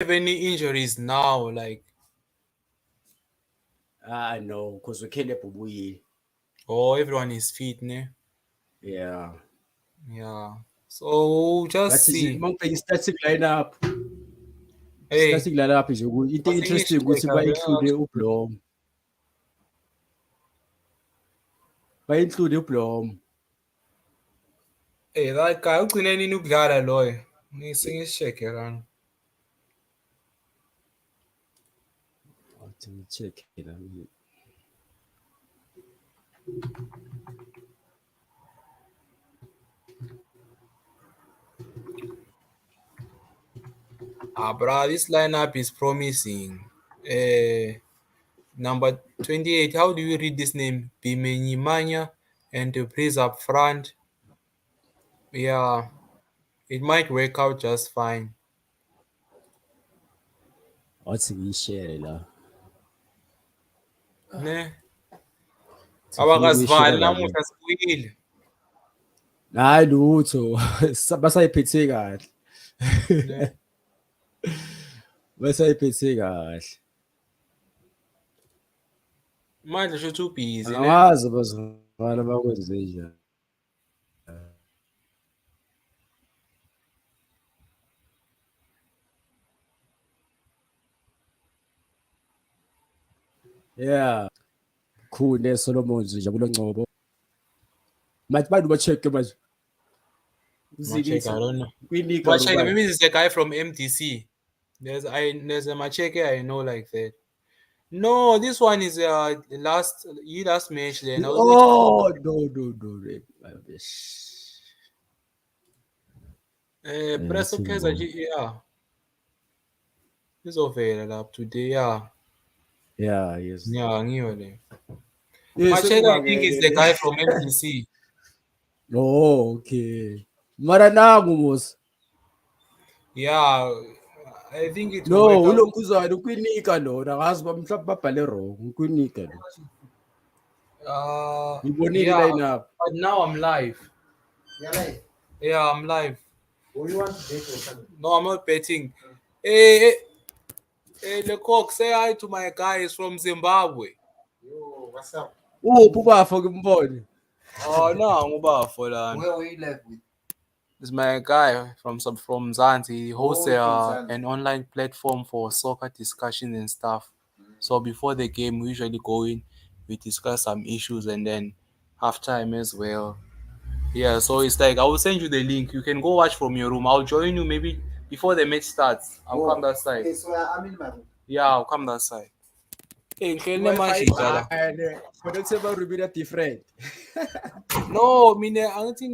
have any injuries now? Like, No, because we can't Bubuyi. oh, everyone is fit, ne? Yeah. Yeah. So But just it's see. among the static lineup. Hey, Static lineup is good. Into I think it's interesting check. ukuthi ba-include uBlom. Ba-include uBlom. Hey, that guy ugcine nini ukudlala loyo? Ngiyisheke lana. Let me check it. Ah, bro, this lineup is promising. Number 28, how do you read this name? Bimenyimanya and the praise up front. Yeah, it might work out just fine. Wathi ngiyishare la. Ne? Sifuna ukuyishare Abakazivali kabi. namuhla sibuyile. Hayi lutho. Basayiphethe kahle. Ne? Basayiphethe kahle. Manje shothi ubhizi, ne? Angazi bazivana bakwenze njani. Yeah. Khune Solomon Jabulo Ngcobo. Manje bantu ba-check manje. Macheke, I Uzikithi don't know. kwinika Macheke, rubani. maybe it's the guy from MTC. There's a Macheke I know like that. No, this one is last match then. I was watching Oh no. Presto Kaiser yeah. Izovela lapha today, yeah. Yeah, yes. Yeah, ngiyo le. Yes, Macheke, I think is the sekulungakele. guy from MTC. Oh, okay. Mara nangu mos. Yeah, I think it will No, work out. ulokhuzana ukwinika lona ngazi mhlawumbe babhale wrong ukwinika lo. Ngibonile Yeah, line up. but now I'm live. You're live. Yeah, I'm live. Or you want to bet or something? No, I'm not betting. Hey, Lecoq, say hi to my guys from Zimbabwe. Yo, what's up? Ubafo ngimbone. Oh no, ngubafo lana. Where were you live with? This is my guy from Zanzi. He hosts Oh, from Zanzi. an online platform for soccer discussions and stuff. So before the game, we usually go in, we discuss some issues, and then halftime as well. Yeah, so it's like I will send you the link. You can go watch from your room. I'll join you maybe before the match starts. I'll come that side. Okay, so I'm in my room. Yeah, I'll come that side. Hey, ngihlele Wi-Fi manje dala. ibhane. Kodwa kuseba rubina different. No, mina angithi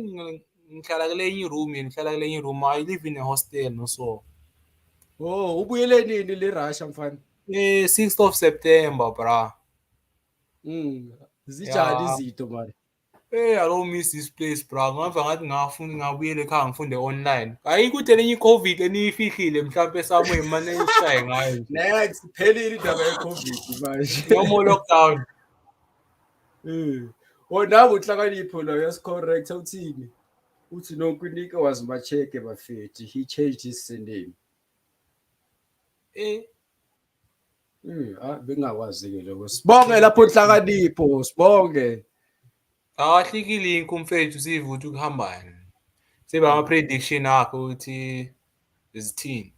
ngihlala kule enye room, ngihlala kule enye room. I live in a hostel no so. Oh, ubuyele nini le Russia mfana? 6th of September, bra. Zinjani Yeah. izinto manje? Hey, I don't miss this place, bra. Ngava ngathi ngabuyela ekhaya ngifunde online. Ayikho ukuthi enye i-COVID eniyifihlile mhlawumbe somewhere manje nishaye ngayo nje. Next phelile indaba ye-COVID manje. No more lockdown. Wona uhlakanipho lo yas-correct uthini? Uthi nokwinika was Macheke bafethi. He changed his surname. Eh, Bengakwazi-ke lokho. Sibonge lapho Nhlakanipho, sibonge. awahlikile link umfethu sive ukuthi kuhambani. Sibe ama-prediction akho ukuthi zithini.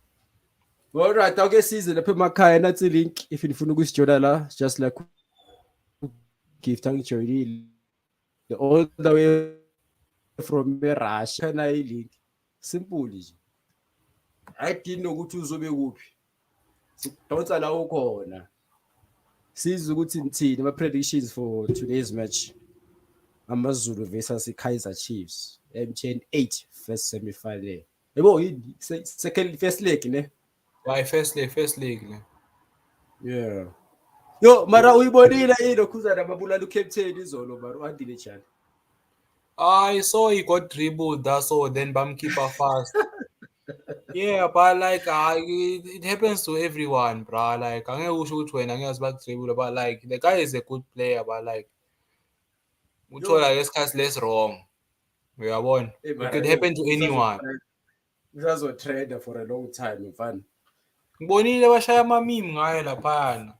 Alright, ake size lapha emakhaya nathi link if nifuna ukusijona la just like gift angijoyinile all the way from eRussia na link simple nje. Ayidini nokuthi uzobe kuphi. Sidonsa la ukhona. Siza ukuthi nithini ama predictions for today's match. AmaZulu versus iKaizer Chiefs. MTN8 first semi-final. Yebo yini second first leg ne? Why first league le. Yeah. Yo mara uyibonile ilokhuzana babulala ucaptain izolo mara uandile njani? I saw he got dribbled, that's all, then bamkeeper fast. Yeah, but like it happens to everyone, bro. Like angeke usho ukuthi wena angeke back dribble, but like the guy is a good player, but like uthola ngesikhathi less wrong. Uyabona? It could happen to anyone. Usazotrenda for a long time mfana. ngibonile bashaya ama-meme ngayo laphana.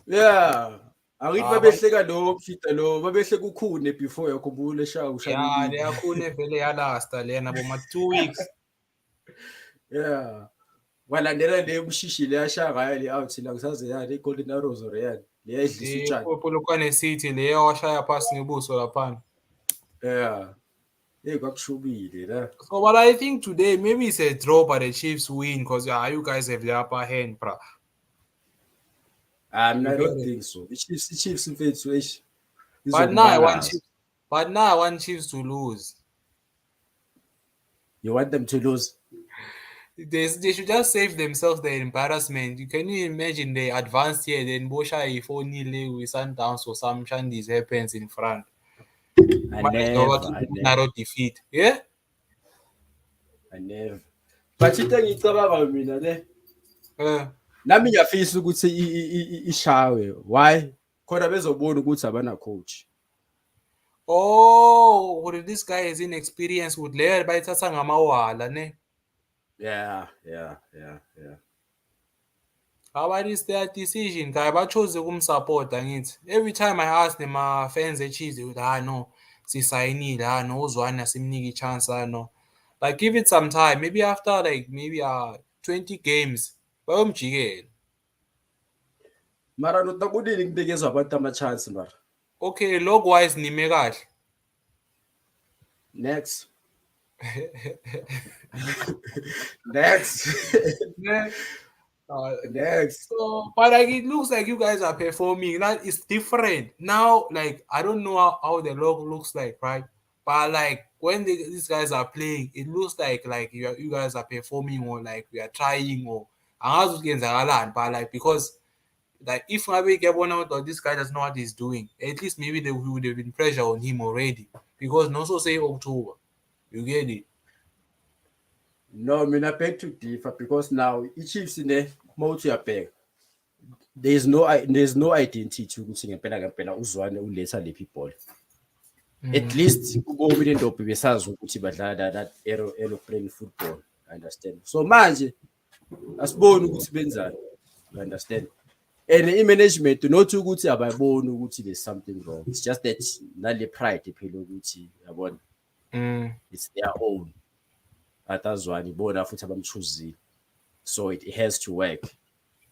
Yeah. Angithi Abantu babehleka lo mfita lo babehleka ukhune before yakhumbula ushaya ya imini. leyakhune vele yalasta lena boma 2 weeks. Yeah. Walandela le mshishi le yashaya ngayo le out la kusaze yale iGolden Arrows or yani. Le yayidlisa utshani. Polokwane City leyo washaya phasi ngebuso laphana. Yeah. Hey kwakushubile la. So, but I think today maybe it's a draw, but the Chiefs win because you guys have the upper hand, bro. You I get don't it. think so. I Chiefs mfethu eish But now I want izongibalaza. Chiefs. But now I want Chiefs to lose. You want them to lose? They should just save themselves the embarrassment. Can you imagine they advanced here, then Bosha if only with Sundowns or some shandies happens in front. I Manage over never, to I do never, narrow defeat. Yeah? I never. But into engicabanga mina le Uh, nami ngiyafisa ukuthi ishawe. Why? Khona bezobona ukuthi abana coach. oh, what this guy is inexperienced with layer by Tasangamawala, ne? Yeah. About is their decision. Guy, but chose support and it. Every time I ask them, fans they cheese with no, since I need no one simnigi chance no. Like give it some time. Maybe after like maybe 20 games. Jigel. Mara notakunini kunikezwa abantu ama-chance mara. Okay, log wise ni megach. Next. Next. Next. So, but like it looks like you guys are performing. That is different now. Like I don't know how the log looks like, right? But like when these guys are playing, it looks like you guys are performing or like we are trying or but like because like if maybe get one out or this guy doesn't know what he's doing, at least maybe they would have been pressure on him already. Because no so say October. You get it? No, mina beg to differ because now i-Chiefs ne mawuthi uyabheka there's no identity ukuthi ngempela uzwane uletha lephi ibhola. At least ubomi lendobi besazi ukuthi badlala that aeroplane football. Understand? So manje asiboni ukuthi benzani. You understand? And i-management not ukuthi abayiboni ukuthi there's something wrong. It's just that nale pride phela ukuthi yabona it's their own. Atazwani bona futhi abamchuzile. So it has to work.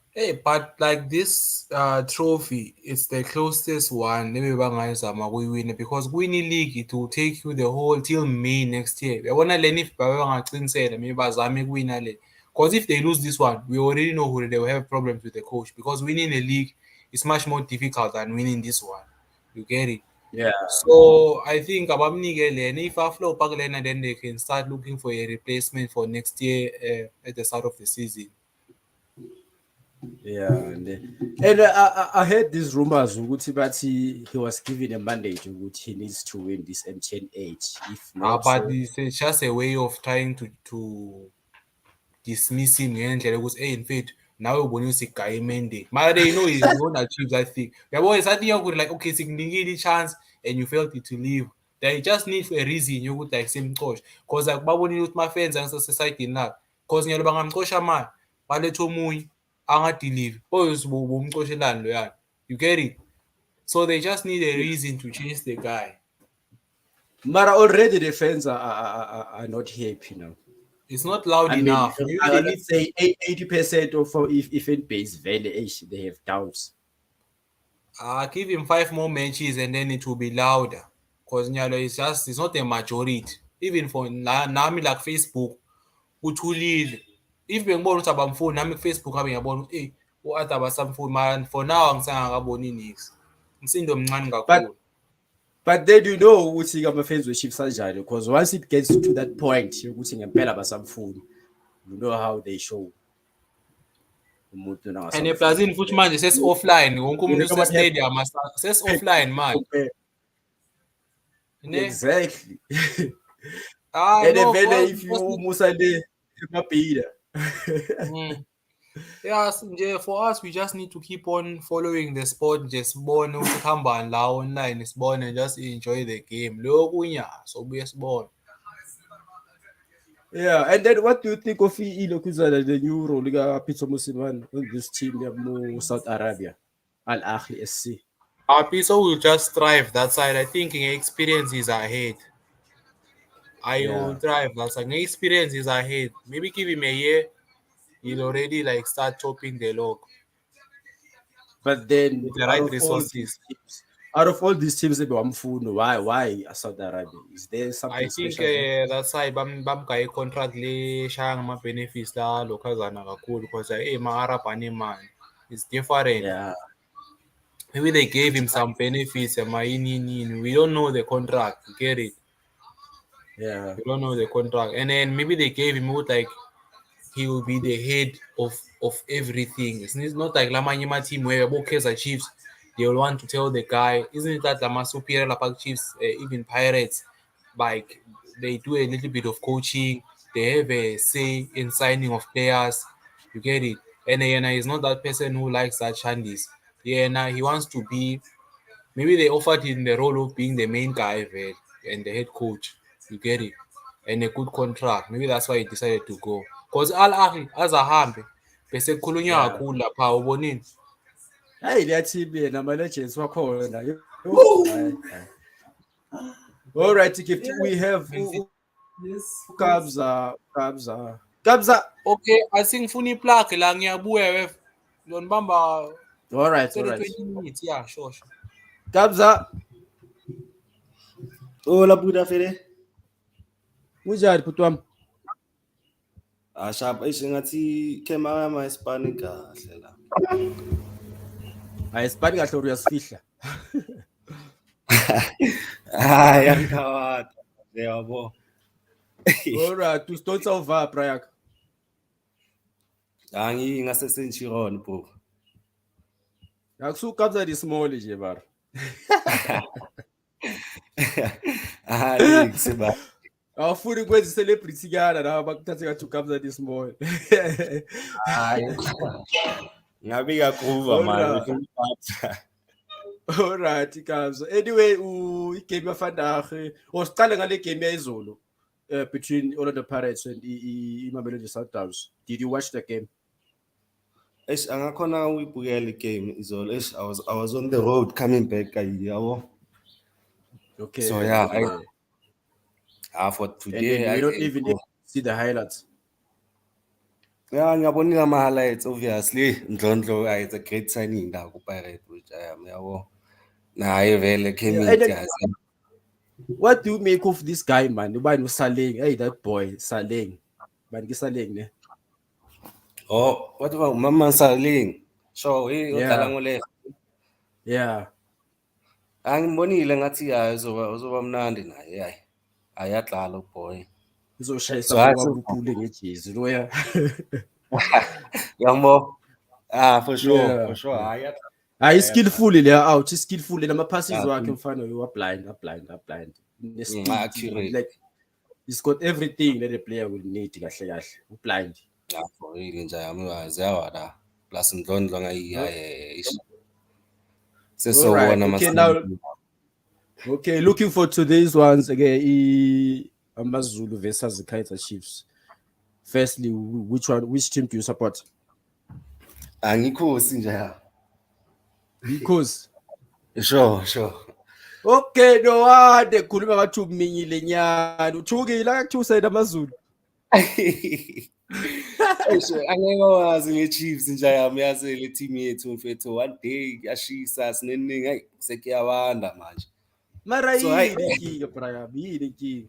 Hey, but like this trophy, it's the closest one. Maybe bangayizama kuyiwina because winning league it will take you the whole till May next year. Yabona leni if bangacinisela maybe bazame kuwina le. Because if they lose this one, we already know who they will have problems with the coach because winning a league is much more difficult than winning this one. You get it? Yeah. So I think abamnike lena if aflow pakulena then they can start looking for a replacement for next year at the start of the season. Yeah, and I heard these rumors ukuthi bathi he was given a mandate ukuthi he needs to win this MTN8. If not, But so it's just a way of trying to dismiss him ngendlela ukuthi hey mfethu nawe ubonisa igayi emendeni mara they know he won't achieve that thing yabo isathi yokuthi like okay sikunikile i-chance and you felt it to leave they just need for a reason yokuthi like simxoshe because babonile ukuthi ma-fans angasesesayidini labo because nyalo bangamxosha manje baletha omunye angadelive bomxoshelani loyana you get it so they just need a reason to change the guy. Mara already the fans are not happy now. It's not loud I mean, enough. Maybe they need let's say 80% of if fan base value they have doubts. give him 5 more matches and then it will be louder. Because Nyalo is just it's not a majority. Even for nami like Facebook, uthulile. If bengibona ukuthi abamfuni nami Facebook habe ngiyabona ukuthi u-Ada basamfuni man for now angisangakaboni nix. Umsindo omncane kakhulu. But then you know ukuthi ama-fans we-Chiefs kanjani because once it gets to that point ukuthi ngempela basamfuni, you know how they show. Umuntu And nangasamfuni. eplazini futhi manje sesi-offline. Wonke You umuntu know what use-stadium sesi-offline manje. Ne? Exactly. Ah, And no, then for us, if you musa le emabhida. yes, for us, we just need to keep on following the sport. Just born ukuhamba la online, born and just enjoy the game. Lokunya, so we born. Yeah, and then what do you think of Ilokuzana, the new role Peter Musiman on this team South Arabia, Al Ahli SC? Apiso will just thrive that side. I think in experience is ahead. I will Yeah, thrive that side. In experience is ahead. Maybe give him a year, he'll already like start chopping the log but then with the right resources. out of all these teams, why Saudi Arabia? Is there I something think special there? that's why bamgaye contract le shayang ama-benefits la lokhazana kakhulu because ma-Arab anemali. It's different. Yeah, Maybe they gave which him some benefits. We don't know the contract. You get it? yeah, We don't know the contract. And then maybe they gave him with like he will be the head of everything. It's not like Lamanyama team where Kaizer Chiefs they will want to tell the guy, isn't it that Lama superior Lapak Chiefs, even Pirates, like they do a little bit of coaching, they have a say in signing of players. You get it? And Yana is not that person who likes that Chandis. Yeah, now he wants to be. Maybe they offered him the role of being the main guy there and the head coach. You get it? And a good contract. Maybe that's why he decided to go. Because Al Ahly azahambe bese kukhulunywa yeah. kakhulu lapha ubonini. Hey, let's see me and my legends wakhona. Yo, aye, aye. All right, Gift. We have Kabza. Okay, asingifuna iplug la ngiyabuya wef. Yonibamba All sele right. 20 minutes. Yeah, sure, sure. Kabza, Hola puta Fede. unjani bhuti wami? Shap ngathi camera yama Hispanic kahle la. Ayisibani kahle or uyasifihla. Hayi angikhawathi. Yabo. All right, usitotsa uva Prayak. Ngasesenchiron bro. AkusuKabza di small nje bar. Hayi kusiba. Awufuni kwenza celebrity kana la bakuthathe ngathi uKabza di small. Hayi. Ngabika groove All man right. ngifuna ukuphatha. All right, Kabza. Anyway, igame yafandaga. Osiqale ngale game yayizolo between Orlando Pirates and iMamelodi Sundowns. Did you watch the game? Angakhona uyibukela game izolo. I was on the road coming back yabo. Okay. So yeah, okay. for And today then we don't even see the highlights. Yeah, ngiyabonile ama-highlights obviously Ndlondlo it's a great signing la ku-Pirate which I am yabo. Naye vele came Yeah, in and then, yazi. what do you make of this guy, man? Ubani Saleng? Hey, that boy Saleng. Man, Saleng ne? Oh, what about Mama Saling? So udlala Yeah, ngole. yeah. Angibonile ngathi ya uzoba mnandi naye hayi. Ayadlala boy. Uzoshayisa So athi ngokwabuphule ngejezi loya. yambo. For sure, Yeah. for sure. Ayadlala. Hayi skillful le out, skillful nama passes Yeah, wakhe mfana you are blind. The speed, accurate. like he's got everything that a player will need kahle kahle. Blind. Yeah, for real nje yami waziyawa la. Plus Ndlondlo ngayi All right. sesowona Okay, now looking for today's ones again. Amazulu versus the Kaizer Chiefs. Firstly, which team do you support? Angikhosi nje ya. Because Sure. okay, no wade khuluma ngathi uminyile nyana. Uthukile akuthusa amazulu. Angeke wazi nge-Chiefs nje yami yazi le team yethu mfethu one day yashisa sineningi hayi sekuyawanda manje. Mara So hayi yini inkinga Brian? Yini inkinga?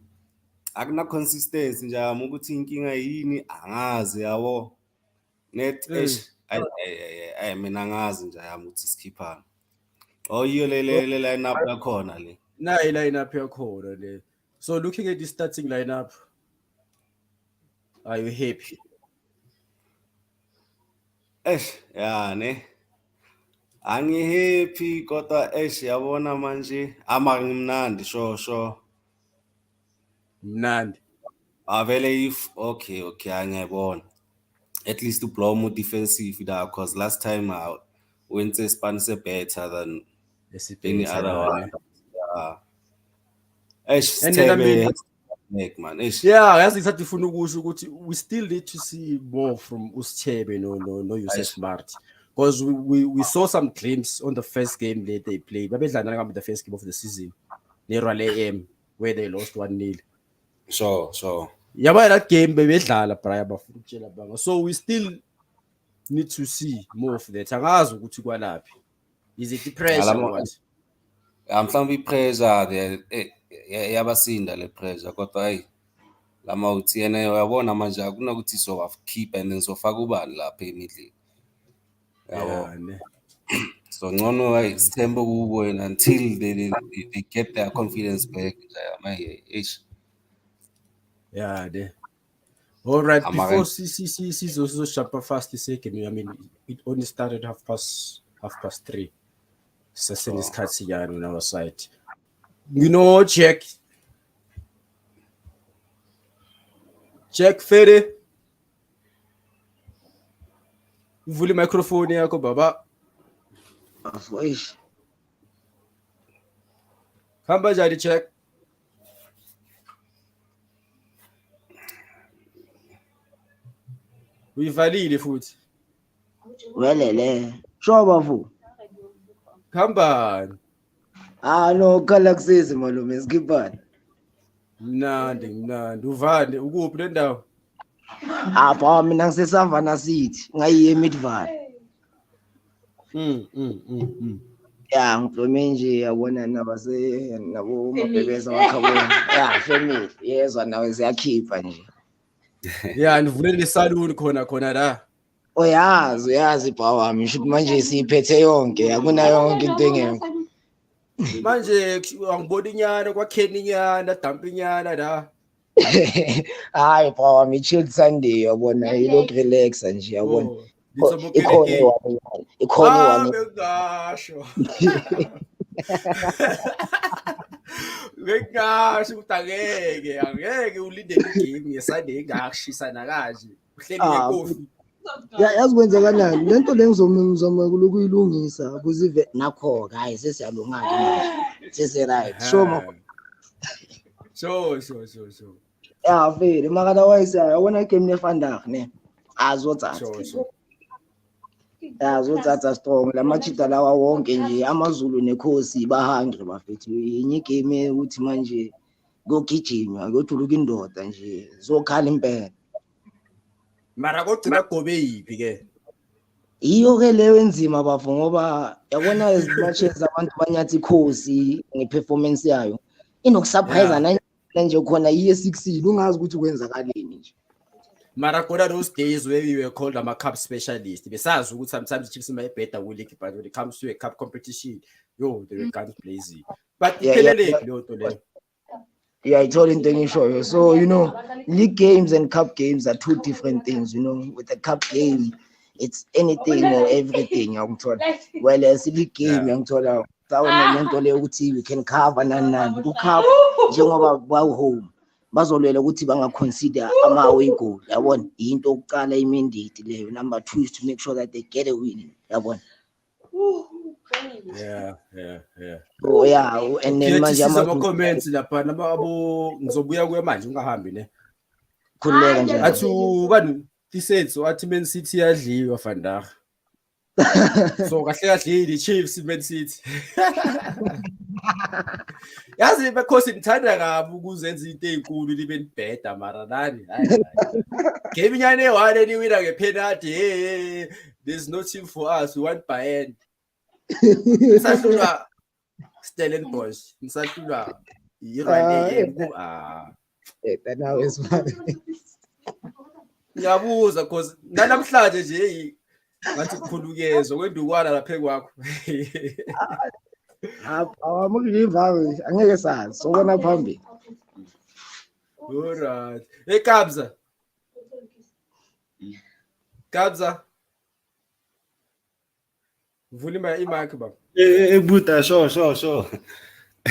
akuna consistency nje yami ukuthi inkinga yini angazi yabo. Net ay mina angazi nje yami ukuthi sikhiphana. Oh yiyo le lineup yakhona le. Na lineup yakhona le. So looking at the starting lineup, are you happy? Yeah ne. Angihappy kodwa yabona manje ngimnandi sure. Mnandi. Avele if okay angiyabona. At least to blow more defensive that because last time I went to Spanish better than any other one. And then I mean, neck man. Eish. Yeah, yazi ngisathi ufuna ukusho ukuthi we still need to see more from Usithebe no Yusuf Aish. Marti, because we saw some glimpse on the first game that they played. Babedlala ngami the first game of the season. Nerwale AM where they lost 1-0. Sure. Yaba that game bebedlala Brian bafuna ukutshela banga. So we still need to see more of that. Angazi ukuthi kwalaphi. Is it the pressure or what? Mhlawumbe i-pressure yabasinda le pressure kodwa hayi lama uthi yena uyabona manje akunakuthi sowakhipha and then sofaka ubani lapha emidleni. Yeah, ne. So ngcono hayi sithembe kubo until they get their confidence back manje eish. Yeah, ne. All right, Amara- before CCC also jump fast the second. I mean, it only started 3:30. Sesini isikhathi yani on our side. You know, check Fede. Uvule microphone yakho baba. Afoish. Hamba njani check? Uyivalile futhi. Welele. Shoba fu. Hamba. No khala kusizi malume skipani. Mnandi. Uvande ukuphi le ndawo? Apha mina ngisesavana city, ngayiye Midval. Yeah, ngiflome nje yabona nabase nabo mabhebeza wakhabona. Yeah, family. Yezwa nawe siyakhipha nje. Yeah, ndivulele le salon khona la. Uyazi bha wami, ngisho manje siphethe yonke, akuna yonke into engekho. Manje angibona inyana kwakheni inyana, dampa inyana la. Hayi bha wami, chill Sunday yabona, yilokhu relax nje yabona. Ikhona one. Bengasho. Bengasho ukuthi angeke ulinde igame yeSunday engashisa nakaje. Uhleli ngekofi. Yazi kwenzakalani lento le ngizoma kulokuyilungisa kuzive nakho hayi sesiyalunga manje sese right Sure. Yeah vele makala wayise yabona game nefandak ne Sure. azothatha strong lamachita lawa wonke nje amaZulu neKhosi ba100 bafethu inye game ukuthi manje kogijinywa kuyoduluka indoda nje zokhala impela. Mara kodwa gobe yipi ke? Iyo ke leyo enzima bafo ngoba yabona as much as abantu banyathi Khosi ngeperformance yayo inokusurprise nje khona iye 16 ungazi ukuthi kwenzakaleni nje. Mara khona those days where we were called a cup specialist. Besazi ukuthi sometimes Chiefs may better with league, but when it comes to a cup competition, they were guns blazing. But Yeah, I told him thing show. So league games and cup games are two different things. With the cup game, it's anything or everything. Well, as a league game, we can cover none. Do cup, home. Bazolwela ukuthi consider away goal. Yabona into okuqala imindate leyo. Number 2 is to make sure that they get a win. Yabona. Yeah. Oh yeah, and then manje ama comments lapha nababo ngizobuya kuye manje ungahambi ne. Khuleka njani? Athu bani tisetso athi Man City yadliwa vandag. So kahle the Chiefs Man City. Yazi because ngithanda kabi ukuzenza into ezinkulu libe nibheda mara nani. Game inyane one niwina ngepenalty. There's no team for us. We want Bayern. Sahlula Stellenbosch. Sahlula Irani. That now is funny. Ngiyabuza because namhlanje nje ngathi kukhulukezwe kwendukwana lapha kwakho. Awamukiliva angeke sazi sobona phambili. Alright. Hey Kabza. Vula i-mic baba. Buta sure.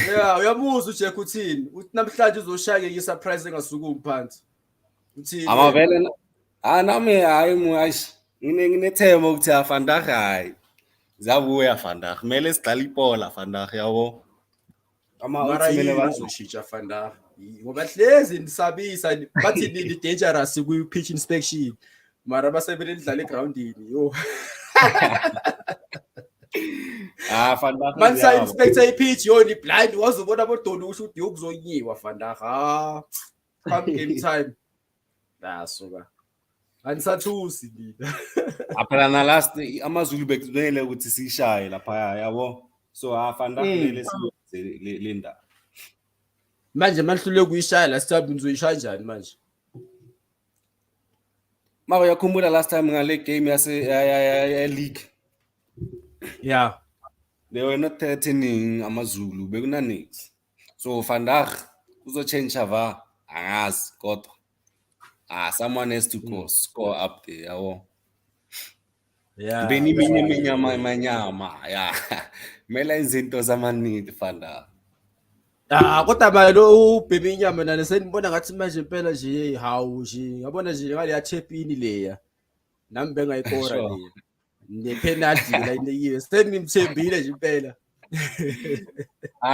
Yeah, uyabuza uJack uthini? Uthi namhlanje uzoshaya ngesurprise engasukumi phansi. Uthini? Amavele nami hayi muash. Nginethema ukuthi afandag hayi. Zabuya afandag. Kumele sidlala ipola afandag yabo. Mara yini uzoshintsha afandag? ngoba hlezi nisabisa bathi ni dangerous ku pitch inspection mara basebele lidlala egroundini yo manisa inspector ipitch yo ni blind wazobona bodoni usho ukuthi yokuzonyiwa fandaga come game time so anisathusi nina Aphela na last amaZulu bekumele ukuthi sishaye lapha yabo so afanda kumele siyenze le ndaba manje manihlule kuyishaya la sithabi nizoyishaya kanjani manje mara yakhumbula last time ngale game yase league yeah they were not threatening amaZulu bekunanix so fandag kuzo change ava angazi kodwa someone has to go score up there yabo beni manyama ya mela izinto zamanidi fanda kodwa manje lo ubhemi inyama nane senibona ngathi manje impela nje hawu nje ngabona nje ngale yathepini leya nami bengayikora leya nepenalty la inikiwe senimthembile nje impela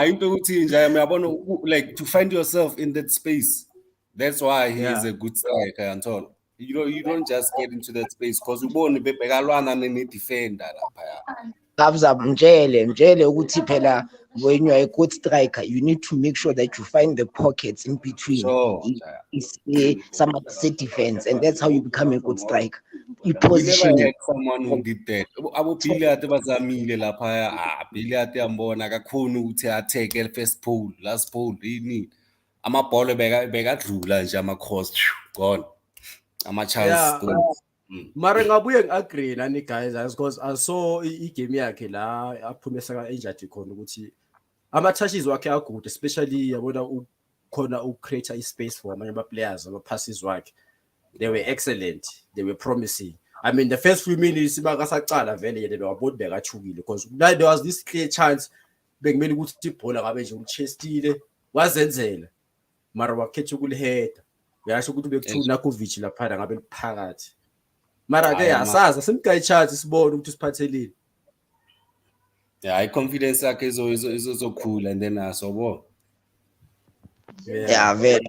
into ukuthi nje uyabona like to find yourself in that space that's why he is a good striker Antolo you don't just get into that space because ubone bebhekalwana ne defender lapha Kabza mtshele ukuthi phela when you are a good striker you need to make sure that you find the pockets in between some defense and that's how you become a good striker. You position never had someone who did that. Abo Billiard bazamile lapha Billiard yambona akakhona ukuthi atake first pole last pole ini amabhola bekadlula nje ama-cross gone ama-chance mara ngabuye ngi-agree nani guys because I saw i-game yakhe la aphume saka-injured khona ukuthi ama-touches wakhe agood especially yabona khona uku-create i-space for amanye ama-players ama-passes wakhe they were excellent they were promising I mean the first few minutes bakasacala vele yena bewabona bekathukile because there was this clear chance bekumele ukuthi ibhola ngabe nje umchestile wazenzela mara wakhetha ukuliheda uyasho ukuthi bekuthuna Kovic lapha ngabe liphakathi mara ke asaza simgayi chance sibone ukuthi siphathelile i-confidence yakhe izokhula and then asobo vele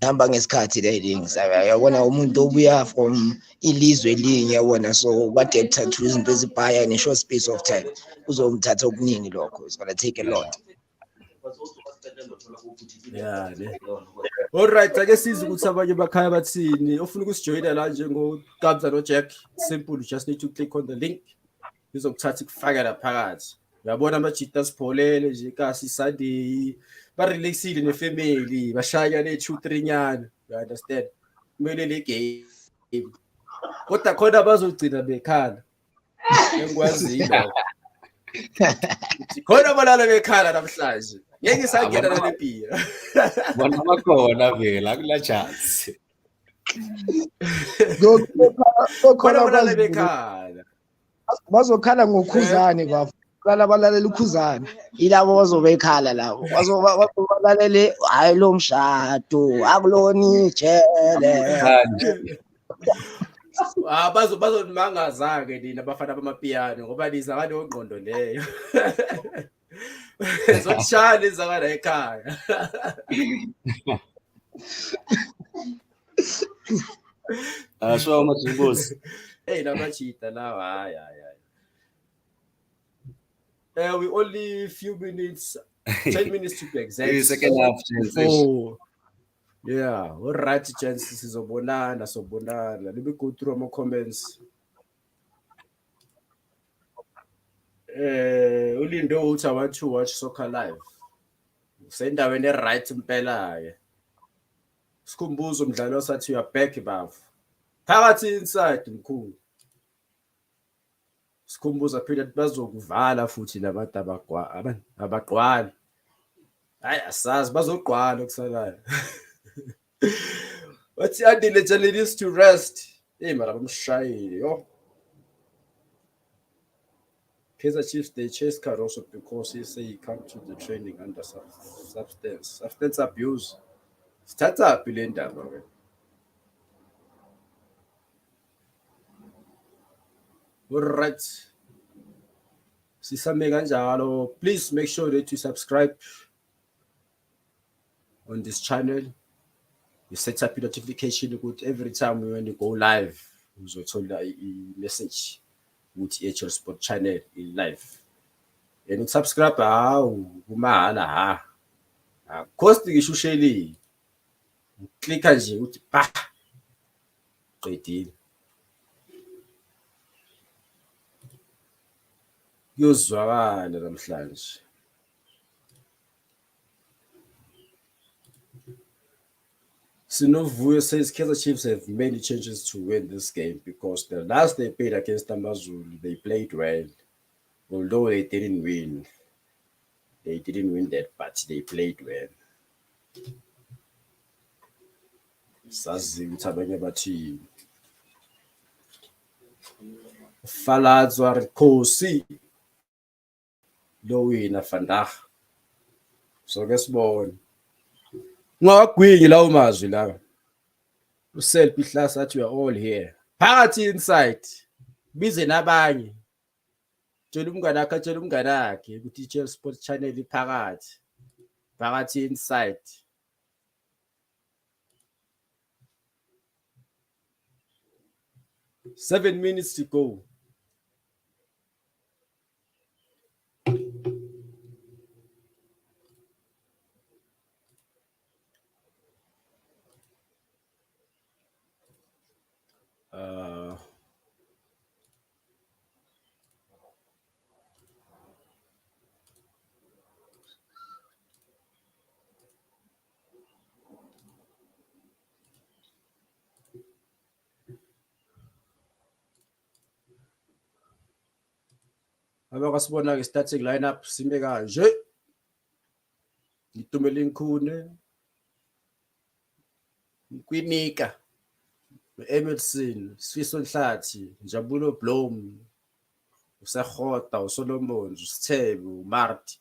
hamba ngesikhathi le things yabona umuntu obuya from ilizwe linye yabona so badeptha to izinto ezibhaya in a short space of time uzomthatha okuningi lokho it's gonna take a lot. Alright, ake size ukuthi abanye bakhaya bathini ofuna ukusijoyina la njengokabza noJack simple you just need to click on the link izokuthatha ikufaka la phakathi uyabona amajita sipholele nje kasi Sunday ba relaxile nefamily bashaya ne 2-3 nyana you understand kumele le game kodwa khona bazogcina bekhala engikwaziyo khona balala bekhala namhlanje ngeke isangena nale beer bona bakhona vela akula chance khona balala bekhala bazokhala ngokhuzane bafana balalela ukhuzane ilabo bazobekhala labo bazobalalele hayi lo mshado akuloni jele bazonimangaza ke nina abafana bamapiyano ngoba liza ngale ngqondo leyo zokushaya izakala ekhaya asho amajimbosi hey namachita lawa hayi we only few minutes 10 minutes to be exact second half yeah all right chances sizobonana let me go through my comments ulindo uthi I want to watch soccer live usendaweni eright impela ke sikhumbuzo umdlalo osathi uya back bafu phakathi inside mkhulu sikhumbuza phela bazokuvala futhi labantu abaqwala hayi asazi bazoqwala kusalayo wathi andile needs to rest mara bamshayile yo Kaizer Chiefs they chase Caroso because he say he come to the training under substance abuse sithatha phi le ndaba ke alright sisame kanjalo please make sure that you subscribe on this channel. You set up i-notification ukuthi every time when you go live uzothola i-message ukuthi i-HL Sport channel i-live. And ukusubscribe hawu kumahhala cost ngisho usheli uklikha nje uthi bah qedile. Kuyozwakala namhlanje. Sinovuyo says Kaizer Chiefs have many changes to win this game because the last they played against Amazulu, they played well. Although they didn't win. They didn't win that, but they played well. Sazi ukuthi abanye bathi Faladzwa Amakhosi lo wina vandag. So ngesibona. Ngawagwingi lawo mazwi lawa. Uself ihlasa athi we are all here. Phakathi inside. Bize nabanye. Tshela umngane akhe ukuthi i-HL Sport channel iphakathi. Phakathi inside. Seven minutes to go. Abakasibona-ke starting lineup sime kanje. Itumela Nkhune, Kwinika, Emerson, Sifiso Nhlathi, Njabulo Blom, uSagota, uSolomon, uSithebe, uMarty,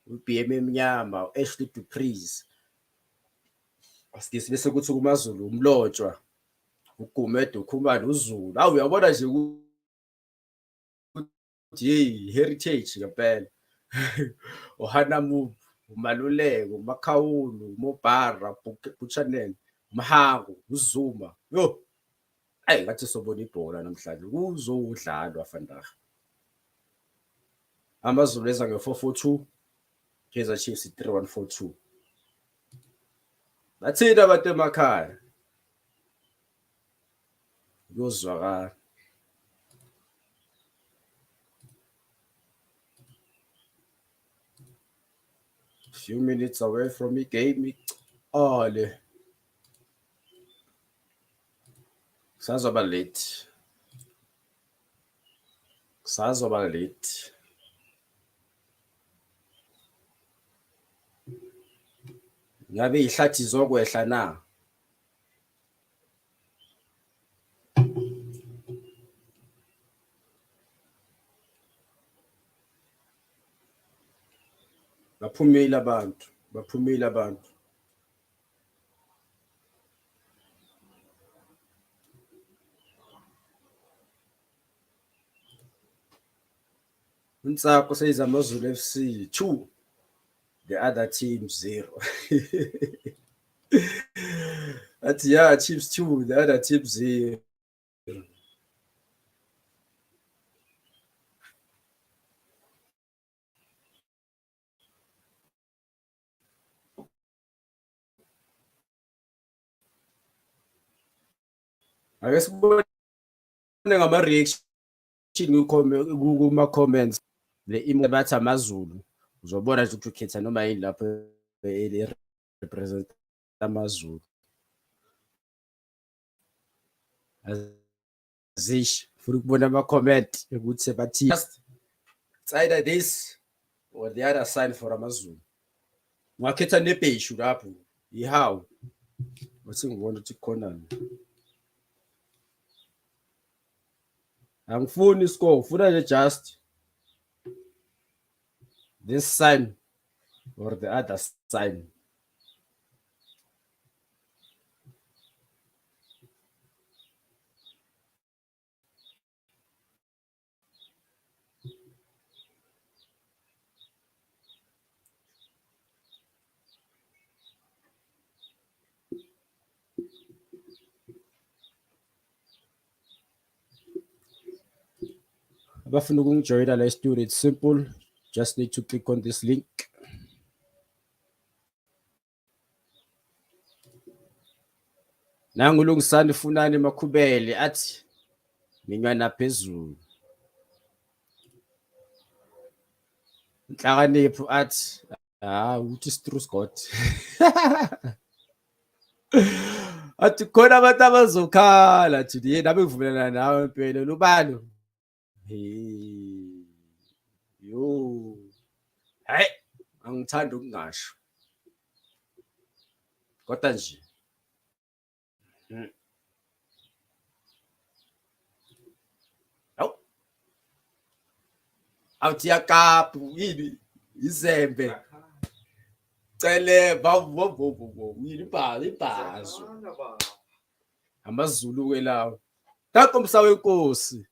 uBM Mnyama, uAshley Dupreez. Asikisi bese kuthi kumaZulu umlotshwa, uGumede, uKhumalo, uZulu. Awu uyabona nje ukuthi hey heritage ngempela. Ohanamu, uMaluleko, uMakhawulu, uMobara, Buchanan, uMhango, uZuma. Yo. Hayi ngathi sobona ibhola namhlanje. Kuzodlalwa vandag. AmaZulu eza nge-4-4-2, Kaizer Chiefs 3-1-4-2. Bathina abantu emakhaya. Kuzwakala. Few minutes away from the game. Ole. Kusazoba late. Ngabe ihlathi zokwehla na? Baphumile abantu. Unsako says AmaZulu FC 2, the other team 0. That's yeah, Chiefs 2, the other team 0. Ake sibone ngama-reaction kuma-comments le bathi AmaZulu. Uzobona nje ukuthi ukhetha noma yini lapho represent AmaZulu. Azish funa ukubona ama-comment ukuthi bathi it's either this or the other side for AmaZulu. Ngakhetha nebheshu lapho ihawu. Wathi ngibona ukuthi khonani. Angifuni iscore, ufuna nje just this sign or the other sign. abafuna ukungijoyina la studio, it's simple. Just need to click on this link. Nangulungisani Funani Makhubele athi minyana phezulu. Nhlakanipho athi uthi Strus God. Athi khona abantu abazokhala athi yena abevumelana nawe impela lubalo. Yo. Hayi, angithanda ukungasho. Kodwa nje. Awuthi yakapu yini izembe cele bawo yini ibhazo amazulu kwelawo takomsa wenkosi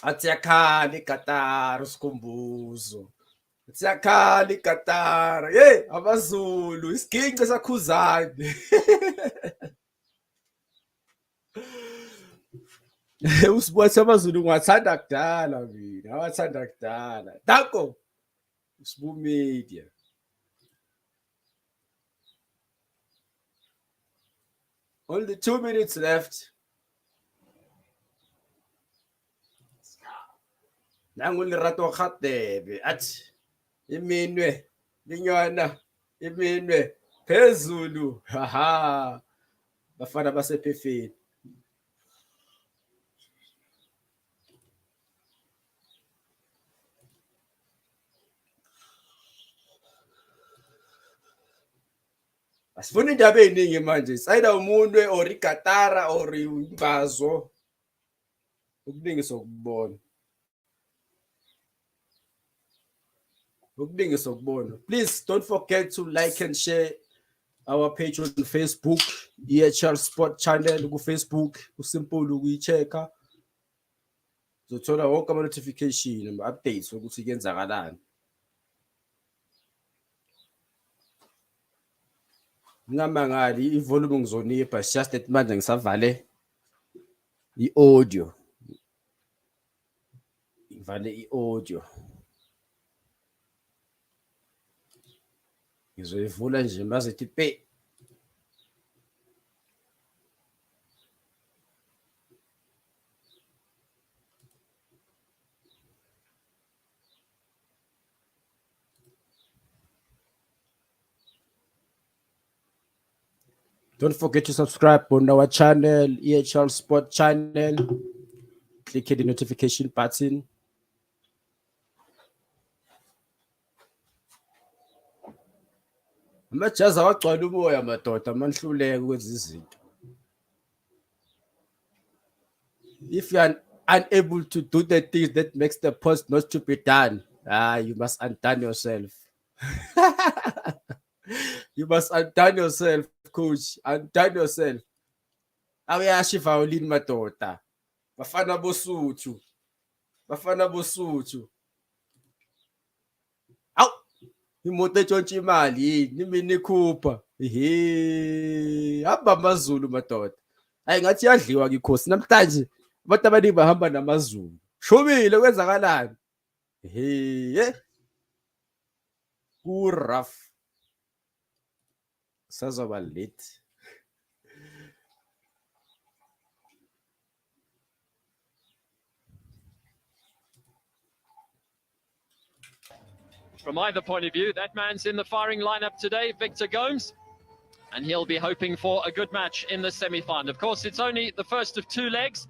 athi yakhala igatara usikhumbuzo athi igatara hey amazulu isiginci sakhuzane usibuthi amazulu ngiwathanda kudala mina awathanda kudala tako usibu media only 2 minutes left. Nangulirato khatebe athi iminwe linyana iminwe phezulu haha bafana basephefeni asifuna indaba eziningi manje sayida umuntu or igatara or imbazo ukuningi sokubona please don't forget to like and share our page on Facebook, EHL Sport Channel ku Facebook, usimple ukuyichecka. Uzothola wonke ama notification ama updates ukuthi kuyenzakalani. Ngingamangali ivolume ngizonipha, it's just that manje ngisavale iaudio. Ngivale iaudio. Ngizoyivula nje mazithi pe. Don't forget to subscribe on our channel, EHL Sport Channel. Click the notification button. Amajazi awagcwala umoya madoda manhluleke kwenza izinto. If you are unable to do the things that makes the post not to be done, you must undone yourself. You must undone yourself, coach. Undone yourself. Awuyasho violin madoda. Bafana bosuthu. Aw! Imoto etshontsha imali yini mina ikhupha. Hamba amazulu madoda. Hayi ngathi yadliwa ngikhosi namhlanje. Abantu abaningi bahamba namazulu. Shobile kwenzakalani? Ku rough. Sazoba late. From either point of view, that man's in the firing lineup today, Victor Gomes, and he'll be hoping for a good match in the semi-final. Of course, it's only the first of two legs,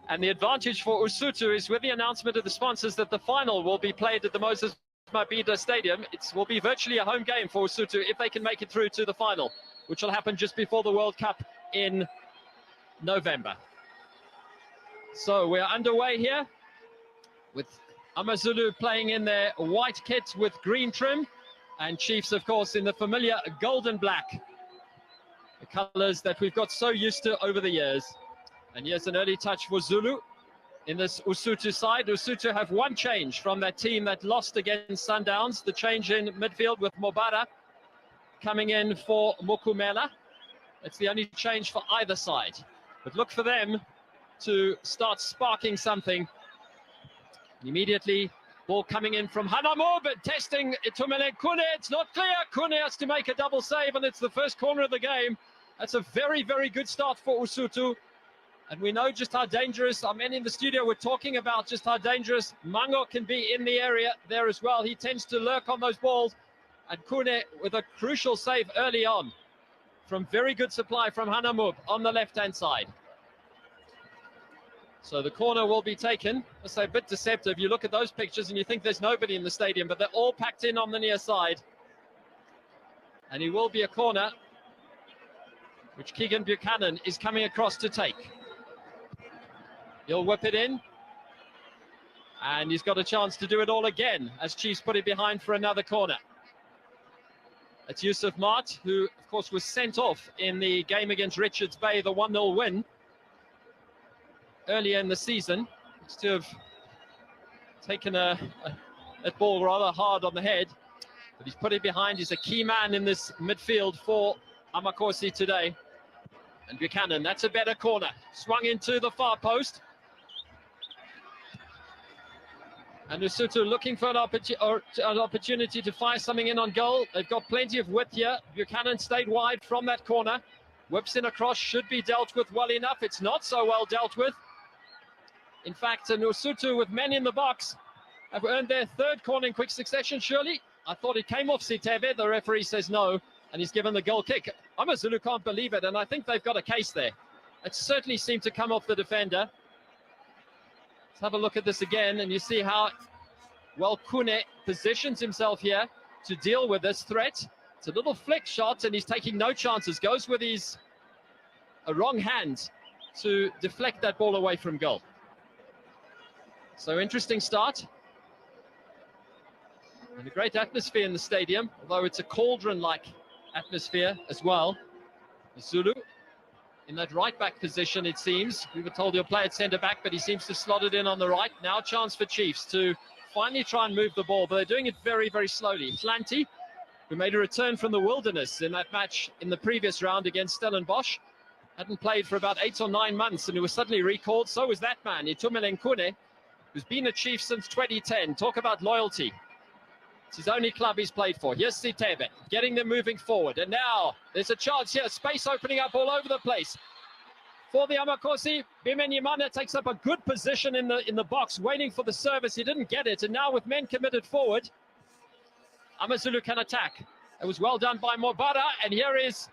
and the advantage for Usuthu is with the announcement of the sponsors that the final will be played at the Moses Mabhida Stadium. It will be virtually a home game for Usuthu if they can make it through to the final, which will happen just before the World Cup in November. So we're underway here with Amazulu playing in their white kit with green trim, and Chiefs, of course, in the familiar golden black, the colors that we've got so used to over the years. And here's an early touch for Zulu in this Usuthu side. Usuthu have one change from that team that lost against Sundowns, the change in midfield with Mobara coming in for Mokumela. It's the only change for either side. But look for them to start sparking something. Immediately, ball coming in from Hanamo, but testing Itumeleng Kune. It's not clear. Kune has to make a double save, and it's the first corner of the game. That's a very, very good start for Usuthu. And we know just how dangerous, our men in the studio were talking about just how dangerous Mango can be in the area there as well. He tends to lurk on those balls. And Kune with a crucial save early on from very good supply from Hanamub on the left-hand side. So the corner will be taken. Let's say a bit deceptive. You look at those pictures and you think there's nobody in the stadium, but they're all packed in on the near side. And it will be a corner, which Keegan Buchanan is coming across to take. He'll whip it in. And he's got a chance to do it all again as Chiefs put it behind for another corner. It's Yusuf Mart, who, of course, was sent off in the game against Richards Bay, the 1-0 win earlier in the season. Looks to have taken that ball rather hard on the head, but he's put it behind. He's a key man in this midfield for Amakhosi today. And Buchanan, that's a better corner. Swung into the far post. And Usuthu looking for an opportunity to fire something in on goal. They've got plenty of width here. Buchanan stayed wide from that corner. Whips in across, should be dealt with well enough. It's not so well dealt with. In fact, Usuthu with men in the box have earned their third corner in quick succession, surely. I thought it came off Sitebe. The referee says no, and he's given the goal kick. AmaZulu can't believe it, and I think they've got a case there. It certainly seemed to come off the defender. Let's have a look at this again, and you see how well Kune positions himself here to deal with this threat. It's a little flick shot, and he's taking no chances. Goes with his wrong hand to deflect that ball away from goal. So interesting start. And a great atmosphere in the stadium, although it's a cauldron-like atmosphere as well. Zulu in that right-back position, it seems. We were told he'll play at centre-back, but he seems to slot it in on the right. Now a chance for Chiefs to finally try and move the ball, but they're doing it very, very slowly. Flanty, who made a return from the wilderness in that match in the previous round against Stellenbosch, hadn't played for about 8 or 9 months, and he was suddenly recalled. So was that man, Itumeleng Kune, who's been a Chief since 2010. Talk about loyalty. It's his only club he's played for. Here's Sitebe, getting them moving forward. And now there's a chance here, space opening up all over the place. For the Amakhosi, Bimenyimana takes up a good position in the box, waiting for the service. He didn't get it, and now with men committed forward, AmaZulu can attack. It was well done by Mobara, and here is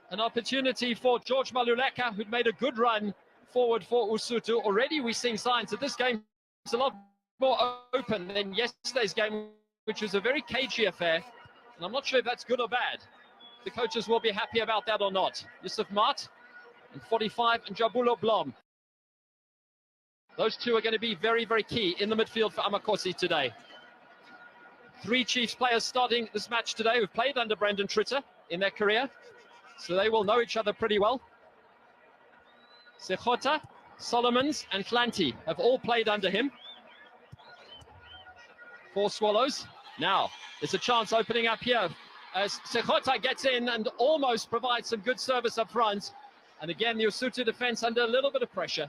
an opportunity for George Maluleka, who'd made a good run forward for Usuthu. Already we're seeing signs that this game is a lot more open than yesterday's game, which was a very cagey affair, and I'm not sure if that's good or bad. The coaches will be happy about that or not. Yusuf Mart and 45 and Jabulo Blom. Those two are going to be very, very key in the midfield for Amakhosi today. 3 Chiefs players starting this match today who've played under Brendan Tritter in their career, so they will know each other pretty well. Sechota, Solomons and Flanty have all played under him. 4 Swallows. Now, there's a chance opening up here as Sechota gets in and almost provides some good service up front. And again, the Usuthu defense under a little bit of pressure.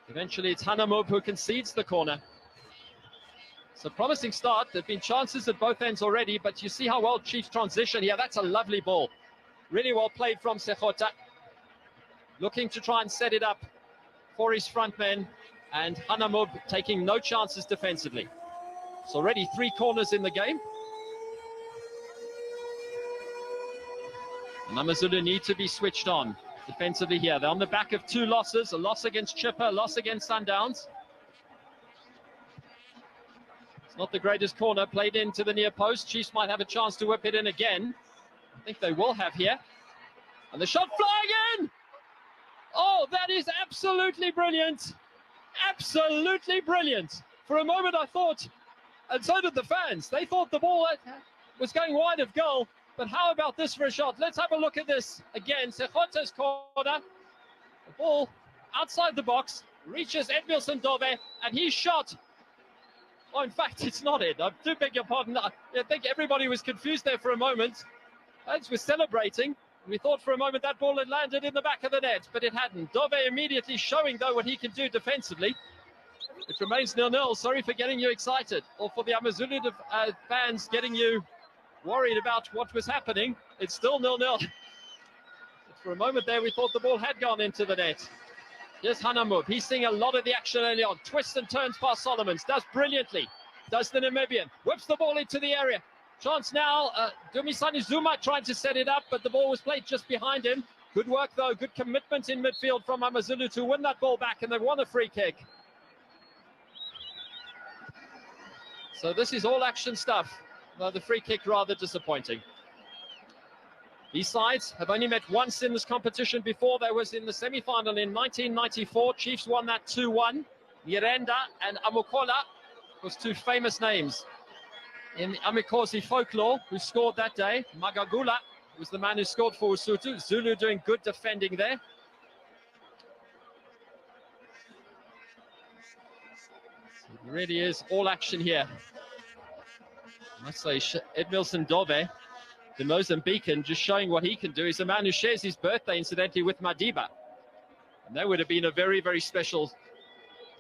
Eventually, it's Hanamub who concedes the corner. It's a promising start. There have been chances at both ends already, but you see how well Chiefs transition here. That's a lovely ball. Really well played from Sechota. Looking to try and set it up for his front men, and Hanamub taking no chances defensively. It's already 3 corners in the game. And AmaZulu need to be switched on defensively here. They're on the back of 2 losses, a loss against Chipper, a loss against Sundowns. It's not the greatest corner, played into the near post. Chiefs might have a chance to whip it in again. I think they will have here. And the shot flying in! Oh, that is absolutely brilliant. Absolutely brilliant. For a moment I thought, and so did the fans, they thought the ball was going wide of goal. But how about this for a shot? Let's have a look at this again. Sechota's corner. The ball outside the box, reaches Edmilson Dove, and he shot. Oh, in fact, it's not it. I do beg your pardon. I think everybody was confused there for a moment. As we're celebrating, we thought for a moment that ball had landed in the back of the net, but it hadn't. Dove immediately showing, though, what he can do defensively. It remains 0-0. Sorry for getting you excited, or for the AmaZulu fans getting you worried about what was happening. It's still 0-0. For a moment there, we thought the ball had gone into the net. Here's Hanamub. He's seeing a lot of the action early on. Twists and turns past Solomons. Does brilliantly. Does the Namibian. Whips the ball into the area. Chance now. Dumisani Zuma trying to set it up, but the ball was played just behind him. Good work, though. Good commitment in midfield from AmaZulu to win that ball back, and they've won a free kick. So this is all action stuff. Though the free kick rather disappointing. These sides have only met once in this competition before. There was in the semi-final in 1994. Chiefs won that 2-1. Nyirenda and Amakhosi was two famous names in the Amakhosi folklore who scored that day. Magagula was the man who scored for Usuthu. Zulu doing good defending there. It really is all action here. I must say, Edmilson Dove, the Mozambican, just showing what he can do. He's a man who shares his birthday, incidentally, with Madiba. And that would have been a very, very special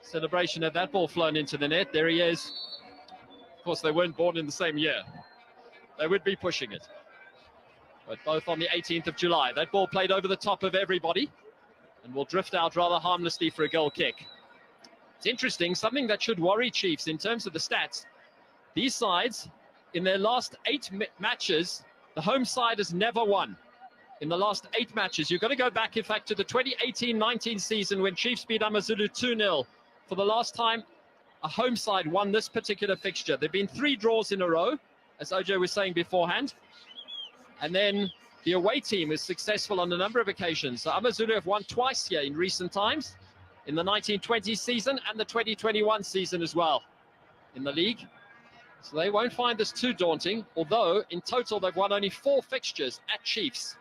celebration had that ball flown into the net. There he is. Of course, they weren't born in the same year. They would be pushing it. But both on the 18th of July. That ball played over the top of everybody and will drift out rather harmlessly for a goal kick. It's interesting, something that should worry Chiefs in terms of the stats. These sides, in their last 8 matches, the home side has never won. In the last 8 matches, you've got to go back, in fact, to the 2018-19 season when Chiefs beat AmaZulu 2-0. For the last time a home side won this particular fixture. There have been 3 draws in a row, as OJ was saying beforehand. And then the away team is successful on a number of occasions. So AmaZulu have won twice here in recent times, in the 1920 season and the 2021 season as well in the league. So they won't find this too daunting, although in total they've won only 4 fixtures at Chiefs,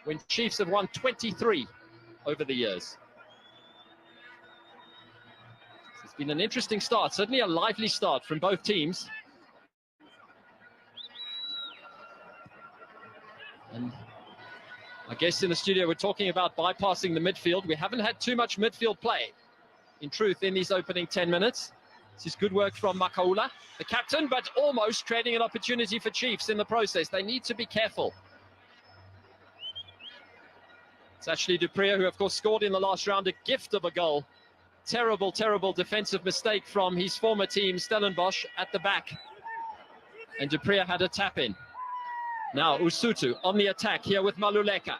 when Chiefs have won 23 over the years. So it's been an interesting start, certainly a lively start from both teams. And I guess in the studio we're talking about bypassing the midfield. We haven't had too much midfield play, in truth, in these opening 10 minutes. This is good work from Makaula, the captain, but almost creating an opportunity for Chiefs in the process. They need to be careful. It's actually Dupria, who of course scored in the last round, a gift of a goal. Terrible, terrible defensive mistake from his former team, Stellenbosch, at the back. And Dupria had a tap in. Now Usuthu on the attack here with Maluleka.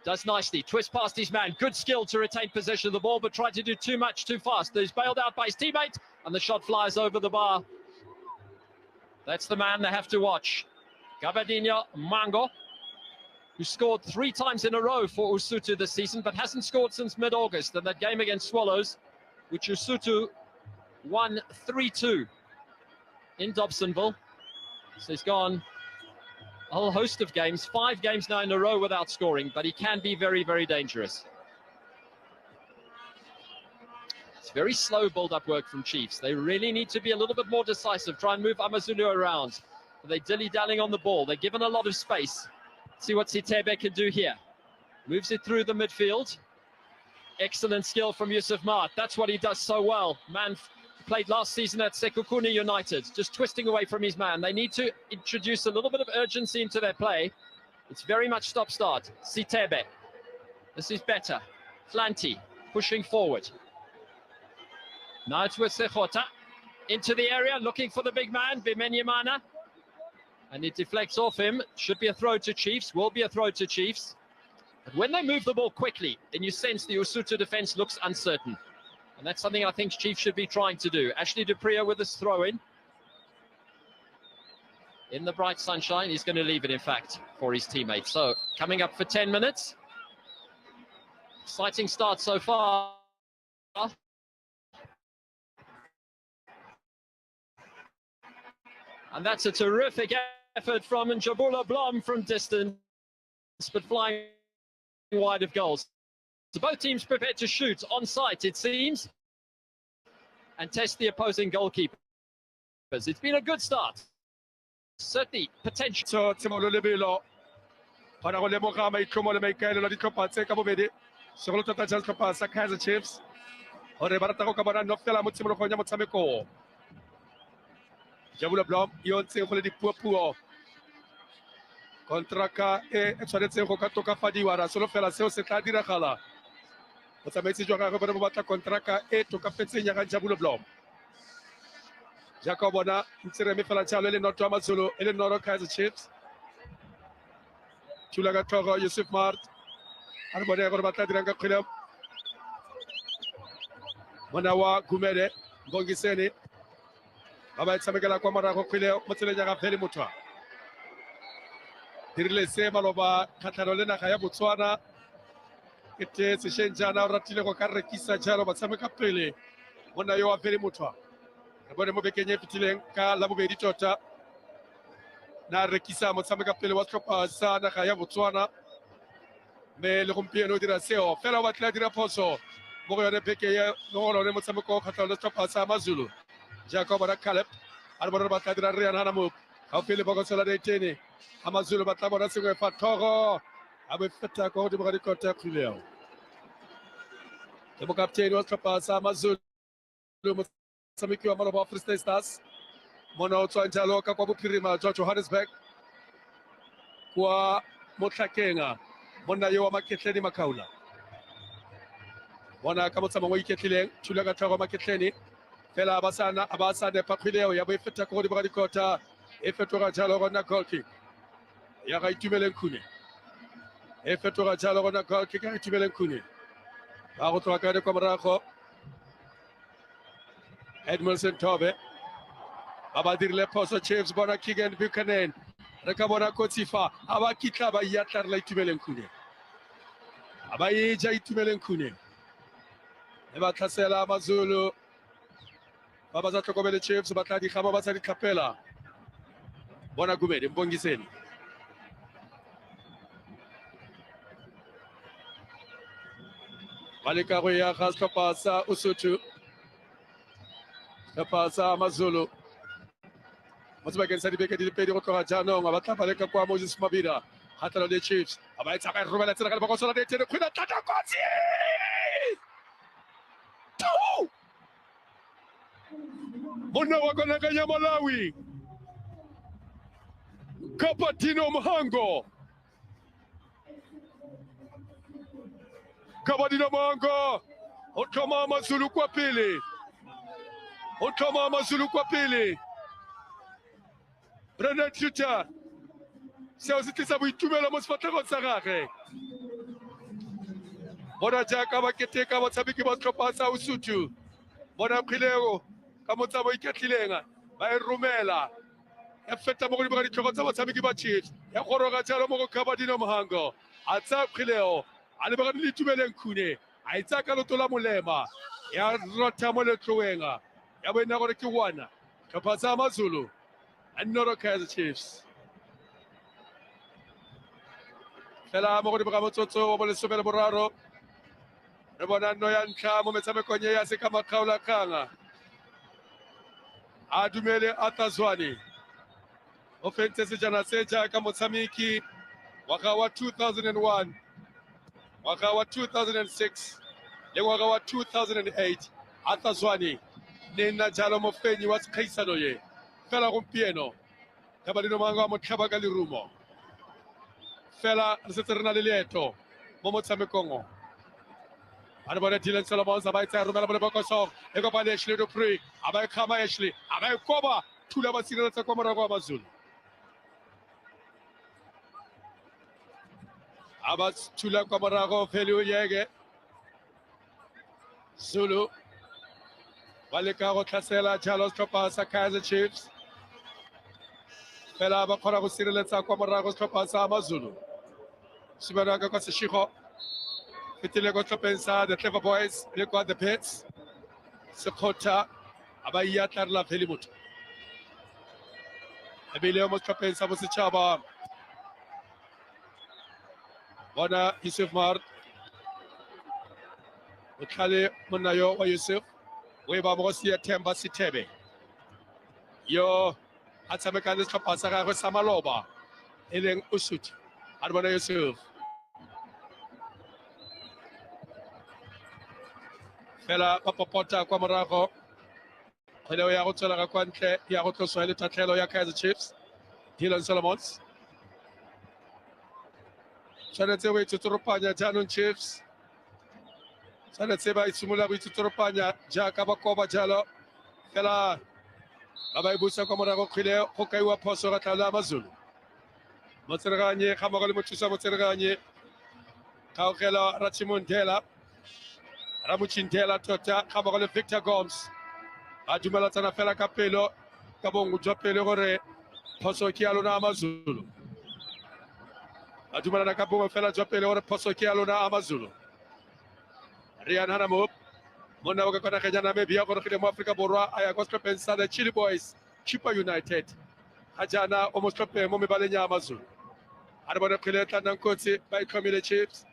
Does nicely, twist past his man. Good skill to retain possession of the ball, but tried to do too much too fast. He's bailed out by his teammate, and the shot flies over the bar. That's the man they have to watch. Gabadinho Mango, who scored 3 times in a row for Usuthu this season, but hasn't scored since mid-August. And that game against Swallows, which Usuthu won 3-2 in Dobsonville. So he's gone a whole host of games, 5 games now in a row without scoring, but he can be very, very dangerous. It's very slow build-up work from Chiefs. They really need to be a little bit more decisive, try and move AmaZulu around. They're dilly-dallying on the ball. They're given a lot of space. See what Sitebe can do here. Moves it through the midfield. Excellent skill from Yusuf Maat. That's what he does so well. Man played last season at Sekhukhune United, just twisting away from his man. They need to introduce a little bit of urgency into their play. It's very much stop-start. Sitebe. This is better. Flanty pushing forward. Now it's with Sechota. Into the area, looking for the big man, Bimenyamana. And it deflects off him. Should be a throw to Chiefs, will be a throw to Chiefs. But when they move the ball quickly, then you sense the Usuthu defense looks uncertain. And that's something I think Chiefs should be trying to do. Ashley Dupria with his throw-in. In the bright sunshine, he's going to leave it, in fact, for his teammates. So, coming up for 10 minutes. Exciting start so far. And that's a terrific effort from Njabula Blom from distance, but flying wide of goals. So both teams prepared to shoot on sight, it seems, and test the opposing goalkeeper. It's been a good start. Certainly potential. So Timolo Lebelo. Para go lemoga maitlhomo le maikaelelo ditlhopha tse ka bobedi segolo tota jang setlhopha sa Kaizer Chiefs gore ba rata go ka bona no fela mo tshimologong ya motshameko. Jabula Blom yo ntseng go le dipuo kontraka e tshwanetseng go ka tokafadiwa ra solo fela seo se tla diragala motsamaisi jwa gagwe bo batla kontraka e tokafetseng ya ga Jabula Blom jaaka o bona ntse re eme fela jalo e le noto wa Mazulu e le Noro Kaizer Chiefs Chula ka tlhogo Yusuf Mart a re bone gore ba tla dirang ka kgwele mona wa Gumede Mbongiseni ba ba tshamekela kwa morago kgwele mo tseleng ya ga Pheli Motwa dirile se maloba kgatlhano le naga ya Botswana ke te sešeng jaana o ratile go ka rekisa jalo ba tshameka pele monna yo wa Pheli Motwa re bone mo bekeng e fetileng ka la bobedi tota na rekisa motshameka pele wa setlhopha sa naga ya Botswana mme le gompieno o dira seo fela o batla dira phoso mo go yone beke ya mo lone motshameko o kgatlhano le setlhopha sa Mazulu jaaka bona Caleb a re bona ba tla dira Rian Hanamuk gaufi le bokoso la Detene a Mazulu ba tla bona sengwe fa thogo a bo feta go godimo ga dikota kgwileo ke mokaptene wa setlhopha sa Mazulu motshameki wa maloba wa Free State Stars mona o tswang jalo ka kwa bophirima jwa Johannesburg kwa Motlhakenga monna yo wa Maketleni Makaula bona ka motsamao o iketlileng thula ka tlhogo Maketleni fela ba sa nepa kgwileo ya bo e feta go godimo ga dikota e fetoga jalo gona goal kick ya ga Itumeleng Khune e fetoga jalo gona goal kick ya Itumeleng Khune ba go tloga ka kwa morago Edmondson Tobe ba ba dirile phoso Chiefs bona Keegan Buchanan re ka bona Kotsifa a ba kitla ba ya tla Itumeleng Khune a ba e ja Itumeleng Khune e ba tlhasela Mazulu ba ba sa tlhokomele Chiefs ba tla di gama ba sa di tlhapela bona Gumede Mbongiseni ba leka go ya ga setlhopha sa Usuthu setlhopha sa Mazulu mo sebakeng sa dibeke di le pedi go tloga jaanong ba tla ba leka kwa Moses Mabida kgatlhano le Chiefs a ba e tsaka e romela tsela ka lebokoso la Detene kgwele tlata kotsi monna wa konaka ya Malawi Kapatino Mhango o tlhoma Mazulu kwa pele Brandon Tuta seo se tlisa boitumelo mo sefatlhegong sa gage bona jaaka ba keteka batshameki ba setlhopha sa Usuthu bona kgwilego ka motsamo iketlileng ba e romela ya feta mo godimo ga ditlhogo tsa batshameki ba Chiefs ya goroga jalo mo go Kabadino Mhango a tsaya kgwilego a lebagane le Itumeleng Khune a e tsaya ka loto la molema ya rotha mo letloweng ya bo e nna gore ke one tlhopha sa Mazulu and Noro Kaizer Chiefs fela mo godimo ga motsotso wa bo lesome le boraro re bona nno ya ntlha mo metshamekong e ya se ka makgaolakgang a Dumele Atazwane o fentse sejana se jaaka motshameki ngwaga wa 2001 ngwaga wa 2006 le ngwaga wa 2008 Atazwane ne nna jalo mofenyi wa kgaisano ye fela gompieno Kabadino Mhango a mo tlhaba ka lerumo fela re setse re na le leeto mo motshamekong a re bone Dylan Solomons a ba e tsaya romela mo lebokoso e kopa le Ashley Dupree a ba e kgama Ashley a ba e koba thula ba sireletsa kwa morago wa Mazulu a ba thula kwa morago Pheli Oyege Zulu ba leka go tlhasela jalo setlhopha sa Kaizer Chiefs fela ba kgona go sireletsa kwa morago setlhopha sa Mazulu Sibanaka kwa Seshiko fetile go setlhopheng sa the Clever Boys le kwa the Pits Sekgotha a ba ia tlarela Pheli Motho ebile mo setlhopheng sa bosetšhaba bona Yusuf Mart o tlhale monna yo wa Yusuf o e ba mo go sia Themba Sithebe yo a tshameka le setlhopha sa gagwe sa maloba e leng Usuthu a re bona Yusuf fela ba popota kwa morago kgwele ya go tswela ka kwa ntle ya go tloswa le tatlhelo ya Kaizer Chiefs Dylan Solomons tshwanetse go itsuturopanya jaanong Chiefs tshwanetse ba itshimola go itsuturopanya jaaka ba koba jalo fela ba ba e busa kwa morago kgwele go kaiwa phoso ka tlhalo ya Mazulu motsereganye ga mmogo le mothusa motsereganye kgaogelo Rachimundela Ramuchindela tota ga mmogo le Victor Gomes a dumelatsana fela ka pelo ka bongo jwa pele gore phoso ke ya lona Amazulu a dumelana ka bongwe fela jwa pele gore phoso ke ya lona Amazulu Rian Hanamo monna wa ka kona kenya Namibia gore ke mo Afrika Borwa a ya kwa setlhopheng sa the Chili Boys Chippa United ga jaana o mo setlhopheng mo mebaleng ya Amazulu a re bone kgwele tla nnang kotsi ba itlhomile Chiefs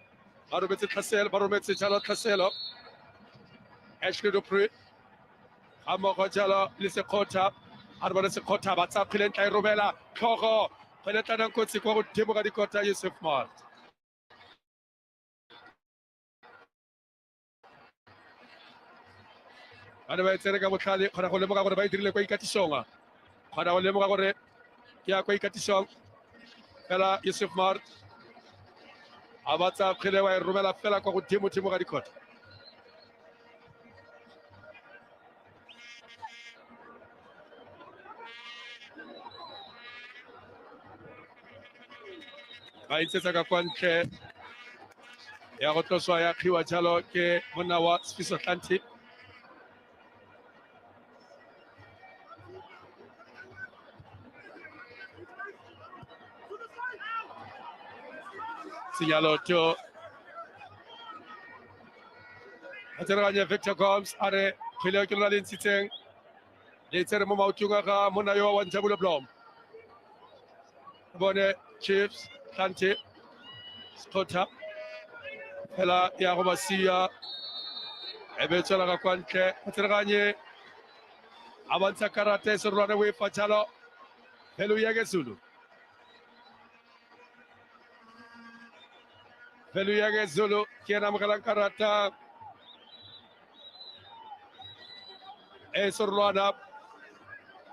ba rometse tlhaselo ba rometse jalo tlhaselo Ashley Dupree ga mmogo jalo le Sekgotha a re bone Sekgotha ba tsa kgwele tla e romela tlhogo kgwele tla nnang kotsi kwa godimo ga dikota Yusuf Mart ba ne ba etsere ka botlhale kgona go lemoga gore ba e dirile kwa ikatisong kgona go lemoga gore ke ya kwa ikatisong fela Yusuf Mart a ba tsa kgwele wa e romela fela kwa godimo-dimo ga dikota ba itsetsa ka kwa ntle ya go tloswa ya kgiwa jalo ke monna wa Sfiso Atlantic senyalo to a tsereganye Victor Gomes a re kgwele ke lona le ntshitseng le tsere mo maotong a ga monna yo wa Njabulo Blom bone Chiefs Atlantic Sekgotha fela ya go ba sia e be tswela ka kwa ntle a tsereganye a bontsha karate serolwane o e fa jalo Velu Yege Zulu Velu Yege Zulu ke ena amogelang karata e serolwana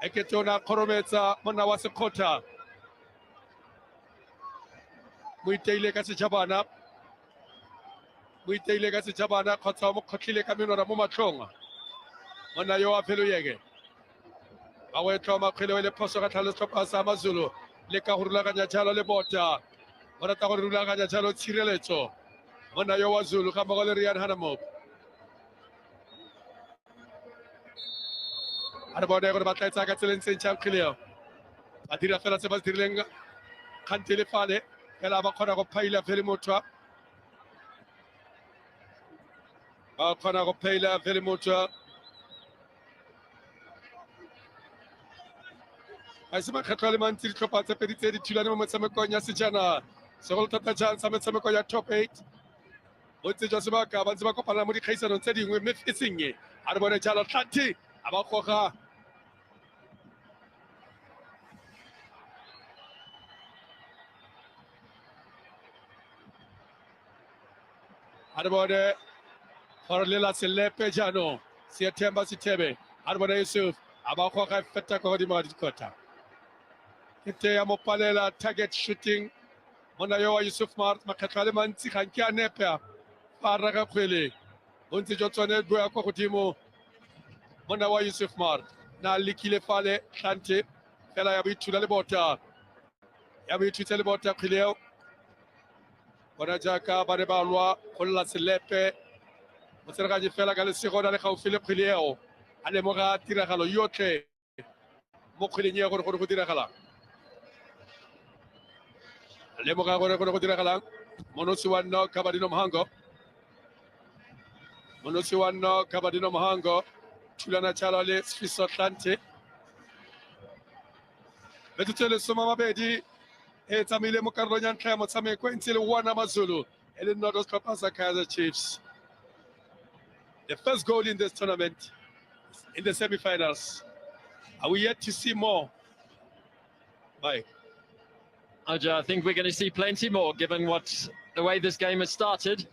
e ke tona kgorometsa monna wa Sekgotha mo iteile ka setšhabana kgotsa mo kgotlhile ka menora mo matlhong monna yo wa Velu Yege ba go e tlhoma kgwele le phoso ka tlhalo setlhopha sa Mazulu le ka go rulaganya jalo le bota o rata go rulaganya jalo tshireletso monna yo wa Zulu ga mmogo le Rian Hanamo a re bone gore ba tla etsa ka tseleng sentšha kgweleo ba dira fela se ba se dirileng kgante le fale fela ba kgona go phaila fele motho ba kgona go phaila fele motho ga se makgetlho a le mantsi ditlhopha tse pedi tse di thulane mo motshamekong ya sejana segolo thata jang sa metshameko ya top 8 bontsi jwa sebaka ba ntse ba kopana mo dikgaisanong tse dingwe mme e sennye a re bone jalo Tlanti a ba goga a re bone gore lela selepe jaanong Setemba Sithebe a re bone Yusuf a ba goga feta kwa godimo ga dikota ke te ya mopalela target shooting monna yo wa Yusuf Mart makgetlho a le mantsi ga nke a nepa fa a raga kgwele bontsi jwa tsone bo ya kwa godimo monna wa Yusuf Mart na lekile fale Tlanti fela ya boithula le bota ya boithutse le bota kgweleo bona jaaka ba ne ba lwa go lla selepe motsereganyi fela ka lesego na le gaufi le kgweleo a lemoga tiragalo yotlhe mo kgweleng ye gore go diragalang lemoga gore go diragalang monosi wa nno Kabadino Mohango thulana jalo le Sfiso Atlantic metsotso e le soma mabedi e tsamaile mo karolong ya ntlha ya motshameko e ntse le one Mazulu e le nnoto setlhopha sa Kaizer Chiefs. The first goal in this tournament in the semi-finals Are we yet to see more? Bye. I think we're going to see plenty more, given the way this game has started.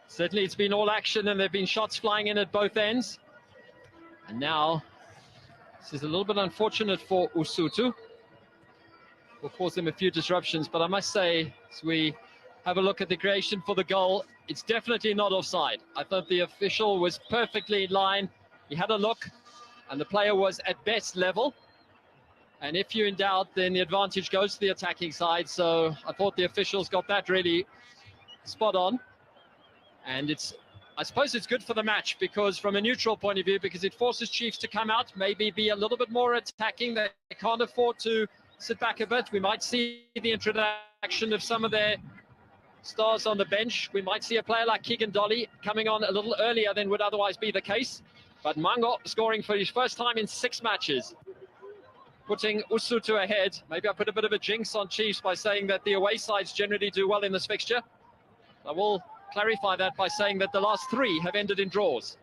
Certainly it's been all action and there have been shots flying in at both ends. And now, this is a little bit unfortunate for Usuthu. Will cause them a few disruptions, but I must say, as we have a look at the creation for the goal, it's definitely not offside. I thought the official was perfectly in line. He had a look, and the player was at best level. And if you're in doubt, then the advantage goes to the attacking side. So I thought the officials got that really spot on. And I suppose it's good for the match, because from a neutral point of view, because it forces Chiefs to come out, maybe be a little bit more attacking. They can't afford to sit back a bit. We might see the introduction of some of their stars on the bench. We might see a player like Keegan Dolly coming on a little earlier than would otherwise be the case. But Mango scoring for his first time in 6 matches, putting Usuthu ahead. Maybe I put a bit of a jinx on Chiefs by saying that the away sides generally do well in this fixture. I will clarify that by saying that the last 3 have ended in draws.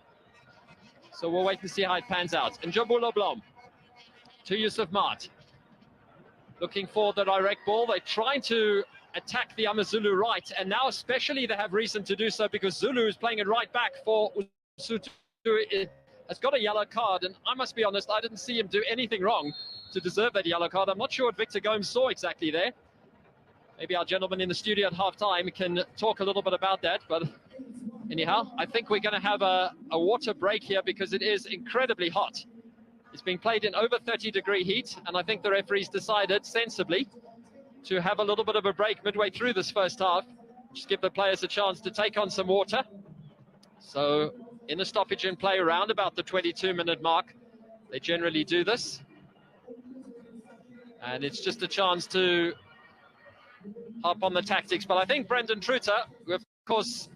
So we'll wait and see how it pans out. And Njabulo Blom to Yusuf Mart, looking for the direct ball. They're trying to attack the Amazulu right, and now especially they have reason to do so, because Zulu is playing it right back for Usuthu. Has got a yellow card, and I must be honest, I didn't see him do anything wrong to deserve that yellow card. I'm not sure what Victor Gomes saw exactly there. Maybe our gentleman in the studio at half-time can talk a little bit about that. But anyhow, I think we're going to have a water break here, because it is incredibly hot. It's being played in over 30-degree heat, and I think the referees decided sensibly to have a little bit of a break midway through this first half, just give the players a chance to take on some water. So in the stoppage and play around about the 22-minute mark, they generally do this. And it's just a chance to hop on the tactics. But I think Brendan Truter, who of course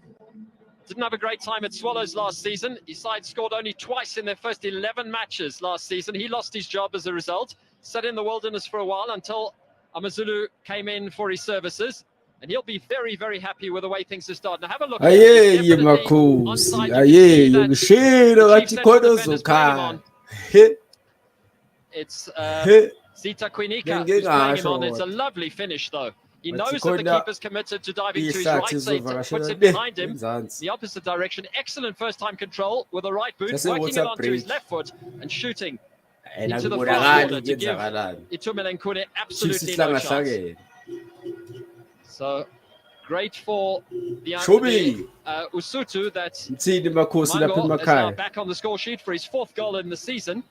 didn't have a great time at Swallows last season. His side scored only twice in their first 11 matches last season. He lost his job as a result, sat in the wilderness for a while until Amazulu came in for his services. And he'll be very, very happy with the way things have started. Now have a look. Aye, Amakhosi. Aye, yokushilo ngathi khona uzokhala. It's Zita Quinica who's playing him on. It's a lovely finish, though. He knows that the keeper's committed to diving to his right, so he puts it behind him, the opposite direction. Excellent first-time control with the right boot, working it onto his left foot and shooting into the far corner to give Itumeleng Nkune absolutely no chance. So great for the Usuthu that Mango is now back on the score sheet for his 4th goal in the season.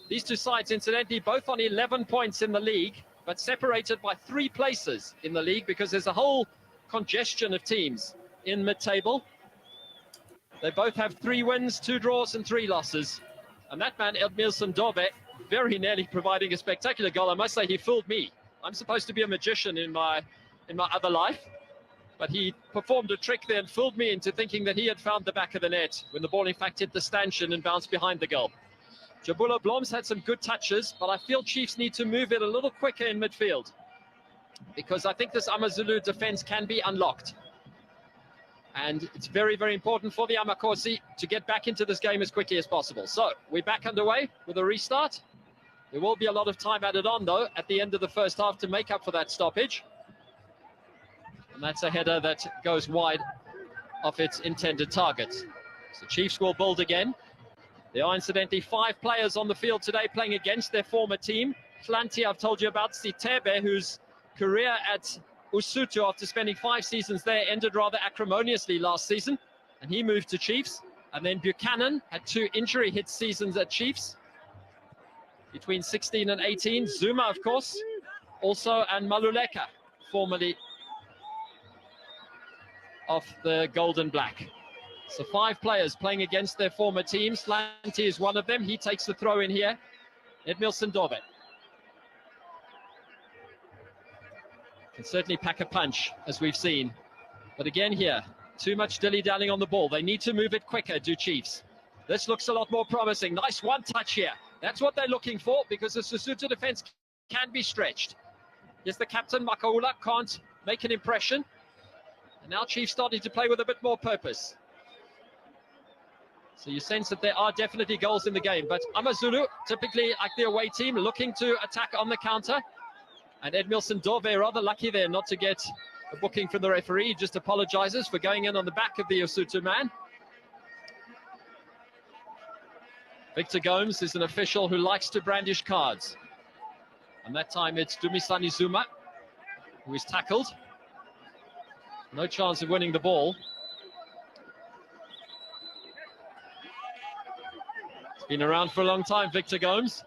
These two sides, incidentally, both on 11 points in the league, but separated by 3 places in the league, because there's a whole congestion of teams in mid-table. They both have 3 wins, 2 draws and 3 losses. And that man, Edmilson Dove, very nearly providing a spectacular goal. I must say, he fooled me. I'm supposed to be a magician in my other life, but he performed a trick there and fooled me into thinking that he had found the back of the net, when the ball in fact hit the stanchion and bounced behind the goal. Njabulo Blom's had some good touches, but I feel Chiefs need to move it a little quicker in midfield, because I think this Amazulu defense can be unlocked. And it's very, very important for the Amakhosi to get back into this game as quickly as possible. So we're back underway with a restart. There will be a lot of time added on, though, at the end of the first half to make up for that stoppage. And that's a header that goes wide of its intended target. So Chiefs will build again. There are incidentally 5 players on the field today playing against their former team. Hlanti, I've told you about, Sitebe, whose career at Usuthu after spending 5 seasons there ended rather acrimoniously last season, and he moved to Chiefs. And then Buchanan had 2 injury-hit seasons at Chiefs between 16 and 18. Zuma, of course, also, and Maluleka, formerly of the Gold and Black. So 5 players playing against their former teams. Hlanti is one of them. He takes the throw in here. Edmilson Dove can certainly pack a punch, as we've seen. But again here, too much dilly-dallying on the ball. They need to move it quicker, do Chiefs. This looks a lot more promising. Nice one touch here. That's what they're looking for, because the Usuthu defense can be stretched. Yes, the captain, Makaula, can't make an impression. And now Chiefs starting to play with a bit more purpose. So you sense that there are definitely goals in the game, but AmaZulu, typically like the away team, looking to attack on the counter. And Edmilson Dove rather lucky there not to get a booking from the referee. He just apologizes for going in on the back of the Usuthu man. Victor Gomes is an official who likes to brandish cards. And that time it's Dumisani Zuma who is tackled. No chance of winning the ball. He's been around for a long time, Victor Gomes.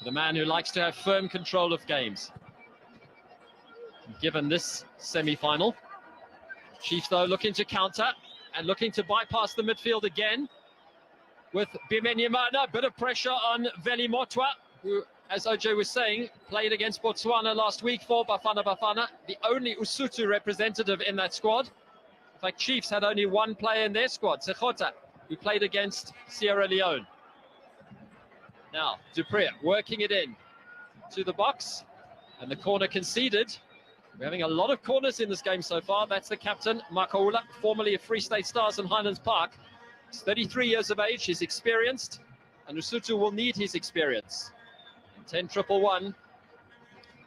The man who likes to have firm control of games. Given this semi-final, Chiefs though looking to counter and looking to bypass the midfield again with Bimenyimana. A bit of pressure on Veli Motwa, who, as OJ was saying, played against Botswana last week for Bafana Bafana, the only Usuthu representative in that squad. In fact, Chiefs had only one player in their squad, Sekota, who played against Sierra Leone. Now, Dupree working it in to the box, and the corner conceded. We're having a lot of corners in this game so far. That's the captain, Makaula, formerly of Free State Stars and Highlands Park. He's 33 years of age, he's experienced, and Usuthu will need his experience. 10-1-1,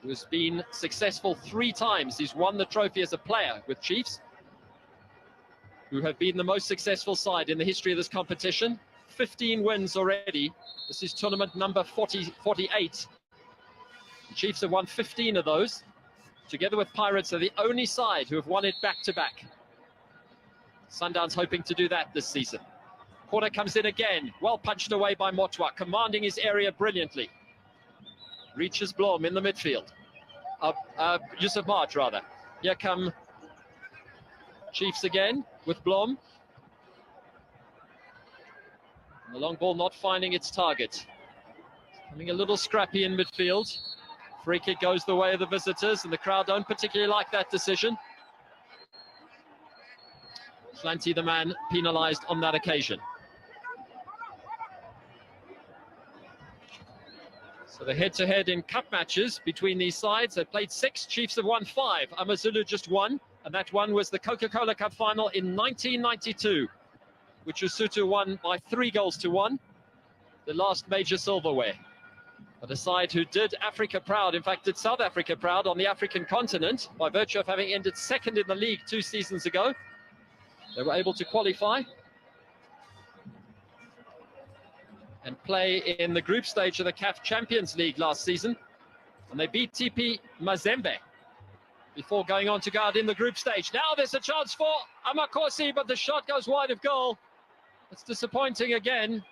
who has been successful 3 times. He's won the trophy as a player with Chiefs, who have been the most successful side in the history of this competition. 15 wins already. This is tournament number 48. The Chiefs have won 15 of those. Together with Pirates, are the only side who have won it back-to-back. Sundowns hoping to do that this season. Corner comes in again. Well punched away by Motwa, commanding his area brilliantly. Reaches Blom in the midfield. Yusuf March, rather. Here come Chiefs again with Blom. And the long ball not finding its target. Coming a little scrappy in midfield. Free kick goes the way of the visitors, and the crowd don't particularly like that decision. Flanty, the man penalised on that occasion. So the head-to-head in cup matches between these sides, they played 6, Chiefs have won 5, AmaZulu just 1, and that one was the Coca-Cola Cup final in 1992, which Usuthu won by 3-1, the last major silverware. But a side who did Africa proud, in fact did South Africa proud on the African continent by virtue of having ended 2nd in the league 2 seasons ago. They were able to qualify and play in the group stage of the CAF Champions League last season. And they beat TP Mazembe before going on to guard in the group stage. Now there's a chance for Amakhosi, but the shot goes wide of goal. It's disappointing again.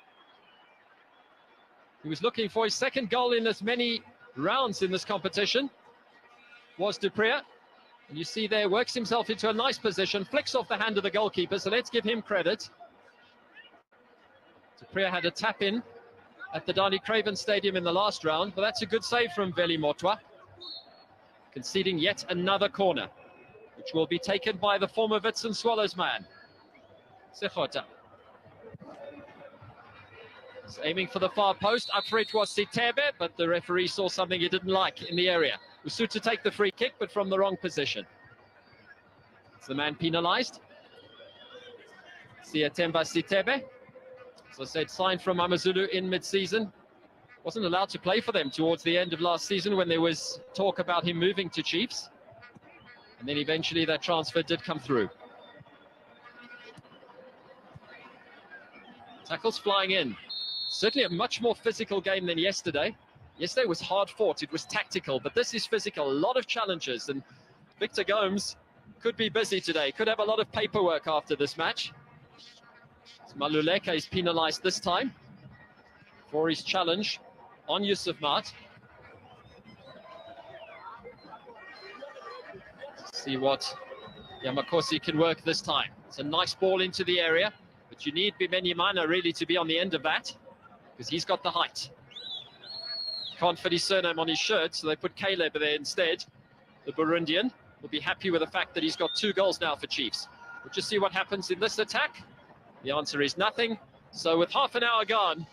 He was looking for his 2nd goal in as many rounds in this competition. Was Dupree. And you see there, works himself into a nice position, flicks off the hand of the goalkeeper, so let's give him credit. Dupree had a tap in at the Dani Craven Stadium in the last round, but that's a good save from Veli Motwa, conceding yet another corner, which will be taken by the former Wits and Swallows man, Sekota. He's aiming for the far post. Up for it was Sitebe, but the referee saw something he didn't like in the area. Usuthu take the free kick, but from the wrong position. It's the man penalised. Siatemba Sitebe. As I said, signed from AmaZulu in mid-season. Wasn't allowed to play for them towards the end of last season when there was talk about him moving to Chiefs. And then eventually that transfer did come through. Tackles flying in. Certainly a much more physical game than yesterday. Yesterday was hard fought, it was tactical, but this is physical, a lot of challenges, and Victor Gomes could be busy today, could have a lot of paperwork after this match. So Maluleka is penalised this time for his challenge on Yusuf Mart. See what Amakhosi can work this time. It's a nice ball into the area, but you need Bimenyimana really to be on the end of that, because he's got the height. Can't fit his surname on his shirt, so they put Caleb there instead. The Burundian will be happy with the fact that he's got 2 goals now for Chiefs. We'll just see what happens in this attack. The answer is nothing. So with half an hour gone,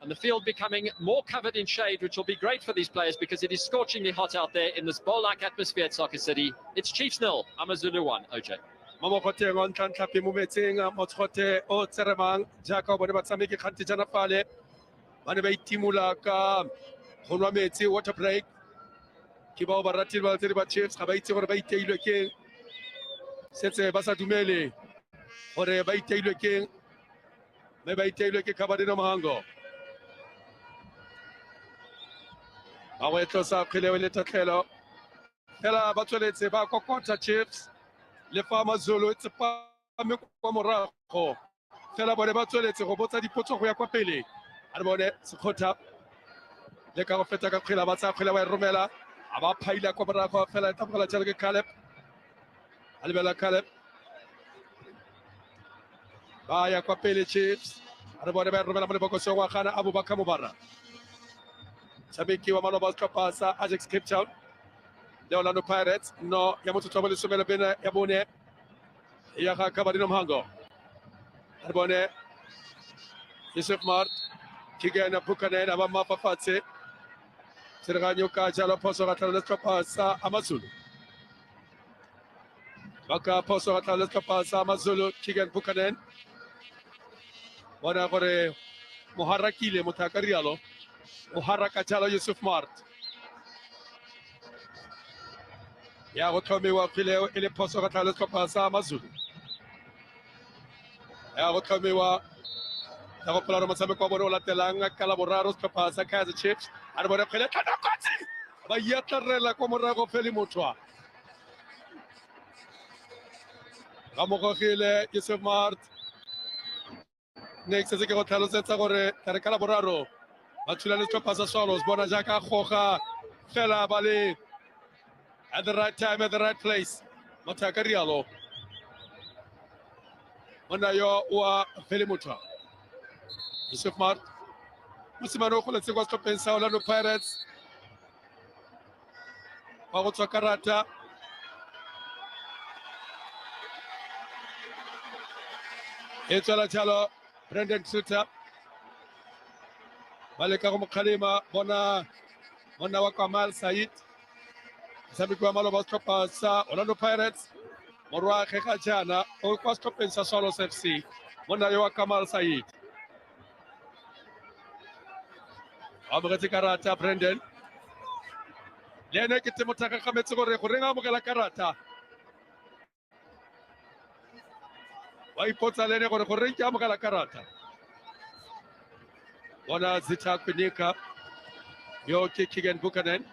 and the field becoming more covered in shade, which will be great for these players because it is scorchingly hot out there in this bowl-like atmosphere at Soccer City. It's Chiefs 0, AmaZulu 1, OJ. Mamokote ngon tlhapi mo metseng motshote o tseremang jaaka o bone batshameki kgante jana fale ba ne ba itimula ka go nwa metsi water break ke bao ba ratile ba tse ba Chiefs ga ba itse gore ba iteilwe ke setse ba sa dumele gore ba iteilwe ke mme ba iteilwe ke Kabadino Mahango ba go etlosa kgwele le tatlhelo fela ba tsweletse ba kokota Chiefs le fa Mazulu tsepame kwa morago fela bone ba tsweletse go botsa dipotso go ya kwa pele a re bone sekgotha le ka go feta ka kgwela ba tsaya kgwela ba e romela a ba phaila kwa morago fela e tabogela jalo ke Caleb a lebela Caleb ba ya kwa pele Chiefs a re bone ba e romela mo lebokosong wa gana Abubakar Mubara tshameki wa Maloba Skapasa Ajax Cape Town le Orlando Pirates no ya motho tlo le somela bena ya bone ya ga Kabadino Mahango a re bone Yusuf Mart Kigana Buchanan aba mafafatse Serganyo ka jalo poso ga tla le Skapasa Amazulu baka poso ga tla le Skapasa Amazulu Kigan Buchanan bona gore moharakile mothakarialo moharaka jalo Yusuf Mart ya go tlhomiwa phileo e le poso ga tla le Skapasa Amazulu ya go tlhomiwa ya go plola motshameko wa bone o latelang ka la boraro Skapasa Kaizer Chiefs a re bone kgwele tlhanakotsi ba iatlarela kwa morago feli motho ga mogogile Yusuf Mart next se ke go tlhalosetsa gore re ka la boraro ba thula le Skapasa Swallows bona jaaka goga fela ba le at the right time at the right place mothaka rialo mona yo wa feli motho Yusuf Mart mosimane o goletse kwa setlhopheng sa Orlando Pirates wa go tswa karata e tswela jalo Brandon Suter ba leka go mokgalema bona monna wa Kamal Said motshameki wa Maloba setlhopha sa Orlando Pirates morwagge ga jaana o kwa setlhopheng sa Swallows FC monna yo wa Kamal Said amogetse karata Brandon le ene ke temotaka gametse gore go renga amogela karata wa ipotsa le ene gore go reng ke amogela karata bona Zita Kwenika yo ke Kigan Buchanan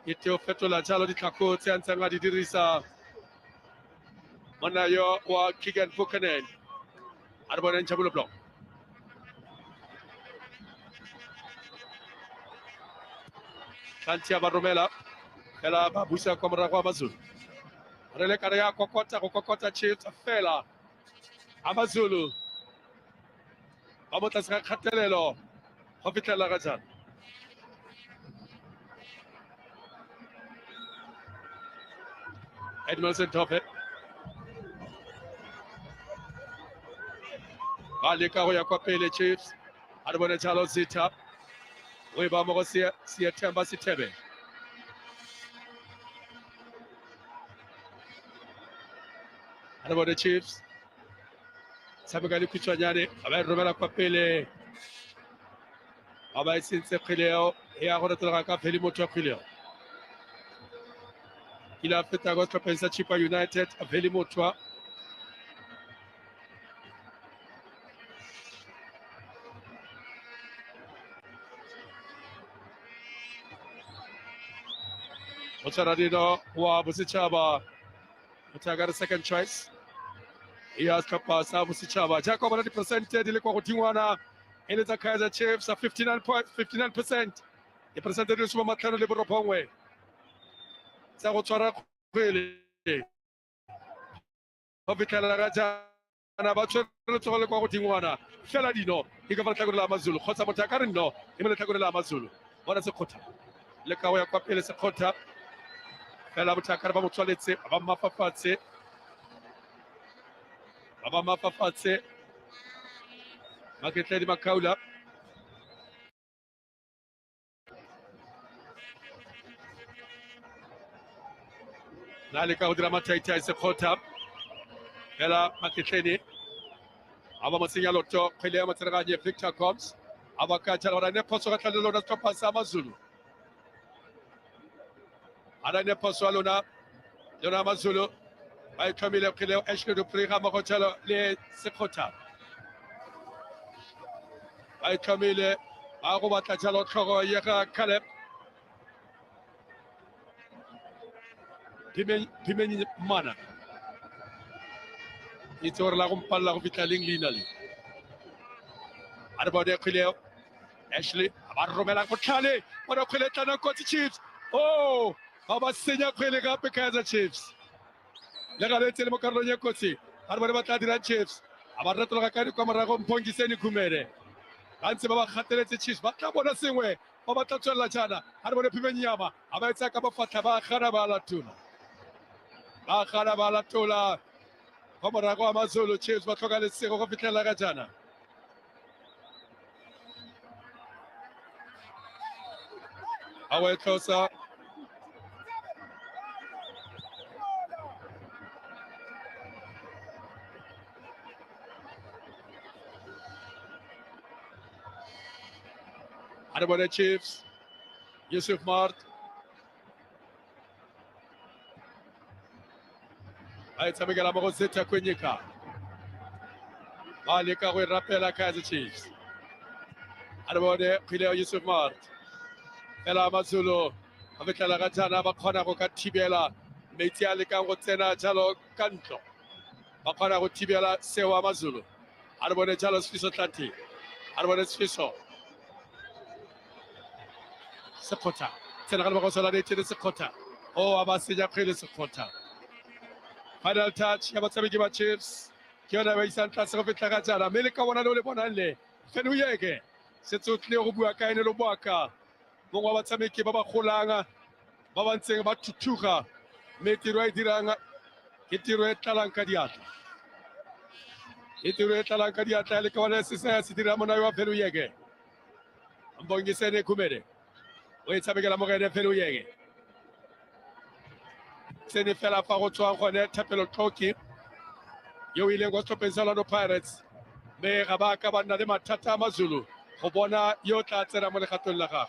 e teo fetola jalo ditlhako tse a ntseng a di dirisa monna yo wa Kigan Buchanan a re boneng Tšhabolo Block Kantia ba romela fela ba busa kwa morago wa Mazulu re le kare ya kokota go kokota Chiefs fela Amazulu ba mo tlase ga kgatelelo go fitlhela ga jana Edmondson Tope ba leka go ya kwa pele Chiefs a re bone jalo Zita o e ba mo go Themba Sithebe a re bone Chiefs tshameka le khutshwanyane a ba e romela kwa pele a ba e sentse kgweleo e ya go retologa ka pheli motho wa kgweleo ile a feta go setlhopheng sa Chippa United a pheli motho Mocharadino wa Bosetšhaba Mothaka second choice e ya setlhopha sa Bosetšhaba jaaka bona diperesente di le kwa godingwana e le tsa Kaizer Chiefs a 59%. Diperesente di le 59 tsa go tshwara kgwele go fitlhelela ga jaana ba tshwere letsogo le kwa godingwana fela dino ke ka fa letlhakore la Amazulu kgotsa motho a ka re nno e mo letlhakore la Amazulu bona sekgotha le ka go ya kwa pele sekgotha fela bothakare ba mo tswaletse ba mafafatse Maketledi Makaula na le ka go dira mathaithai sekgotha Fela Makiteni. Aba masinya loto khile matsiraganye Victor Combs. Aba ka jala ora ne poso ka tlalo na stopa sa Mazulu. Ara ne poso lona Mazulu. Ay Camille khile eshke du pri ga makotelo le sekota. Ay Camille a go batla jalo tlhogo ye ga Caleb. Pimeni mana. Itor la gumpalla go fitaling linali. Arbode khile Ashley abaromela kotlhale bona khwele tana kotsi Chiefs. Oh, aba senya khwele gape Kaizer Chiefs. Le ga letse le mo karolong ya kotsi. Ga re ba tla dira Chiefs. Aba retloga ka di kwa morago Mphongiseni Khumele. Ga ntse ba ba gateletse Chiefs ba tla bona sengwe ba batla tswela jana. Ga re bone Phimenyama aba etsa ka bofatla ba gana ba latula. Ba gana ba latula. Kwa morago wa Mazulu Chiefs ba tloga lesego go fitlhela ga jana. Awe closer. Arabone Chiefs. Yusuf Mart. Aitsa Miguel Amakhosi kwenyika. Baleka go rapela Kaizer Chiefs. Arabone khile Yusuf Mart. Fela Mazulu. Abetla ga jana ba khona go ka thibela metsi a le ka go tsena jalo ka ntlo. Ba khona go thibela sewa Mazulu. Arabone jalo Sfiso Tlati. Arabone Sfiso. Sekota. Tsena ga ba go sola le tshire Sekota. Oh, abasenya khile Sekota. Final touch ya batshameki ba Chiefs. Ke yona ba isang tlase go fetla ga jana. Mme le ka bona le bonang le. Fenuyeke. Se tsotle go bua ka ene lo boaka. Mongwe wa batshameki ba ba golanga ba ba ntseng ba thuthuga. Mme tiro e dirang ke tiro e tlalang ka diatla. E tiro e tlalang ka diatla le ka bona se se dira mona wa Fenuyeke. Mphongiseni Khumele. O e tshamekela mo ga ene Fenuyeke. Seni fela fa go tswa gone Thapelo Tlhoki yo ile go tlhopetsa Orlando Pirates me ga ba ka ba nna le mathata a Mazulu go bona yo tla tsena mo legatong la gagwe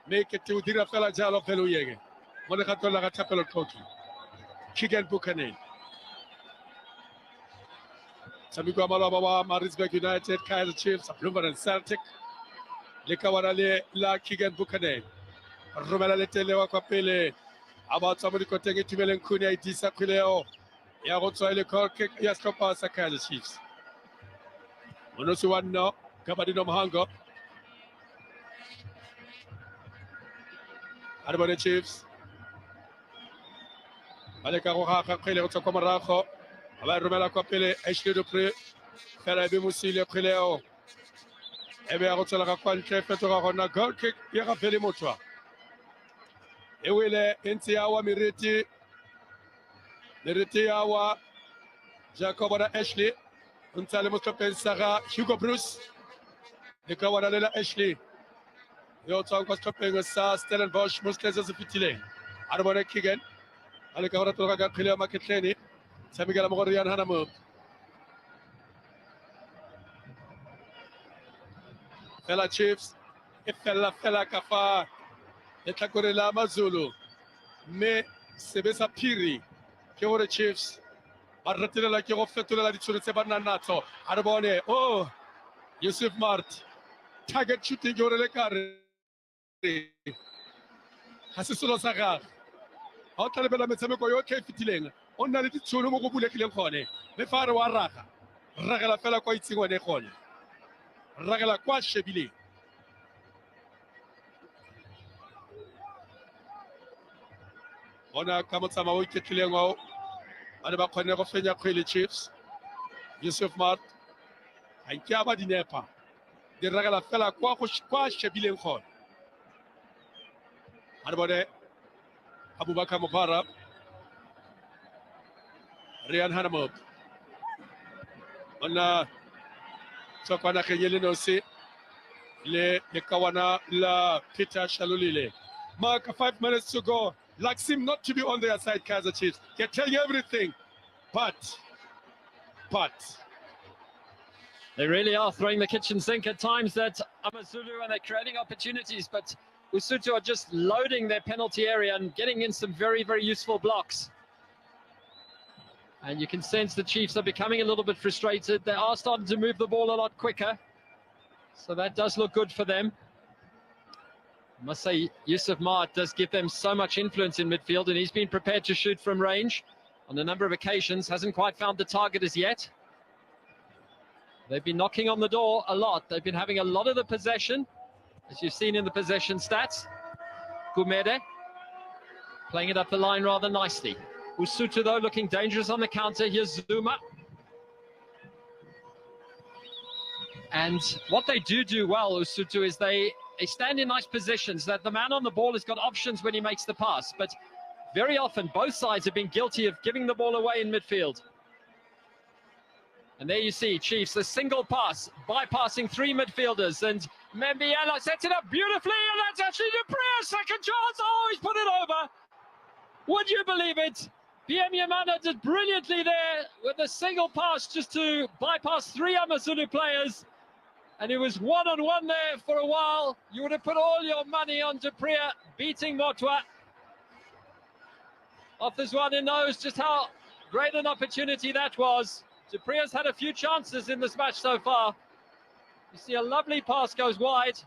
me ke te o dira fela jalo Fenuyeke mo legatong la ga Thapelo Tlhoki Kigen Buchanan tshameko malaba wa Maritzburg United Kaizer Chiefs Bloemfontein Celtic le ka wana le la Kigen Buchanan romela le tele wa kwa pele aba tsamo di koteng e tumeleng khuni a itisa khileo ya go tswa ile goal kick ya stopa sa Kaizer Chiefs monosi wa no Kabadino Mhango Arabone Chiefs baleka go ga khile go tswa kwa morago aba romela kwa pele Ashley Dupré fela be musile khileo ebe ya go tsela ga kwa ntle fetoga gona goal kick ya ga pele motwa ewele ntse ya wa Meriti ya wa Jacob na Ashley ntse le motopeng sa ga Hugo Bruce le ka wana le la Ashley yo tswa kwa stopeng sa Stellenbosch Muskeza se fitileng Arabone Kigen ale ka ora toga ga khile Maketleni tshamekela mo go Rian Hanamo fela Chiefs e fela ka fa e tlhakore la Mazulu mme sebe sa phiri ke gore Chiefs ba retelela ke go fetolela ditšhono tse ba nnang natso a re bone oh Yusuf Mart target shooting ke gore le kare ga se selo sa gagwe ga o tla lebela metshameko yotlhe e fetileng o nna le ditšhono mo go bulegileng gone mme fa a re wa ragela fela kwa itseng one gone ragela kwa shebileng bona ka motsamao o iketlileng wao ba ne ba kgonne go fenya kgwele Chiefs Yusuf Mart ga nke a ba dinepa di ragela fela kwa shebileng gone a re bone Abubakar Mubarak Rian Hanamo ona tswa kwa nageng e le nosi le kawana la Peter Shalulile mark 5 minutes to go like seem not to be on their side Kaizer Chiefs. They're telling you everything, but part. They really are throwing the kitchen sink at times, that AmaZulu, and they're creating opportunities, but Usuthu are just loading their penalty area and getting in some very, very useful blocks. And you can sense the Chiefs are becoming a little bit frustrated. They are starting to move the ball a lot quicker, so that does look good for them. I must say, Yusuf Maat does give them so much influence in midfield, and he's been prepared to shoot from range on a number of occasions. Hasn't quite found the target as yet. They've been knocking on the door a lot. They've been having a lot of the possession, as you've seen in the possession stats. Gumede playing it up the line rather nicely. Usuthu, though, looking dangerous on the counter. Here's Zuma. And what they do well, Usuthu, is they stand in nice positions, that the man on the ball has got options when he makes the pass. But very often, both sides have been guilty of giving the ball away in midfield. And there you see Chiefs, a single pass, bypassing three midfielders. And Membiela sets it up beautifully, and that's actually Dupre's second chance. Oh, he's put it over. Would you believe it? PM Yamana did brilliantly there with a single pass just to bypass three AmaZulu players. And it was one-on-one there for a while. You would have put all your money on Dupre beating Motwa. Others-one knows just how great an opportunity that was. Dupre has had a few chances in this match so far. You see a lovely pass goes wide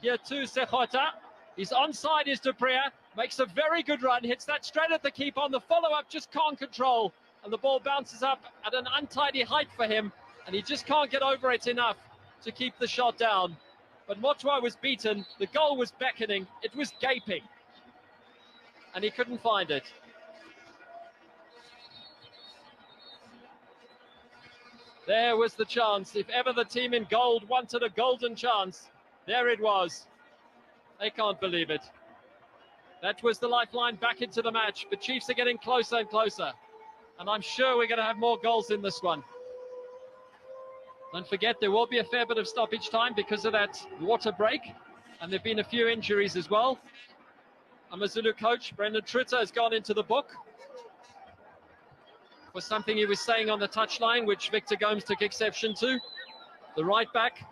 here to Sechota. He's onside, is Dupre. Makes a very good run, hits that straight at the keeper. On the follow-up, just can't control. And the ball bounces up at an untidy height for him. And he just can't get over it enough to keep the shot down. But Motwa was beaten. The goal was beckoning. It was gaping. And he couldn't find it. There was the chance. If ever the team in gold wanted a golden chance, there it was. They can't believe it. That was the lifeline back into the match. The Chiefs are getting closer and closer. And I'm sure we're going to have more goals in this one. Don't forget, there will be a fair bit of stoppage time because of that water break. And there have been a few injuries as well. AmaZulu coach Brendan Tritter has gone into the book for something he was saying on the touchline, which Victor Gomes took exception to. The right back,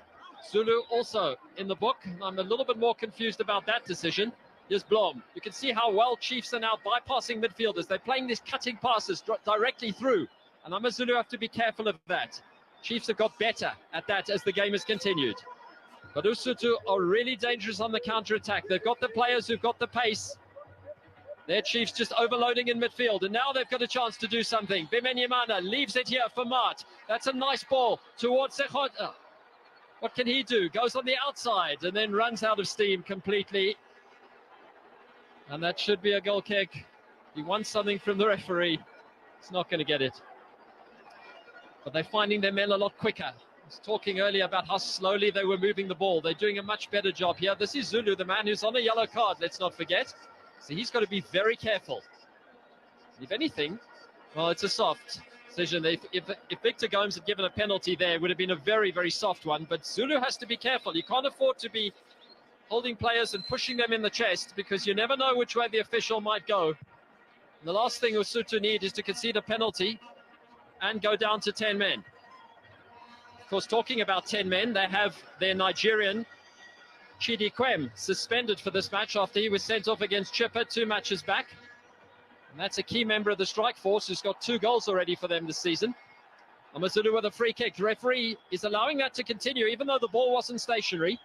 Zulu, also in the book. I'm a little bit more confused about that decision. Here's Blom. You can see how well Chiefs are now bypassing midfielders. They're playing these cutting passes directly through. And AmaZulu have to be careful of that. Chiefs have got better at that as the game has continued. But Usuthu are really dangerous on the counter-attack. They've got the players who've got the pace. Their Chiefs just overloading in midfield, and now they've got a chance to do something. Bimenyimana leaves it here for Mart. That's a nice ball towards Sechota. What can he do? Goes on the outside and then runs out of steam completely. And that should be a goal kick. He wants something from the referee. He's not going to get it. But they're finding their men a lot quicker. I was talking earlier about how slowly they were moving the ball. They're doing a much better job here. This is Zulu, the man who's on a yellow card, let's not forget. So he's got to be very careful. If anything, well, it's a soft decision. If Victor Gomes had given a penalty there, it would have been a very, very soft one. But Zulu has to be careful. You can't afford to be holding players and pushing them in the chest, because you never know which way the official might go. And the last thing Usuthu need is to concede a penalty and go down to 10 men. Of course, talking about 10 men, they have their Nigerian Chidi Kwem suspended for this match after he was sent off against Chippa 2 matches back. And that's a key member of the strike force who's got 2 goals already for them this season. AmaZulu with a free kick. The referee is allowing that to continue, even though the ball wasn't stationary.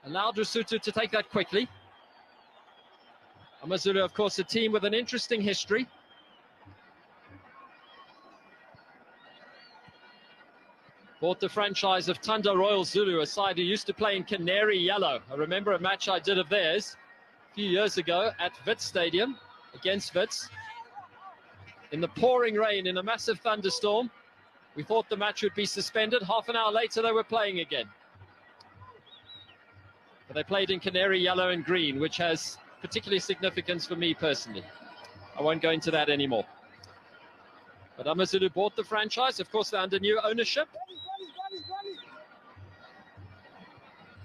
Allowed Usuthu to take that quickly. AmaZulu, of course, a team with an interesting history. Bought the franchise of Tanda Royal Zulu, a side who used to play in Canary Yellow. I remember a match I did of theirs a few years ago at Wits Stadium against Wits. In the pouring rain, in a massive thunderstorm, we thought the match would be suspended. Half an hour later, they were playing again. But they played in Canary Yellow and Green, which has particular significance for me personally. I won't go into that anymore. But AmaZulu bought the franchise. Of course, they're under new ownership,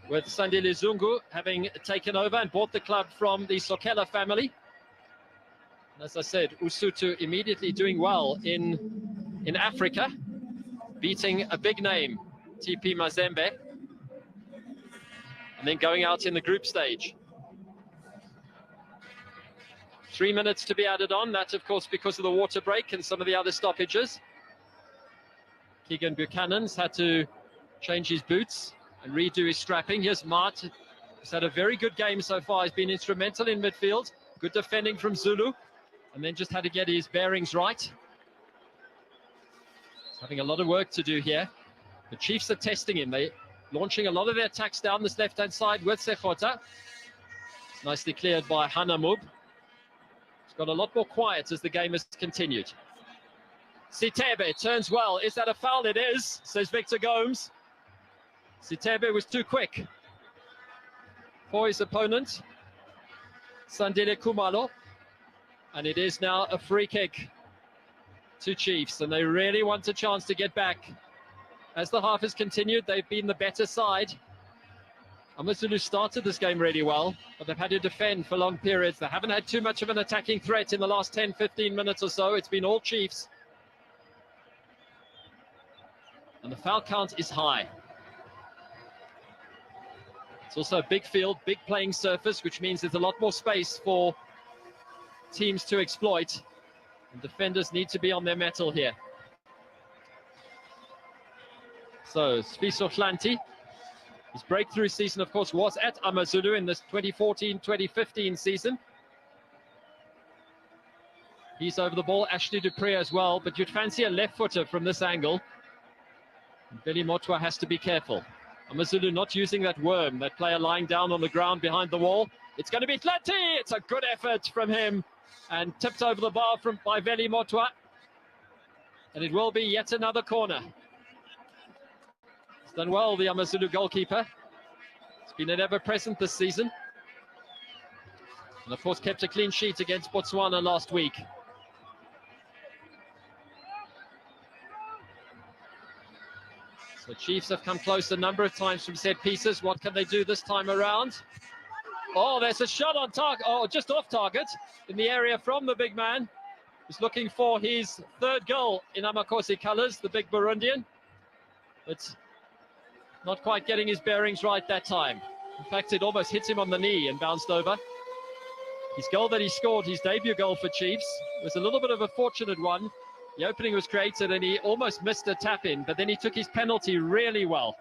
with Sandile Zungu having taken over and bought the club from the Sokela family. And as I said, Usuthu immediately doing well in Africa. beating a big name, TP Mazembe, and then going out in the group stage. 3 minutes to be added on. That, of course, because of the water break and some of the other stoppages. Keegan Buchanan's had to change his boots and redo his strapping. Here's Mart. He's had a very good game so far. He's been instrumental in midfield. Good defending from Zulu. And then just had to get his bearings right. He's having a lot of work to do here. The Chiefs are testing him. They're launching a lot of their attacks down this left-hand side with Sefota. It's nicely cleared by Hanamub. Got a lot more quiet as the game has continued. Sitebe turns well. Is that a foul? It is, says Victor Gomes. Sitebe was too quick for his opponent, Sandile Kumalo. And it is now a free kick to Chiefs. And they really want a chance to get back. As the half has continued, they've been the better side. AmaZulu started this game really well, but they've had to defend for long periods. They haven't had too much of an attacking threat in the last 10, 15 minutes or so. It's been all Chiefs. And the foul count is high. It's also a big field, big playing surface, which means there's a lot more space for teams to exploit. And defenders need to be on their mettle here. So, Sfiso Hlanti. His breakthrough season, of course, was at AmaZulu in this 2014-2015 season. He's over the ball, Ashley Dupree as well, but you'd fancy a left footer from this angle. Billy Motwa has to be careful. AmaZulu not using that worm, that player lying down on the ground behind the wall. It's going to be Hlanti. It's a good effort from him and tipped over the bar by Veli Motwa. And it will be yet another corner. Done well, the AmaZulu goalkeeper. It's been an ever-present this season. And of course kept a clean sheet against Botswana last week. So Chiefs have come close a number of times from set pieces. What can they do this time around? Oh, there's a shot on target, oh, just off target in the area from the big man. He's looking for his third goal in Amakhosi colours, the big Burundian. But not quite getting his bearings right that time. In fact, it almost hit him on the knee and bounced over. His goal that he scored, his debut goal for Chiefs, was a little bit of a fortunate one. The opening was created and he almost missed a tap-in, but then he took his penalty really well.